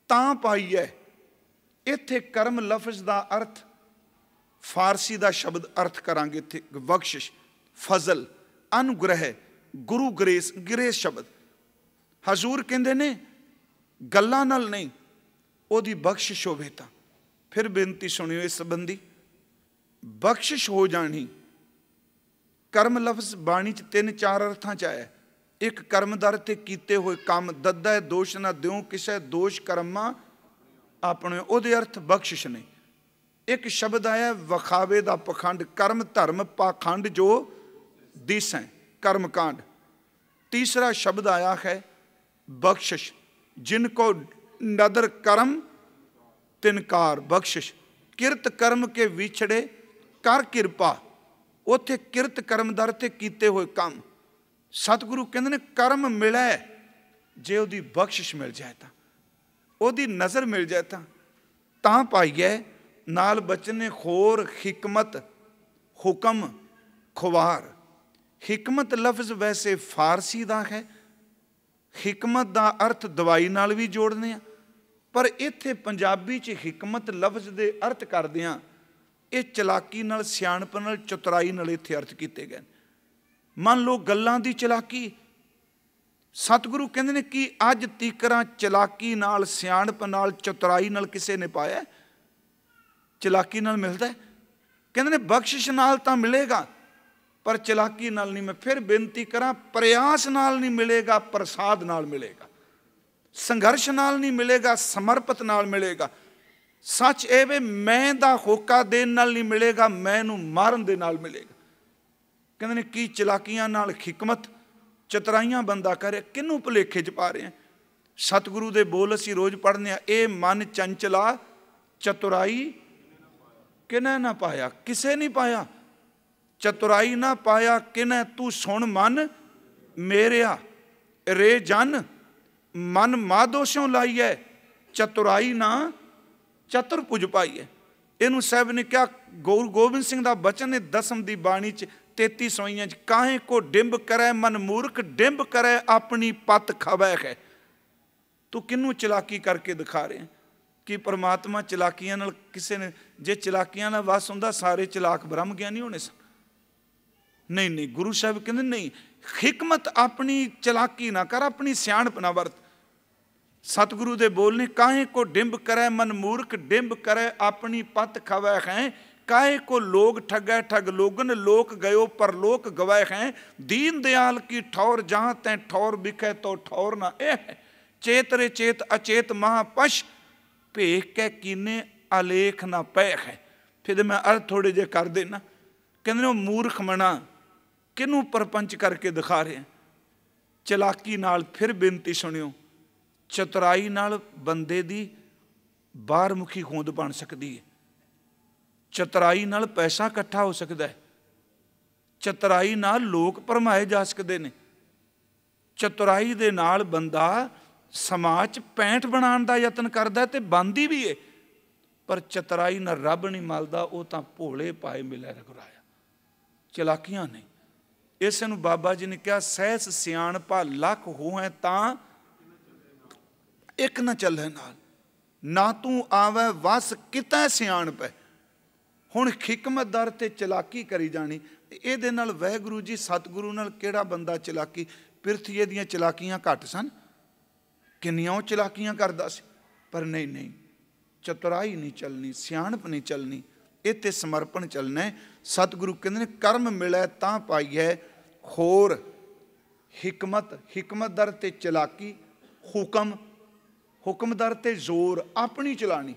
ਤਾਂ ਪਾਈਐ। ਇੱਥੇ ਕਰਮ ਲਫ਼ਜ਼ ਦਾ ਅਰਥ ਫਾਰਸੀ ਦਾ ਸ਼ਬਦ ਅਰਥ ਕਰਾਂਗੇ ਇੱਥੇ, ਬਖਸ਼ਿਸ਼, ਫਜ਼ਲ, ਅਨੁਗ੍ਰਹਿ, ਗੁਰੂ ਗ੍ਰੇਸ, ਗ੍ਰੇਸ ਸ਼ਬਦ। ਹਜ਼ੂਰ ਕਹਿੰਦੇ ਨੇ ਗੱਲਾਂ ਨਾਲ ਨਹੀਂ, ਉਹਦੀ ਬਖਸ਼ਿਸ਼ ਹੋਵੇ ਤਾਂ। ਫਿਰ ਬੇਨਤੀ ਸੁਣਿਓ ਇਸ ਸੰਬੰਧੀ, ਬਖਸ਼ਿਸ਼ ਹੋ ਜਾਣੀ। ਕਰਮ ਲਫ਼ਜ਼ ਬਾਣੀ 'ਚ 3-4 ਅਰਥਾਂ 'ਚ ਆਇਆ। ਇੱਕ ਕਰਮਦਰ ਤੇ ਕੀਤੇ ਹੋਏ ਕੰਮ, ਦੱਦਾ ਦੋਸ਼ ਨਾ ਦਿਓ ਕਿਸੇ, ਦੋਸ਼ ਕਰਮਾਂ ਆਪਣੇ, ਉਹਦੇ ਅਰਥ ਬਖਸ਼ਿਸ਼ ਨੇ। ਇੱਕ ਸ਼ਬਦ ਆਇਆ ਵਿਖਾਵੇ ਦਾ ਪਖੰਡ, ਕਰਮ ਧਰਮ ਪਾਖੰਡ ਜੋ ਦਿਸੈ, ਕਰਮ ਕਾਂਡ। ਤੀਸਰਾ ਸ਼ਬਦ ਆਇਆ ਹੈ ਬਖਸ਼ਿਸ਼, ਜਿਨ ਕੋ ਨਦਰ ਕਰਮ ਤਿਨਕਾਰ, ਬਖਸ਼ਿਸ਼। ਕਿਰਤ ਕਰਮ ਕੇ ਵਿਛੜੇ ਕਰ ਕਿਰਪਾ, ਉੱਥੇ ਕਿਰਤ ਕਰਮਦਰ ਤੇ ਕੀਤੇ ਹੋਏ ਕੰਮ। ਸਤਿਗੁਰੂ ਕਹਿੰਦੇ ਨੇ ਕਰਮ ਮਿਲੇ, ਜੇ ਉਹਦੀ ਬਖਸ਼ਿਸ਼ ਮਿਲ ਜਾਏ ਤਾਂ, ਉਹਦੀ ਨਜ਼ਰ ਮਿਲ ਜਾਏ ਤਾਂ ਪਾਈਏ। ਨਾਲ ਬਚਨ ਨੇ ਹੋਰ ਹਿਕਮਤ, ਹੁਕਮ, ਖੁਵਾਰ। ਹਿਕਮਤ ਲਫ਼ਜ਼ ਵੈਸੇ ਫਾਰਸੀ ਦਾ ਹੈ। ਹਿਕਮਤ ਦਾ ਅਰਥ ਦਵਾਈ ਨਾਲ ਵੀ ਜੋੜਦੇ ਆ, ਪਰ ਇੱਥੇ ਪੰਜਾਬੀ 'ਚ ਹਿਕਮਤ ਲਫ਼ਜ਼ ਦੇ ਅਰਥ ਕਰਦੇ ਹਾਂ, ਇਹ ਚਲਾਕੀ ਨਾਲ, ਸਿਆਣਪ ਨਾਲ, ਚਤੁਰਾਈ ਨਾਲ ਇੱਥੇ ਅਰਥ ਕੀਤੇ ਗਏ। ਮੰਨ ਲਓ ਗੱਲਾਂ ਦੀ ਚਲਾਕੀ, ਸਤਿਗੁਰੂ ਕਹਿੰਦੇ ਨੇ ਕਿ ਅੱਜ ਤੀਕਰਾਂ ਚਲਾਕੀ ਨਾਲ, ਸਿਆਣਪ ਨਾਲ, ਚਤੁਰਾਈ ਨਾਲ ਕਿਸੇ ਨੇ ਪਾਇਆ? ਚਲਾਕੀ ਨਾਲ ਮਿਲਦਾ? ਕਹਿੰਦੇ ਨੇ ਬਖਸ਼ਿਸ਼ ਨਾਲ ਤਾਂ ਮਿਲੇਗਾ, ਪਰ ਚਲਾਕੀ ਨਾਲ ਨਹੀਂ। ਮੈਂ ਫਿਰ ਬੇਨਤੀ ਕਰਾਂ, ਪ੍ਰਯਾਸ ਨਾਲ ਨਹੀਂ ਮਿਲੇਗਾ, ਪ੍ਰਸਾਦ ਨਾਲ ਮਿਲੇਗਾ। ਸੰਘਰਸ਼ ਨਾਲ ਨਹੀਂ ਮਿਲੇਗਾ, ਸਮਰਪਿਤ ਨਾਲ ਮਿਲੇਗਾ। ਸੱਚ ਇਹ ਵੇ, ਮੈਂ ਦਾ ਹੋਕਾ ਦੇਣ ਨਾਲ ਨਹੀਂ ਮਿਲੇਗਾ, ਮੈਂ ਨੂੰ ਮਾਰਨ ਦੇ ਨਾਲ ਮਿਲੇਗਾ। ਕਹਿੰਦੇ ਨੇ ਕੀ ਚਲਾਕੀਆਂ ਨਾਲ ਹਿਕਮਤ, ਚਤੁਰਾਈਆਂ ਬੰਦਾ ਕਰੇ, ਕਿਹਨੂੰ ਭੁਲੇਖੇ 'ਚ ਪਾ ਰਹੇ ਆ? ਸਤਿਗੁਰੂ ਦੇ ਬੋਲ ਅਸੀਂ ਰੋਜ਼ ਪੜ੍ਹਦੇ ਹਾਂ, ਇਹ ਮਨ ਚੰਚਲਾ ਚਤੁਰਾਈ ਕਿਨੇ ਨਾ ਪਾਇਆ, ਕਿਸੇ ਨਹੀਂ ਪਾਇਆ। ਚਤੁਰਾਈ ਨਾ ਪਾਇਆ ਕਿਨੇ, ਤੂੰ ਸੁਣ ਮਨ ਮੇਰਿਆ, ਰੇ ਜਨ ਮਨ ਮਾਧੋ ਸਿਉ ਲਾਈਐ, ਚਤੁਰਾਈ ਨਾ ਚਤੁਰ ਪੁਜ ਪਾਈਐ। ਇਹਨੂੰ ਸਾਹਿਬ ਨੇ ਕਿਹਾ, ਗੁਰੂ ਗੋਬਿੰਦ ਸਿੰਘ ਦਾ ਬਚਨ ਹੈ ਦਸਮ ਦੀ ਬਾਣੀ 'ਚ 33 ਸੋਈਆਂ 'ਚ, ਕਾਹੇ ਕੋ ਡਿੰਬ ਕਰੈ ਮਨ ਮੂਰਖ, ਡਿੰਬ ਕਰੈ ਆਪਣੀ ਪਤ ਖਵੈ ਹੈ। ਤੂੰ ਕਿਹਨੂੰ ਚਲਾਕੀ ਕਰਕੇ ਦਿਖਾ ਰਿਹਾ? ਕਿ ਪਰਮਾਤਮਾ ਚਲਾਕੀਆਂ ਨਾਲ ਕਿਸੇ ਨੇ, ਜੇ ਚਲਾਕੀਆਂ ਨਾਲ ਵਸ ਹੁੰਦਾ ਸਾਰੇ ਚਲਾਕ ਬ੍ਰਹਮ ਗਿਆਨੀ ਹੋਣੇ ਸਨ। ਨਹੀਂ ਨਹੀਂ, ਗੁਰੂ ਸਾਹਿਬ ਕਹਿੰਦੇ ਨਹੀਂ, ਹਿਕਮਤ ਆਪਣੀ ਚਲਾਕੀ ਨਾ ਕਰ, ਆਪਣੀ ਸਿਆਣਪ ਨਾ ਵਰਤ। ਸਤਿਗੁਰੂ ਦੇ ਬੋਲ ਨੇ, ਕਾਹੇ ਕੋ ਡਿੰਬ ਕਰੈ ਮਨ ਮੂਰਖ, ਡਿੰਬ ਕਰੈ ਆਪਣੀ ਪਤ ਖਵੈ ਹੈ। ਕਾਹੇ को लोग ठगै ठग लोगन, लोक गयो पर लोक गवै हैं। दीन दयाल की ठौर जहाँ तैं ठौर बिखै तो ठौर ना एह। चेत रे चेत अचेत महापश, भेख कै कीने आलेख ना पैख है। फिर मैं अर्थ थोड़े जे कर देना। कहते मूर्ख मना किनू परपंच करके दिखा रहे हैं? चलाकी नाल। फिर बेनती सुनियो, चतुराई नाल बंदे दी बाहरमुखी होंद बन सकती है। चतुराई नाल पैसा इकट्ठा हो सकता है। चतुराई नाल लोग भरमाए जा सकते हैं। चतुराई दे नाल बंदा समाज पैंठ बनाने का यतन करता है तो बनती भी है, पर चतुराई नाल रब नहीं मलदा, वो तो भोले पाए मिले रघुराया। चलाकियां नहीं। इस नूं बाबा जी ने कहा, सहस सियाणपा लख होए तां एक न चले नाल, ना तू आवे वस कितै सियाणप है। हुण हिकमत दर ते चलाकी करी जानी। ਇਹਦੇ ਨਾਲ ਵਾਹਿਗੁਰੂ जी सतगुरु नाल ਕਿਹੜਾ ਬੰਦਾ ਚਲਾਕੀ? ਪਿਰਥੀਏ ਦੀਆਂ ਚਲਾਕੀਆਂ ਘੱਟ ਸਨ, ਕਿੰਨੀਆਂ ਉਹ ਚਲਾਕੀਆਂ ਕਰਦਾ ਸੀ। ਪਰ ਨਹੀਂ ਨਹੀਂ, ਚਤੁਰਾਈ ਨਹੀਂ ਚੱਲਣੀ, ਸਿਆਣਪ ਨਹੀਂ ਚੱਲਣੀ, ਇਹ ਤੇ ਸਮਰਪਣ ਚੱਲਣਾ ਹੈ। ਸਤਿਗੁਰੂ ਕਹਿੰਦੇ ਨੇ ਕਰਮ ਮਿਲੇ ਤਾਂ ਪਾਈਐ, ਹੋਰ ਹਿਕਮਤ, ਹਿਕਮਤ ਦਰ ਤੇ ਚਲਾਕੀ, ਹੁਕਮ, ਹੁਕਮ ਦਰ ਤੇ ਜ਼ੋਰ, ਆਪਣੀ ਚਲਾਣੀ,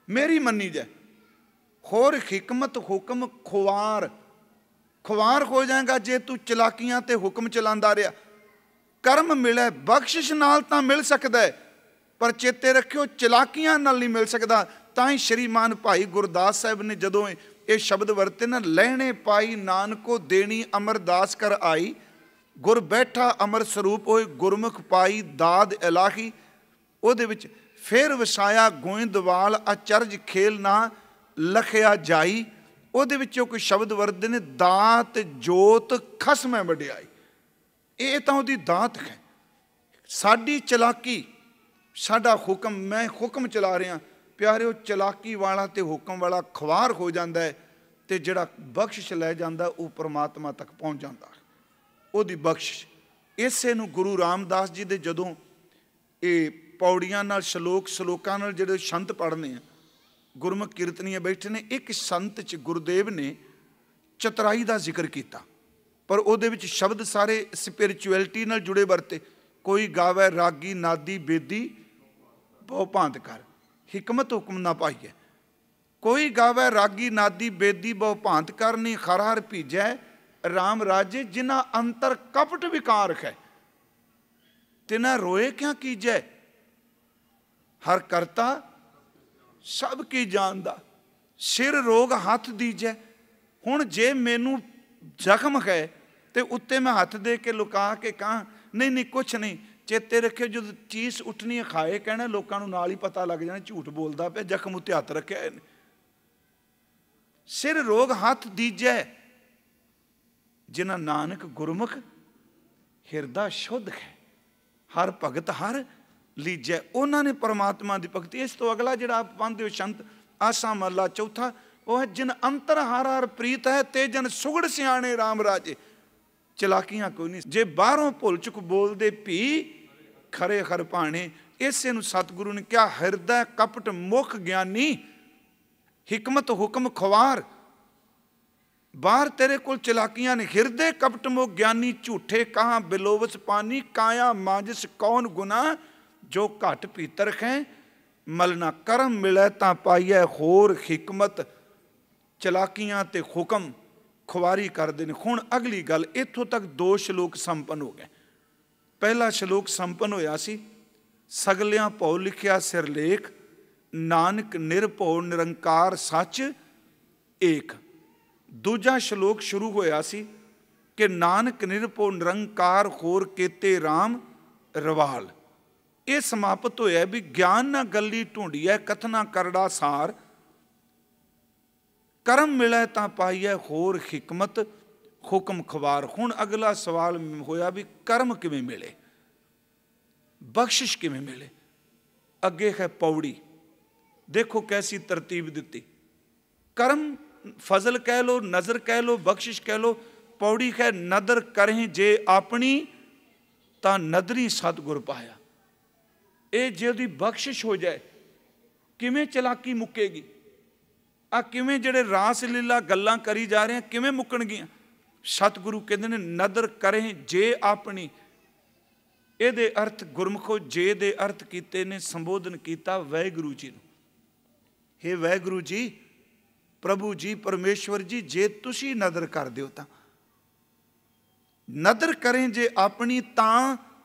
ਮੇਰੀ ਮੰਨੀ ਜਾਏ। ਹੋਰ हिकमत हुक्म खुवार, खुवार हो जाएगा जे तू चलाकियां ते हुक्म चलांदा रहा। कर्म मिले बख्शिश नाल तां मिल सकदा है, पर चेते रखियो चलाकियां नाल नहीं मिल सकदा। तां ही श्रीमान भाई गुरदास साहब ने जदों ये शब्द वरते ना, लहने पाई नानको देनी अमरदास कर आई, ਗੁਰ ਬੈਠਾ ਅਮਰ ਸਰੂਪ ਹੋਏ, ਗੁਰਮੁਖ ਪਾਈ ਦਾਦ ਇਲਾਹੀ। ਉਹਦੇ ਵਿੱਚ ਫਿਰ ਵਸਾਇਆ ਗੋਇੰਦਵਾਲ, ਅਚਰਜ ਖੇਲ ਨਾ ਲਖਿਆ ਜਾਈ। ਉਹਦੇ ਵਿੱਚੋਂ ਕੋਈ ਸ਼ਬਦ ਵਰਤਦੇ ਨੇ, ਦਾਤ ਜੋਤ ਖਸਮੈ ਵਡਿਆਈ। ਇਹ ਤਾਂ ਉਹਦੀ ਦਾਤ ਹੈ। ਸਾਡੀ ਚਲਾਕੀ, ਸਾਡਾ ਹੁਕਮ, ਮੈਂ ਹੁਕਮ ਚਲਾ ਰਿਹਾ ਪਿਆਰਿਓ, ਚਲਾਕੀ ਵਾਲਾ ਤੇ ਹੁਕਮ ਵਾਲਾ ਖੁਆਰ ਹੋ ਜਾਂਦਾ ਹੈ, ਤੇ ਜਿਹੜਾ ਬਖਸ਼ਿਸ਼ ਲੈ ਜਾਂਦਾ ਉਹ ਪਰਮਾਤਮਾ ਤੱਕ ਪਹੁੰਚ ਜਾਂਦਾ, ਉਹਦੀ ਬਖਸ਼ਿਸ਼। ਇਸੇ ਨੂੰ ਗੁਰੂ ਰਾਮਦਾਸ ਜੀ ਦੇ ਜਦੋਂ ਇਹ ਪੌੜੀਆਂ ਨਾਲ ਸਲੋਕਾਂ ਨਾਲ ਜਿਹੜੇ ਸੰਤ ਪੜ੍ਹਨੇ ਆ, ਗੁਰਮੁਖ ਕੀਰਤਨੀਏ ਬੈਠੇ ਨੇ, ਇੱਕ ਸੰਤ 'ਚ ਗੁਰਦੇਵ ਨੇ ਚਤਰਾਈ ਦਾ ਜ਼ਿਕਰ ਕੀਤਾ, ਪਰ ਉਹਦੇ ਵਿੱਚ ਸ਼ਬਦ ਸਾਰੇ ਸਪਿਰਿਚੁਅਲਿਟੀ ਨਾਲ ਜੁੜੇ ਵਰਤੇ। ਕੋਈ ਗਾਵੇ ਰਾਗੀ ਨਾਦੀ ਬੇਦੀ ਬਹੁ ਭਾਂਤ ਕਰ, ਹਿਕਮਤ ਹੁਕਮ ਨਾ ਪਾਈਏ। ਕੋਈ ਗਾਵੇ ਰਾਗੀ ਨਾਦੀ ਬੇਦੀ ਬਹੁ ਭਾਂਤ ਕਰ, ਨੀ ਹਰ ਹਰ ਭੀਜੈ ਰਾਮ ਰਾਜੇ, ਜਿਨ੍ਹਾਂ ਅੰਤਰ ਕਪਟ ਵਿਕਾਰ ਹੈ, ਤਿਨਾ ਰੋਏ ਕਿਆ ਕੀਜੈ, ਹਰ ਕਰਤਾ ਸਭ ਕੀ ਜਾਣਦਾ, ਸਿਰ ਰੋਗ ਹੱਥ ਦੀਜੈ। ਹੁਣ ਜੇ ਮੈਨੂੰ ਜ਼ਖਮ ਹੈ ਤੇ ਉੱਤੇ ਮੈਂ ਹੱਥ ਦੇ ਕੇ ਲੁਕਾ ਕੇ ਕਹਾਂ ਨਹੀਂ ਨਹੀਂ ਕੁਛ ਨਹੀਂ, ਚੇਤੇ ਰੱਖਿਓ ਜਦੋਂ ਚੀਸ ਉੱਠਣੀ ਹੈ ਖਾਏ ਕਹਿਣਾ, ਲੋਕਾਂ ਨੂੰ ਨਾਲ ਹੀ ਪਤਾ ਲੱਗ ਜਾਣਾ ਝੂਠ ਬੋਲਦਾ ਪਿਆ, ਜ਼ਖਮ ਉੱਤੇ ਹੱਥ ਰੱਖਿਆ ਇਹਨੇ। ਸਿਰ ਰੋਗ ਹੱਥ ਦੀਜੈ, ਜਿਨ੍ਹਾਂ ਨਾਨਕ ਗੁਰਮੁਖ ਹਿਰਦਾ ਸ਼ੁੱਧ ਹੈ, ਹਰ ਭਗਤ ਹਰ ਲੀਜੈ। ਉਹਨਾਂ ਨੇ ਪਰਮਾਤਮਾ ਦੀ ਭਗਤੀ। ਇਸ ਤੋਂ ਅਗਲਾ ਜਿਹੜਾ ਆਪ ਪਾਉਂਦੇ ਹੋ ਸ਼ੰਤ ਆਸਾ ਮਹਲਾ ਚੌਥਾ, ਉਹ ਹੈ ਜਿਨ ਅੰਤਰ ਹਰ ਹਰ ਪ੍ਰੀਤ ਹੈ, ਤੇ ਜਨ ਸੁਗੜ ਸਿਆਣੇ ਰਾਮ ਰਾਜੇ। ਚਲਾਕੀਆਂ ਕੋਈ ਨਹੀਂ, ਜੇ ਬਾਹਰੋਂ ਭੁੱਲ ਚੁੱਕ ਬੋਲਦੇ ਭੀ ਖਰੇ ਖਰ ਭਾਣੇ। ਇਸੇ ਨੂੰ ਸਤਿਗੁਰੂ ਨੇ ਕਿਹਾ, ਹਿਰਦਾ ਕਪਟ ਮੁਖ ਗਿਆਨੀ, ਹਿਕਮਤ ਹੁਕਮ ਖੁਆਰ। ਬਾਹਰ ਤੇਰੇ ਕੋਲ ਚਲਾਕੀਆਂ ਨੇ, ਹਿਰਦੇ ਕਪਟ ਮੁਖ ਗਿਆਨੀ, ਝੂਠੇ ਕਹਾਂ ਬਿਲੋਵਸ ਪਾਨੀ, ਕਾਇਆ ਮਾਂਜਸ ਕੌਣ ਗੁਨਾ, ਜੋ ਘਟ ਪੀਤਰ ਹੈ ਮਲਨਾ, ਕਰਮ ਮਿਲੇ ਤਾਂ ਪਾਈਐ ਹੋਰ ਹਿਕਮਤ। ਚਲਾਕੀਆਂ ਤੇ ਹੁਕਮ ਖੁਆਰੀ ਕਰਦੇ ਨੇ। ਹੁਣ ਅਗਲੀ ਗੱਲ, ਇੱਥੋਂ ਤੱਕ 2 ਸ਼ਲੋਕ ਸੰਪੰਨ ਹੋ ਗਏ। ਪਹਿਲਾ ਸ਼ਲੋਕ ਸੰਪੰਨ ਹੋਇਆ ਸੀ, ਸਗਲਿਆਂ ਭਉ ਲਿਖਿਆ ਸਿਰਲੇਖ, ਨਾਨਕ ਨਿਰਭਉ ਨਿਰੰਕਾਰ ਸੱਚ ਏਕ। ਦੂਜਾ ਸ਼ਲੋਕ ਸ਼ੁਰੂ ਹੋਇਆ ਸੀ ਕਿ ਨਾਨਕ ਨਿਰਭਉ ਨਿਰੰਕਾਰ ਹੋਰ ਕੀਤੇ ਰਾਮ ਰਵਾਲ। ਇਹ ਸਮਾਪਤ ਹੋਇਆ ਵੀ ਗਿਆਨ ਨਾ ਗੱਲੀ ਢੂੰਡੀਐ, ਕਥਨਾ ਕਰੜਾ ਸਾਰ, ਕਰਮ ਮਿਲੇ ਤਾਂ ਪਾਈਐ ਹੋਰ ਹਿਕਮਤ, ਹੁਕਮ ਖਵਾਰ। ਹੁਣ ਅਗਲਾ ਸਵਾਲ ਹੋਇਆ ਵੀ ਕਰਮ ਕਿਵੇਂ ਮਿਲੇ, ਬਖਸ਼ਿਸ਼ ਕਿਵੇਂ ਮਿਲੇ। ਅੱਗੇ ਹੈ ਪੌੜੀ, ਦੇਖੋ ਕੈਸੀ ਤਰਤੀਬ ਦਿੱਤੀ। ਕਰਮ ਫਜ਼ਲ ਕਹਿ ਲੋ, ਨਜ਼ਰ ਕਹਿ ਲੋ, ਬਖਸ਼ਿਸ਼ ਕਹਿ ਲੋ। ਪੌੜੀ ਹੈ ਨਦਰ ਕਰੇ ਜੇ ਆਪਣੀ, ਤਾਂ ਨਦਰੀ ਸਤਿਗੁਰ ਪਾਇਆ। ਇਹ ਜੇ ਉਹਦੀ ਬਖਸ਼ਿਸ਼ ਹੋ ਜਾਏ, ਕਿਵੇਂ ਚਲਾਕੀ ਮੁੱਕੇਗੀ? ਆ ਕਿਵੇਂ ਜਿਹੜੇ ਰਾਸ ਲੀਲਾ ਗੱਲਾਂ ਕਰੀ ਜਾ ਰਹੇ ਆ, ਕਿਵੇਂ ਮੁੱਕਣਗੀਆਂ? ਸਤਿਗੁਰੂ ਕਹਿੰਦੇ ਨੇ ਨਦਰ ਕਰੇ ਜੇ ਆਪਣੀ। ਇਹਦੇ ਅਰਥ ਗੁਰਮੁਖੋ ਜੇ ਦੇ ਅਰਥ ਕੀਤੇ ਨੇ, ਸੰਬੋਧਨ ਕੀਤਾ ਵਾਹਿਗੁਰੂ ਜੀ ਨੂੰ। ਹੇ ਵਾਹਿਗੁਰੂ ਜੀ, ਪ੍ਰਭੂ ਜੀ, ਪਰਮੇਸ਼ਵਰ ਜੀ, ਜੇ ਤੁਸੀਂ ਨਦਰ ਕਰ ਦਿਓ ਤਾਂ ਨਦਰ ਕਰੇ ਜੇ ਆਪਣੀ, ਤਾਂ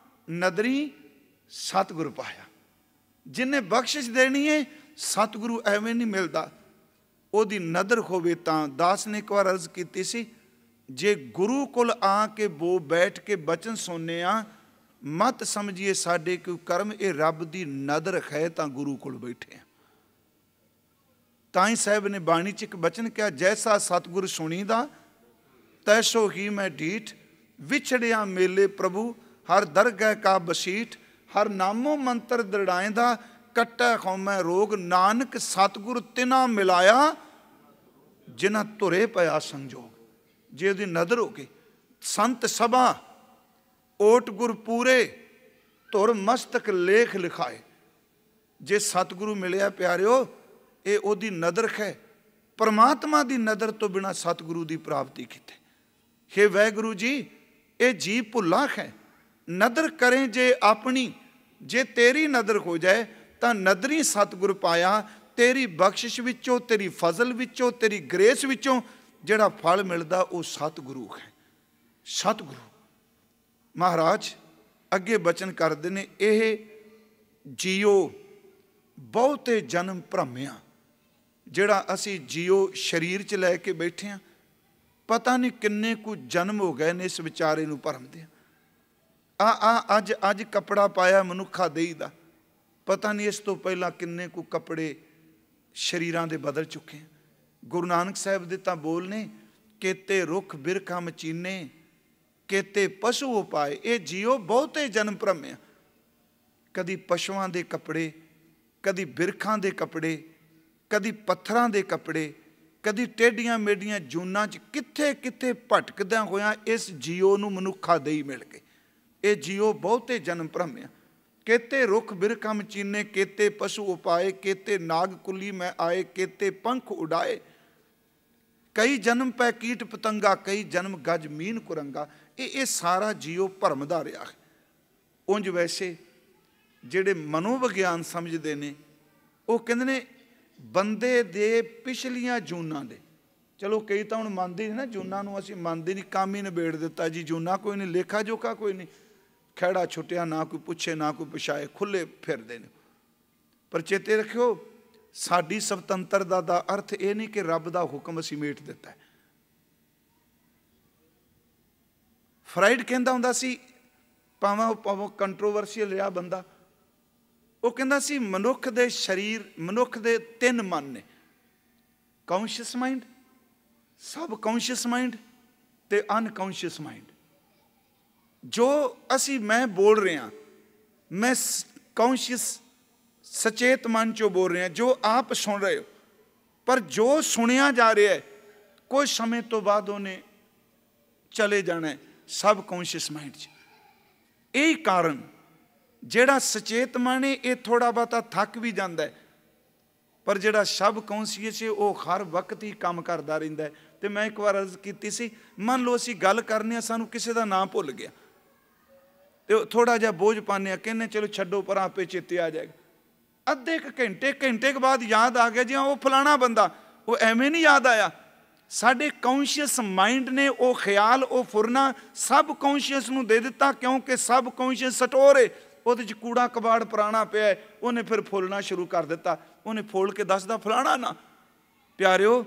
ਨਦਰੀ ਸਤਿਗੁਰੂ ਪਾਇਆ। ਜਿਹਨੇ ਬਖਸ਼ਿਸ਼ ਦੇਣੀ ਹੈ, ਸਤਿਗੁਰੂ ਐਵੇਂ ਨਹੀਂ ਮਿਲਦਾ, ਉਹਦੀ ਨਦਰ ਹੋਵੇ ਤਾਂ। ਦਾਸ ਨੇ ਇੱਕ ਵਾਰ ਅਰਜ਼ ਕੀਤੀ ਸੀ, ਜੇ ਗੁਰੂ ਕੋਲ ਆ ਕੇ ਬੋ ਬੈਠ ਕੇ ਬਚਨ ਸੁਣਨੇ ਆ, ਮਤ ਸਮਝੀਏ ਸਾਡੇ ਕੋਈ ਕਰਮ, ਇਹ ਰੱਬ ਦੀ ਨਦਰ ਹੈ ਤਾਂ ਗੁਰੂ ਕੋਲ ਬੈਠੇ ਆ। ਤਾਂ ਹੀ ਸਾਹਿਬ ਨੇ ਬਾਣੀ 'ਚ ਇੱਕ ਬਚਨ ਕਿਹਾ, ਜੈਸਾ ਸਤਿਗੁਰ ਸੁਣੀਦਾ ਤੈਸੋ ਹੀ ਮੈਂ ਢੀਠ, ਵਿਛੜਿਆ ਮੇਲੇ ਪ੍ਰਭੂ ਹਰ ਦਰਗਹਿ ਕਾ ਬਸੀਠ, ਹਰ ਨਾਮੋ ਮੰਤਰ ਦ੍ਰਿੜਾਇਂਦਾ, ਕੱਟੈ ਖੌਮੈ ਰੋਗ, ਨਾਨਕ ਸਤਿਗੁਰ ਤਿਨਾ ਮਿਲਾਇਆ, ਜਿਨ੍ਹਾਂ ਧੁਰੇ ਪਿਆ ਸੰਜੋਗ। ਜੇ ਉਹਦੀ ਨਦਰ ਹੋ ਗਈ, ਸੰਤ ਸਭਾ ਓਟ ਗੁਰ ਪੂਰੇ, ਧੁਰ ਮਸਤਕ ਲੇਖ ਲਿਖਾਏ। ਜੇ ਸਤਿਗੁਰੂ ਮਿਲਿਆ ਪਿਆਰਿਓ, ਇਹ ਉਹਦੀ ਨਦਰ ਹੈ। ਪਰਮਾਤਮਾ ਦੀ ਨਦਰ ਤੋਂ ਬਿਨਾਂ ਸਤਿਗੁਰੂ ਦੀ ਪ੍ਰਾਪਤੀ ਕਿਤੇ। ਹੇ ਵਾਹਿਗੁਰੂ ਜੀ, ਇਹ ਜੀ ਭੁੱਲਾ ਹੈ। ਨਦਰ ਕਰੇ ਜੇ ਆਪਣੀ, ਜੇ ਤੇਰੀ ਨਦਰ ਹੋ ਜਾਏ ਤਾਂ ਨਦਰੀ ਸਤਿਗੁਰ ਪਾਇਆ। ਤੇਰੀ ਬਖਸ਼ਿਸ਼ ਵਿੱਚੋਂ, ਤੇਰੀ ਫਜ਼ਲ ਵਿੱਚੋਂ, ਤੇਰੀ ਗ੍ਰੇਸ ਵਿੱਚੋਂ ਜਿਹੜਾ ਫਲ ਮਿਲਦਾ ਉਹ ਸਤਿਗੁਰੂ ਹੈ। ਸਤਿਗੁਰੂ ਮਹਾਰਾਜ ਅੱਗੇ ਬਚਨ ਕਰਦੇ ਨੇ, ਇਹ ਜੀਓ ਬਹੁਤੇ ਜਨਮ ਭਰਮਿਆ। ਜਿਹੜਾ ਅਸੀਂ ਜੀਓ ਸਰੀਰ 'ਚ ਲੈ ਕੇ ਬੈਠੇ ਹਾਂ, ਪਤਾ ਨਹੀਂ ਕਿੰਨੇ ਕੁ ਜਨਮ ਹੋ ਗਏ ਨੇ ਇਸ ਵਿਚਾਰੇ ਨੂੰ ਭਰਮਦੇ। ਅੱਜ ਕੱਪੜਾ ਪਾਇਆ ਮਨੁੱਖਾ ਦੇਹੀ ਦਾ, ਪਤਾ ਨਹੀਂ ਇਸ ਤੋਂ ਪਹਿਲਾਂ ਕਿੰਨੇ ਕੁ ਕੱਪੜੇ ਸਰੀਰਾਂ ਦੇ ਬਦਲ ਚੁੱਕੇ। ਗੁਰੂ ਨਾਨਕ ਸਾਹਿਬ ਦੇ ਤਾਂ ਬੋਲ ਨੇ, ਕੇਤੇ ਰੁੱਖ ਬਿਰਖਾਂ ਮਚੀਨੇ, ਕੇਤੇ ਪਸ਼ੂ ਉਪਾਏ। ਇਹ ਜੀਓ ਬਹੁਤੇ ਜਨਮ ਭਰਮਿਆ। ਕਦੀ ਪਸ਼ੂਆਂ ਦੇ ਕੱਪੜੇ, ਕਦੀ ਬਿਰਖਾਂ ਦੇ ਕੱਪੜੇ, ਕਦੀ ਪੱਥਰਾਂ ਦੇ ਕੱਪੜੇ, ਕਦੀ ਟੇਢੀਆਂ ਮੇਢੀਆਂ ਜੂਨਾਂ 'ਚ ਕਿੱਥੇ ਕਿੱਥੇ ਭਟਕਦਿਆਂ ਹੋਇਆਂ ਇਸ ਜੀਓ ਨੂੰ ਮਨੁੱਖਾ ਦੇਈ ਮਿਲ ਗਏ। ਇਹ ਜੀਓ ਬਹੁਤੇ ਜਨਮ ਭਰਮਿਆ। ਕੇਤੇ ਰੁੱਖ ਬਿਰਖਾਂ ਮਚੀਨੇ, ਕੇਤੇ ਪਸ਼ੂ ਉਪਾਏ, ਕੇਤੇ ਨਾਗ ਕੁਲੀ ਮੈਂ ਆਏ, ਕੇਤੇ ਪੰਖ ਉਡਾਏ। ਕਈ ਜਨਮ ਪੈ ਕੀਟ ਪਤੰਗਾ, ਕਈ ਜਨਮ ਗਜ ਮੀਨ ਕੁਰੰਗਾ। ਇਹ ਸਾਰਾ ਜੀਓ ਭਰਮਦਾ ਰਿਹਾ ਹੈ। ਉਂਝ ਵੈਸੇ ਜਿਹੜੇ ਮਨੋਵਿਗਿਆਨ ਸਮਝਦੇ ਨੇ ਉਹ ਕਹਿੰਦੇ ਨੇ ਬੰਦੇ ਦੇ ਪਿਛਲੀਆਂ ਜੂਨਾਂ ਦੇ, ਚਲੋ ਕਈ ਤਾਂ ਹੁਣ ਮੰਨਦੇ ਨਹੀਂ ਨਾ ਜੂਨਾਂ ਨੂੰ, ਅਸੀਂ ਮੰਨਦੇ ਨਹੀਂ, ਕੰਮ ਹੀ ਨਿਬੇੜ ਦਿੱਤਾ ਜੀ, ਜੂਨਾਂ ਕੋਈ ਨਹੀਂ, ਲੇਖਾ ਜੋਖਾ ਕੋਈ ਨਹੀਂ, ਖਹਿੜਾ ਛੁੱਟਿਆ, ਨਾ ਕੋਈ ਪੁੱਛੇ ਨਾ ਕੋਈ ਪੁਛਾਏ, ਖੁੱਲੇ ਫਿਰਦੇ ਨੇ। ਪਰ ਚੇਤੇ ਰੱਖਿਓ, ਸਾਡੀ ਸੁਤੰਤਰਤਾ ਦਾ ਅਰਥ ਇਹ ਨਹੀਂ ਕਿ ਰੱਬ ਦਾ ਹੁਕਮ ਅਸੀਂ ਮੇਟ ਦਿੱਤਾ ਹੈ। ਫਰਾਇਡ ਕਹਿੰਦਾ ਹੁੰਦਾ ਸੀ, ਭਾਵੇਂ ਕੰਟਰੋਵਰਸੀਅਲ ਰਿਹਾ ਬੰਦਾ, ਉਹ ਕਹਿੰਦਾ ਸੀ ਮਨੁੱਖ ਦੇ ਸਰੀਰ, ਮਨੁੱਖ ਦੇ 3 ਮਨ ਨੇ, ਕੌਨਸ਼ੀਅਸ ਮਾਈਂਡ, ਸਬ ਕੌਨਸ਼ੀਅਸ ਮਾਈਂਡ ਤੇ ਅਨਕੌਨਸ਼ੀਅਸ ਮਾਈਂਡ। ਜੋ ਅਸੀਂ ਮੈਂ ਬੋਲ ਰਿਹਾ, ਮੈਂ ਕੌਨਸ਼ੀਅਸ ਸਚੇਤ ਮਨ ਚੋਂ ਬੋਲ ਰਿਹਾ, ਜੋ ਆਪ ਸੁਣ ਰਹੇ ਹੋ, ਪਰ ਜੋ ਸੁਣਿਆ ਜਾ ਰਿਹਾ ਹੈ ਕੁਝ ਸਮੇਂ ਤੋਂ ਬਾਅਦ ਉਹਨੇ ਚਲੇ ਜਾਣਾ ਹੈ ਸਬ ਕੌਨਸ਼ੀਅਸ ਮਾਈਂਡ 'ਚ। ਇਹੀ ਕਾਰਨ ਜਿਹੜਾ ਸਚੇਤ ਮਨ ਹੈ ਇਹ ਥੋੜ੍ਹਾ ਬਹੁਤਾ ਥੱਕ ਵੀ ਜਾਂਦਾ ਹੈ, ਪਰ ਜਿਹੜਾ ਸਬ ਕੌਨਸ਼ੀਅਸ ਹੈ ਉਹ ਹਰ ਵਕਤ ਹੀ ਕੰਮ ਕਰਦਾ ਰਹਿੰਦਾ ਹੈ। ਅਤੇ ਮੈਂ ਇੱਕ ਵਾਰ ਅਰਜ਼ ਕੀਤੀ ਸੀ, ਮੰਨ ਲਓ ਅਸੀਂ ਗੱਲ ਕਰਨੀ ਆ, ਸਾਨੂੰ ਕਿਸੇ ਦਾ ਨਾਂ ਭੁੱਲ ਗਿਆ ਅਤੇ ਥੋੜ੍ਹਾ ਜਿਹਾ ਬੋਝ ਪਾਉਂਦੇ ਹਾਂ, ਕਹਿੰਦੇ ਚਲੋ ਛੱਡੋ ਪਰ ਆਪੇ ਚੇਤੇ ਆ ਜਾਏਗਾ। ਅੱਧੇ ਕੁ ਘੰਟੇ ਕੁ ਬਾਅਦ ਯਾਦ ਆ ਗਿਆ ਜੀ ਉਹ ਫਲਾਣਾ ਬੰਦਾ, ਉਹ ਐਵੇਂ ਨਹੀਂ ਯਾਦ ਆਇਆ। ਸਾਡੇ ਕੌਨਸ਼ੀਅਸ ਮਾਈਂਡ ਨੇ ਉਹ ਖਿਆਲ, ਉਹ ਫੁਰਨਾ ਸਬ ਕੌਨਸ਼ੀਅਸ ਨੂੰ ਦੇ ਦਿੱਤਾ, ਕਿਉਂਕਿ ਸਬ ਕੌਨਸ਼ੀਅਸ ਸਟੋਰ ਹੈ, ਉਹਦੇ 'ਚ ਕੂੜਾ ਕਬਾੜ ਪੁਰਾਣਾ ਪਿਆ ਹੈ, ਉਹਨੇ ਫਿਰ ਫੁੱਲਣਾ ਸ਼ੁਰੂ ਕਰ ਦਿੱਤਾ, ਉਹਨੇ ਫੋਲ ਕੇ ਦੱਸਦਾ ਫਲਾਣਾ ਨਾ। ਪਿਆਰਿਓ,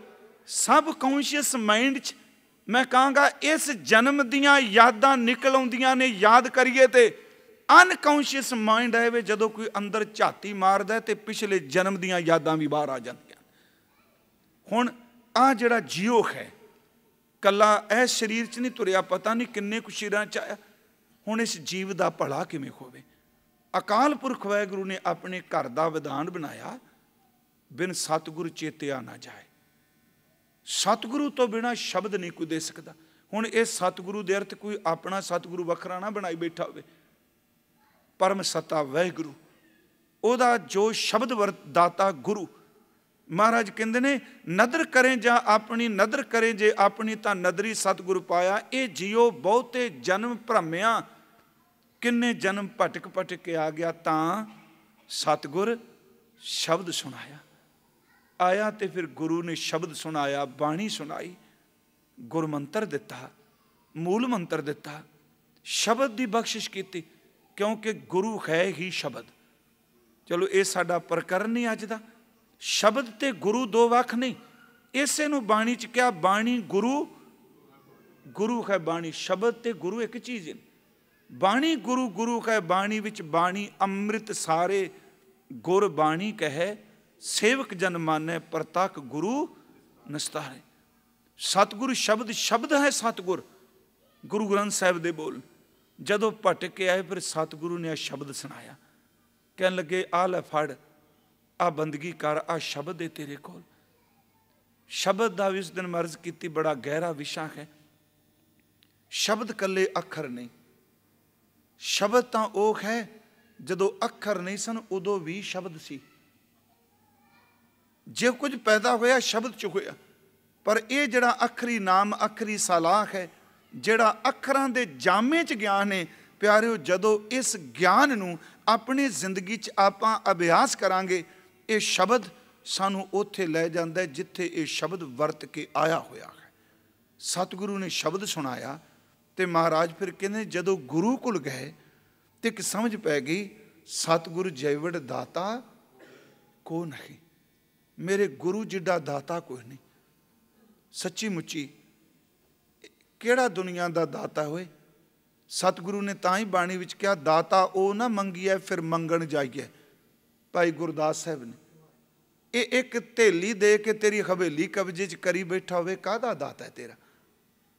ਸਬ ਕੌਨਸ਼ੀਅਸ ਮਾਈਂਡ 'ਚ ਮੈਂ ਕਹਾਂਗਾ ਇਸ ਜਨਮ ਦੀਆਂ ਯਾਦਾਂ ਨਿਕਲ ਆਉਂਦੀਆਂ ਨੇ, ਯਾਦ ਕਰੀਏ ਤੇ ਅਨਕੌਨਸ਼ੀਅਸ ਮਾਈਂਡ ਹੈ ਵੇ, ਜਦੋਂ ਕੋਈ ਅੰਦਰ ਝਾਤੀ ਮਾਰਦਾ ਤੇ ਪਿਛਲੇ ਜਨਮ ਦੀਆਂ ਯਾਦਾਂ ਵੀ ਬਾਹਰ ਆ ਜਾਂਦੀਆਂ। ਹੁਣ ਆਹ ਜਿਹੜਾ ਜੀਓ ਹੈ ਕੱਲਾ ਇਸ ਸਰੀਰ 'ਚ ਨਹੀਂ ਤੁਰਿਆ, ਪਤਾ ਨਹੀਂ ਕਿੰਨੇ ਕੁ ਸ਼ਰੀਰਾਂ 'ਚ ਆਇਆ। ਹੁਣ ਇਸ ਜੀਵ ਦਾ ਭਲਾ ਕਿਵੇਂ ਹੋਵੇ? ਅਕਾਲ ਪੁਰਖ ਵਾਹਿਗੁਰੂ ਨੇ ਆਪਣੇ ਘਰ ਦਾ ਵਿਧਾਨ ਬਣਾਇਆ, ਬਿਨ ਸਤਿਗੁਰੂ ਚੇਤਿਆ ਨਾ ਜਾਏ। ਸਤਿਗੁਰੂ ਤੋਂ ਬਿਨਾਂ ਸ਼ਬਦ ਨਹੀਂ ਕੋਈ ਦੇ ਸਕਦਾ। ਹੁਣ ਇਹ ਸਤਿਗੁਰੂ ਦੇ ਅਰਥ ਕੋਈ ਆਪਣਾ ਸਤਿਗੁਰੂ ਵੱਖਰਾ ਨਾ ਬਣਾਈ ਬੈਠਾ ਹੋਵੇ। ਪਰਮ ਸੱਤਾ ਵਾਹਿਗੁਰੂ, ਉਹਦਾ ਜੋ ਸ਼ਬਦ ਦਾਤਾ ਗੁਰੂ। ਮਹਾਰਾਜ ਕਹਿੰਦੇ ਨੇ, ਨਦਰ ਕਰੇ ਜਾਂ ਆਪਣੀ, ਨਦਰ ਕਰੇ ਜੇ ਆਪਣੀ ਤਾਂ ਨਦਰੀ ਸਤਿਗੁਰੂ ਪਾਇਆ। ਇਹ ਜੀਓ ਬਹੁਤੇ ਜਨਮ ਭਰਮਿਆ, ਕਿੰਨੇ ਜਨਮ ਭਟਕ ਭਟਕ ਕੇ ਆ ਗਿਆ, ਤਾਂ ਸਤਿਗੁਰ ਸ਼ਬਦ ਸੁਣਾਇਆ। ਆਇਆ ਤੇ ਫਿਰ ਗੁਰੂ ਨੇ ਸ਼ਬਦ ਸੁਣਾਇਆ, ਬਾਣੀ ਸੁਣਾਈ, ਗੁਰਮੰਤਰ ਦਿੱਤਾ, ਮੂਲ ਮੰਤਰ ਦਿੱਤਾ, ਸ਼ਬਦ ਦੀ ਬਖਸ਼ਿਸ਼ ਕੀਤੀ, ਕਿਉਂਕਿ ਗੁਰੂ ਹੈ ਹੀ ਸ਼ਬਦ। ਚਲੋ ਇਹ ਸਾਡਾ ਪ੍ਰਕਰਨ ਨਹੀਂ ਅੱਜ ਦਾ। ਸ਼ਬਦ ਤੇ ਗੁਰੂ ਦੋ ਵੱਖ ਨਹੀਂ, ਇਸੇ ਨੂੰ ਬਾਣੀ 'ਚ ਕਿਹਾ, ਬਾਣੀ ਗੁਰੂ, ਗੁਰੂ ਹੈ ਬਾਣੀ। ਸ਼ਬਦ ਤੇ ਗੁਰੂ ਇੱਕ ਚੀਜ਼ ਹੈ। ਬਾਣੀ ਗੁਰੂ, ਗੁਰੂ ਹੈ ਬਾਣੀ ਵਿੱਚ ਬਾਣੀ ਅੰਮ੍ਰਿਤ ਸਾਰੇ, ਗੁਰ ਬਾਣੀ ਕਹੈ ਸੇਵਕ ਜਨ ਮਾਨੈ, ਪ੍ਰਤੱਖ ਗੁਰੂ ਨਸਤਾਰੇ। ਸਤਿਗੁਰੂ ਸ਼ਬਦ, ਸ਼ਬਦ ਹੈ ਸਤਿਗੁਰ। ਗੁਰੂ ਗ੍ਰੰਥ ਸਾਹਿਬ ਦੇ ਬੋਲ ਜਦੋਂ ਭਟਕ ਕੇ ਆਏ, ਫਿਰ ਸਤਿਗੁਰੂ ਨੇ ਆ ਸ਼ਬਦ ਸੁਣਾਇਆ। ਕਹਿਣ ਲੱਗੇ, ਆਹ ਲੈ ਫੜ, ਆਹ ਬੰਦਗੀ ਕਰ, ਆਹ ਸ਼ਬਦ ਹੈ ਤੇਰੇ ਕੋਲ। ਸ਼ਬਦ ਦਾ ਵੀ ਉਸ ਦਿਨ ਮਰਜ਼ ਕੀਤੀ, ਬੜਾ ਗਹਿਰਾ ਵਿਸ਼ਾ ਹੈ। ਸ਼ਬਦ ਇਕੱਲੇ ਅੱਖਰ ਨਹੀਂ, ਸ਼ਬਦ ਤਾਂ ਉਹ ਹੈ ਜਦੋਂ ਅੱਖਰ ਨਹੀਂ ਸਨ ਉਦੋਂ ਵੀ ਸ਼ਬਦ ਸੀ। ਜੇ ਕੁਝ ਪੈਦਾ ਹੋਇਆ ਸ਼ਬਦ 'ਚ ਹੋਇਆ, ਪਰ ਇਹ ਜਿਹੜਾ ਅੱਖਰੀ ਨਾਮ, ਅੱਖਰੀ ਸਲਾਹ ਹੈ, ਜਿਹੜਾ ਅੱਖਰਾਂ ਦੇ ਜਾਮੇ 'ਚ ਗਿਆਨ ਹੈ, ਪਿਆਰਿਓ, ਜਦੋਂ ਇਸ ਗਿਆਨ ਨੂੰ ਆਪਣੀ ਜ਼ਿੰਦਗੀ 'ਚ ਆਪਾਂ ਅਭਿਆਸ ਕਰਾਂਗੇ, ਇਹ ਸ਼ਬਦ ਸਾਨੂੰ ਉੱਥੇ ਲੈ ਜਾਂਦਾ ਜਿੱਥੇ ਇਹ ਸ਼ਬਦ ਵਰਤ ਕੇ ਆਇਆ ਹੋਇਆ ਹੈ। ਸਤਿਗੁਰੂ ਨੇ ਸ਼ਬਦ ਸੁਣਾਇਆ ਤੇ ਮਹਾਰਾਜ ਫਿਰ ਕਹਿੰਦੇ, ਜਦੋਂ ਗੁਰੂ ਕੋਲ ਗਏ ਤੇ ਇੱਕ ਸਮਝ ਪੈ ਗਈ, ਸਤਿਗੁਰੂ ਜੈਵੜ ਦਾਤਾ ਕੋ ਨਹੀਂ, ਮੇਰੇ ਗੁਰੂ ਜਿੱਡਾ ਦਾਤਾ ਕੋਈ ਨਹੀਂ। ਸੱਚੀ ਮੁੱਚੀ ਕਿਹੜਾ ਦੁਨੀਆ ਦਾ ਦਾਤਾ ਹੋਏ ਸਤਿਗੁਰੂ ਨੇ ਤਾਂ ਹੀ ਬਾਣੀ ਵਿੱਚ ਕਿਹਾ, ਦਾਤਾ ਉਹ ਨਾ ਮੰਗੀਐ ਫਿਰ ਮੰਗਣ ਜਾਈਐ। ਭਾਈ ਗੁਰਦਾਸ ਸਾਹਿਬ ਨੇ ਇਹ ਇੱਕ ਥੇਲੀ ਦੇ ਕੇ ਤੇਰੀ ਹਵੇਲੀ ਕਬਜ਼ੇ 'ਚ ਕਰੀ ਬੈਠਾ ਹੋਵੇ, ਕਾਹਦਾ ਦਾਤਾ ਹੈ ਤੇਰਾ?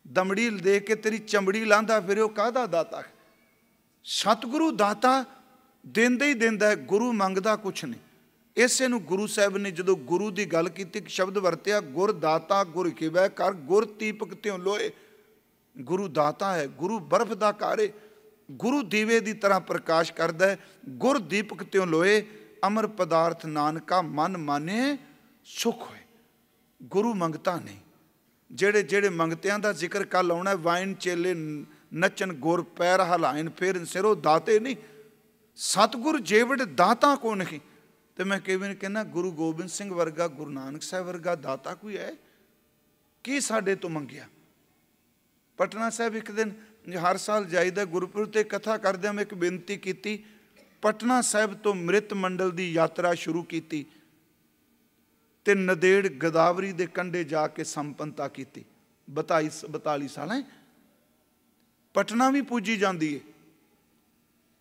ਦਮੜੀ ਦੇ ਕੇ ਤੇਰੀ ਚਮੜੀ ਲਾਂਦਾ ਫਿਰੇ, ਉਹ ਕਾਹਦਾ ਦਾਤਾ ਹੈ? ਸਤਿਗੁਰੂ ਦਾਤਾ ਦਿੰਦਾ ਹੀ ਦਿੰਦਾ ਹੈ, ਗੁਰੂ ਮੰਗਦਾ ਕੁਛ ਨਹੀਂ। ਇਸੇ ਨੂੰ ਗੁਰੂ ਸਾਹਿਬ ਨੇ ਜਦੋਂ ਗੁਰੂ ਦੀ ਗੱਲ ਕੀਤੀ, ਇੱਕ ਸ਼ਬਦ ਵਰਤਿਆ, ਗੁਰ ਦਾਤਾ ਗੁਰ ਖਿਵੈ ਕਰ, ਗੁਰ ਦੀਪਕ ਤਿਉ ਲੋਏ। ਗੁਰੂ ਦਾਤਾ ਹੈ, ਗੁਰੂ ਬਰਫ਼ ਦਾ ਘਰ ਹੈ, ਗੁਰੂ ਦੀਵੇ ਦੀ ਤਰ੍ਹਾਂ ਪ੍ਰਕਾਸ਼ ਕਰਦਾ ਹੈ। ਗੁਰ ਦੀਪਕ ਤਿਉ ਲੋਏ, ਅਮਰ ਪਦਾਰਥ ਨਾਨਕਾ ਮਨ ਮਾਨੇ ਸੁਖ ਹੋਏ। ਗੁਰੂ ਮੰਗਤਾ ਨਹੀਂ। ਜਿਹੜੇ ਜਿਹੜੇ ਮੰਗਤਿਆਂ ਦਾ ਜ਼ਿਕਰ ਕੱਲ ਆਉਣਾ, ਵਾਇਨ ਚੇਲੇ ਨੱਚਣ ਗੁਰ ਪੈਰ ਹਲਾਇਨ ਫਿਰ ਸਿਰੋਂ ਦਾਤੇ ਨਹੀਂ। ਸਤਿਗੁਰ ਜੇਵੜ ਦਾਤਾ ਕੋ ਨਹੀਂ। ਤੇ ਮੈਂ ਕਈ ਵਾਰ ਕਹਿੰਦਾ, ਗੁਰੂ ਗੋਬਿੰਦ ਸਿੰਘ ਵਰਗਾ, ਗੁਰੂ ਨਾਨਕ ਸਾਹਿਬ ਵਰਗਾ ਦਾਤਾ ਕੋਈ ਹੈ? ਕੀ ਸਾਡੇ ਤੋਂ ਮੰਗਿਆ? ਪਟਨਾ ਸਾਹਿਬ ਇੱਕ ਦਿਨ ਹਰ ਸਾਲ ਜਾਈਦਾ, ਗੁਰਪੁਰਬ ਤੇ ਕਥਾ ਕਰਦਿਆਂ ਮੈਂ ਇੱਕ ਬੇਨਤੀ ਕੀਤੀ। ਪਟਨਾ ਸਾਹਿਬ ਤੋਂ ਮ੍ਰਿਤ ਮੰਡਲ ਦੀ ਯਾਤਰਾ ਸ਼ੁਰੂ ਕੀਤੀ ਤੇ ਨਦੇੜ ਗੋਦਾਵਰੀ ਦੇ ਕੰਢੇ ਜਾ ਕੇ ਸੰਪੰਨਤਾ ਕੀਤੀ। 42 ਸਾਲਾਂ ਪਟਨਾ ਵੀ ਪੂਜੀ ਜਾਂਦੀ ਹੈ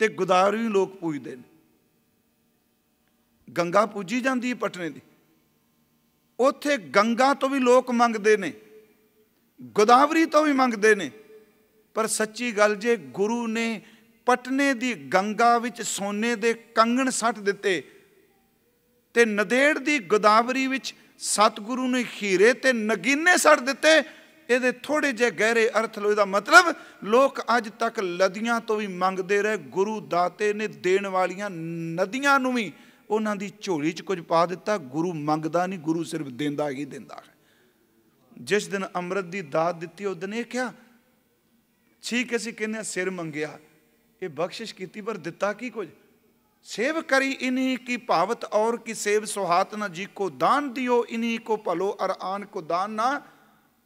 ਤੇ ਗੋਦਾਵਰੀ ਵੀ ਲੋਕ ਪੂਜਦੇ ਨੇ। ਗੰਗਾ ਪੂਜੀ ਜਾਂਦੀ ਹੈ ਪਟਨੇ ਦੀ, ਉੱਥੇ ਗੰਗਾ ਤੋਂ ਵੀ ਲੋਕ ਮੰਗਦੇ ਨੇ, ਗੋਦਾਵਰੀ ਤੋਂ ਵੀ ਮੰਗਦੇ ਨੇ। ਪਰ ਸੱਚੀ ਗੱਲ, ਜੇ ਗੁਰੂ ਨੇ ਪਟਨੇ ਦੀ ਗੰਗਾ ਵਿੱਚ ਸੋਨੇ ਦੇ ਕੰਗਣ ਸੱਟ ਦਿੱਤੇ ਤੇ ਨਦੇੜ ਦੀ ਗੋਦਾਵਰੀ ਵਿੱਚ ਸਤਿਗੁਰੂ ਨੇ ਹੀਰੇ ਤੇ ਨਗੀਨੇ ਸੱਟ ਦਿੱਤੇ, ਇਹਦੇ ਥੋੜ੍ਹੇ ਜਿਹੇ ਗਹਿਰੇ ਅਰਥ ਲਓ। ਇਹਦਾ ਮਤਲਬ ਲੋਕ ਅੱਜ ਤੱਕ ਨਦੀਆਂ ਤੋਂ ਵੀ ਮੰਗਦੇ ਰਹੇ। ਗੁਰੂ ਦਾਤੇ ਨੇ ਦੇਣ ਵਾਲੀਆਂ ਨਦੀਆਂ ਨੂੰ ਵੀ ਉਹਨਾਂ ਦੀ ਝੋਲੀ 'ਚ ਕੁਝ ਪਾ ਦਿੱਤਾ। ਗੁਰੂ ਮੰਗਦਾ ਨਹੀਂ, ਗੁਰੂ ਸਿਰਫ ਦਿੰਦਾ ਹੀ ਦਿੰਦਾ ਹੈ। ਜਿਸ ਦਿਨ ਅੰਮ੍ਰਿਤ ਦੀ ਦਾਤ ਦਿੱਤੀ, ਉਸ ਦਿਨ ਇਹ ਕਿਹਾ, ਠੀਕ ਅਸੀਂ ਕਹਿੰਦੇ ਸਿਰ ਮੰਗਿਆ, ਇਹ ਬਖਸ਼ਿਸ਼ ਕੀਤੀ, ਪਰ ਦਿੱਤਾ ਕੀ ਕੁਝ? सेव करी इन्हीं की भावत और की सेव सुहात न जी को दान दियो इन्हीं को भलो अर आन को दान ना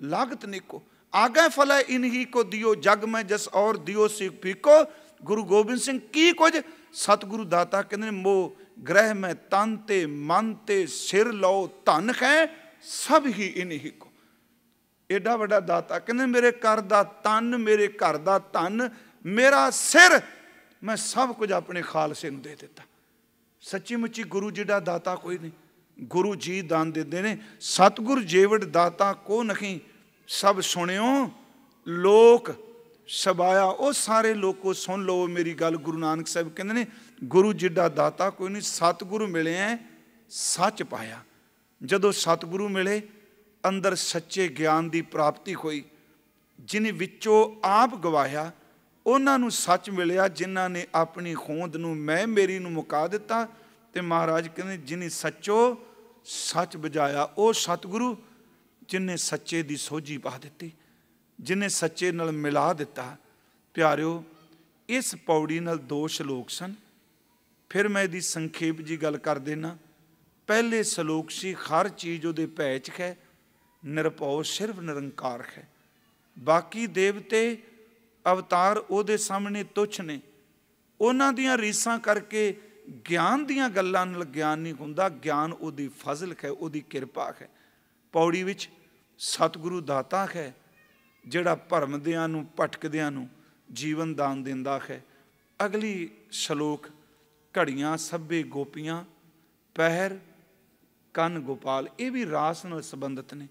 लागत निको आगे फल इन्हीं को दियो जग में जस और दियो सिख पीको। गुरु गोबिंद सिंह की कुछ सतगुरु दाता कहते मोह ग्रह में तन ते मन ते सिर लो धन है सब ही इन्हीं को। एडा बड़ा दाता कहते मेरे घर दा तन मेरे घर दा धन मेरा सिर मैं सब कुछ अपने खालसे नूं दे दिता। सच्ची मुच्ची गुरु जिहड़ा दाता कोई नहीं। गुरु जी दान देते ने। सतगुर जेवड़ दाता को नहीं सब सुनियो लोक सबाया। वो सारे लोग को सुन लो मेरी गल। गुरु नानक साहब कहते ने गुरु जिहड़ा दाता कोई नहीं। सतगुरु मिले हैं सच पाया। जदों सतगुरु मिले अंदर सच्चे ज्ञान की प्राप्ति हुई। जिन्हें विचों आप गवाया उन्होंने सच मिलिया। जिन्हों ने अपनी होंद नूं मैं मेरी नूं मुका दिता। तो महाराज कहते जिन्हें सचो सच बजाया वो सतगुरु जिन्हें सच्चे की सोझी पा दी जिन्हें सच्चे नाल मिला दिता। प्यारिओ इस पौड़ी नाल 2 श्लोक सन। फिर मैं इसकी संखेप जी गल कर देना। पहले श्लोक सी हर चीज़ उहदे भै च है निरभौ सिर्फ निरंकार है। बाकी देवते अवतार उहदे सामने तुच्छ ने। उन्हां दियां रीसां करके ज्ञान दियां गल्लां नाल ज्ञान नहीं हुंदा। ज्ञान उहदी फजल है उहदी किरपा है। पौड़ी विच सतगुरु दाता है जिहड़ा भरमदियां नूं भटकदियां नूं जीवन दान दिंदा है। अगली श्लोक घड़ियां सभे गोपियां पैर कन गोपाल ये भी रास नाल संबंधित ने।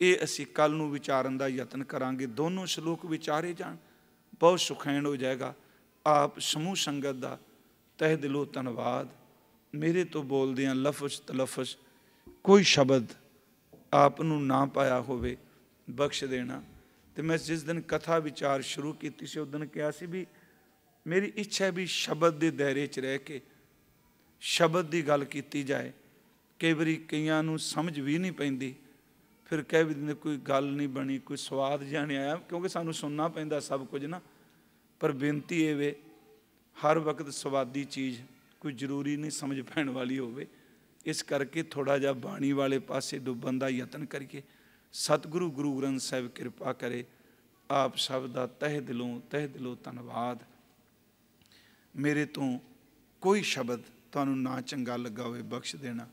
ये असीं कल नूं विचारन दा यतन करांगे। दोनों श्लोक विचारे जाण बहुत सुखैन हो जाएगा। आप समूह संगत का तह दिलों धन्नवाद। मेरे तो बोलदियां लफज तलफज कोई शब्द आप नूं ना पाया होवे बख्श देना। तो मैं जिस दिन कथा विचार शुरू की उस दिन कहा सी भी मेरी इच्छा है भी शब्द के दायरे च रह के शब्द की गल की जाए। कई बारी कईयां नूं समझ भी नहीं पैंदी। फिर कह भी दिंदे कोई गल नहीं बनी कोई स्वाद जिहा नहीं आया क्योंकि सानूं सुनना पैंदा सब कुछ ना। पर बेनती ये वे हर वक्त स्वादी चीज़ कोई जरूरी नहीं समझ पैण वाली होवे। इस करके थोड़ा जिहा बाणी वाले पासे डुब्बन का यतन करिए। सतगुरु गुरु ग्रंथ साहिब कृपा करे। आप सब का तह दिलों धन्नवाद। मेरे तो कोई शब्द तुहानूं ना चंगा लगा होवे बख्श देना।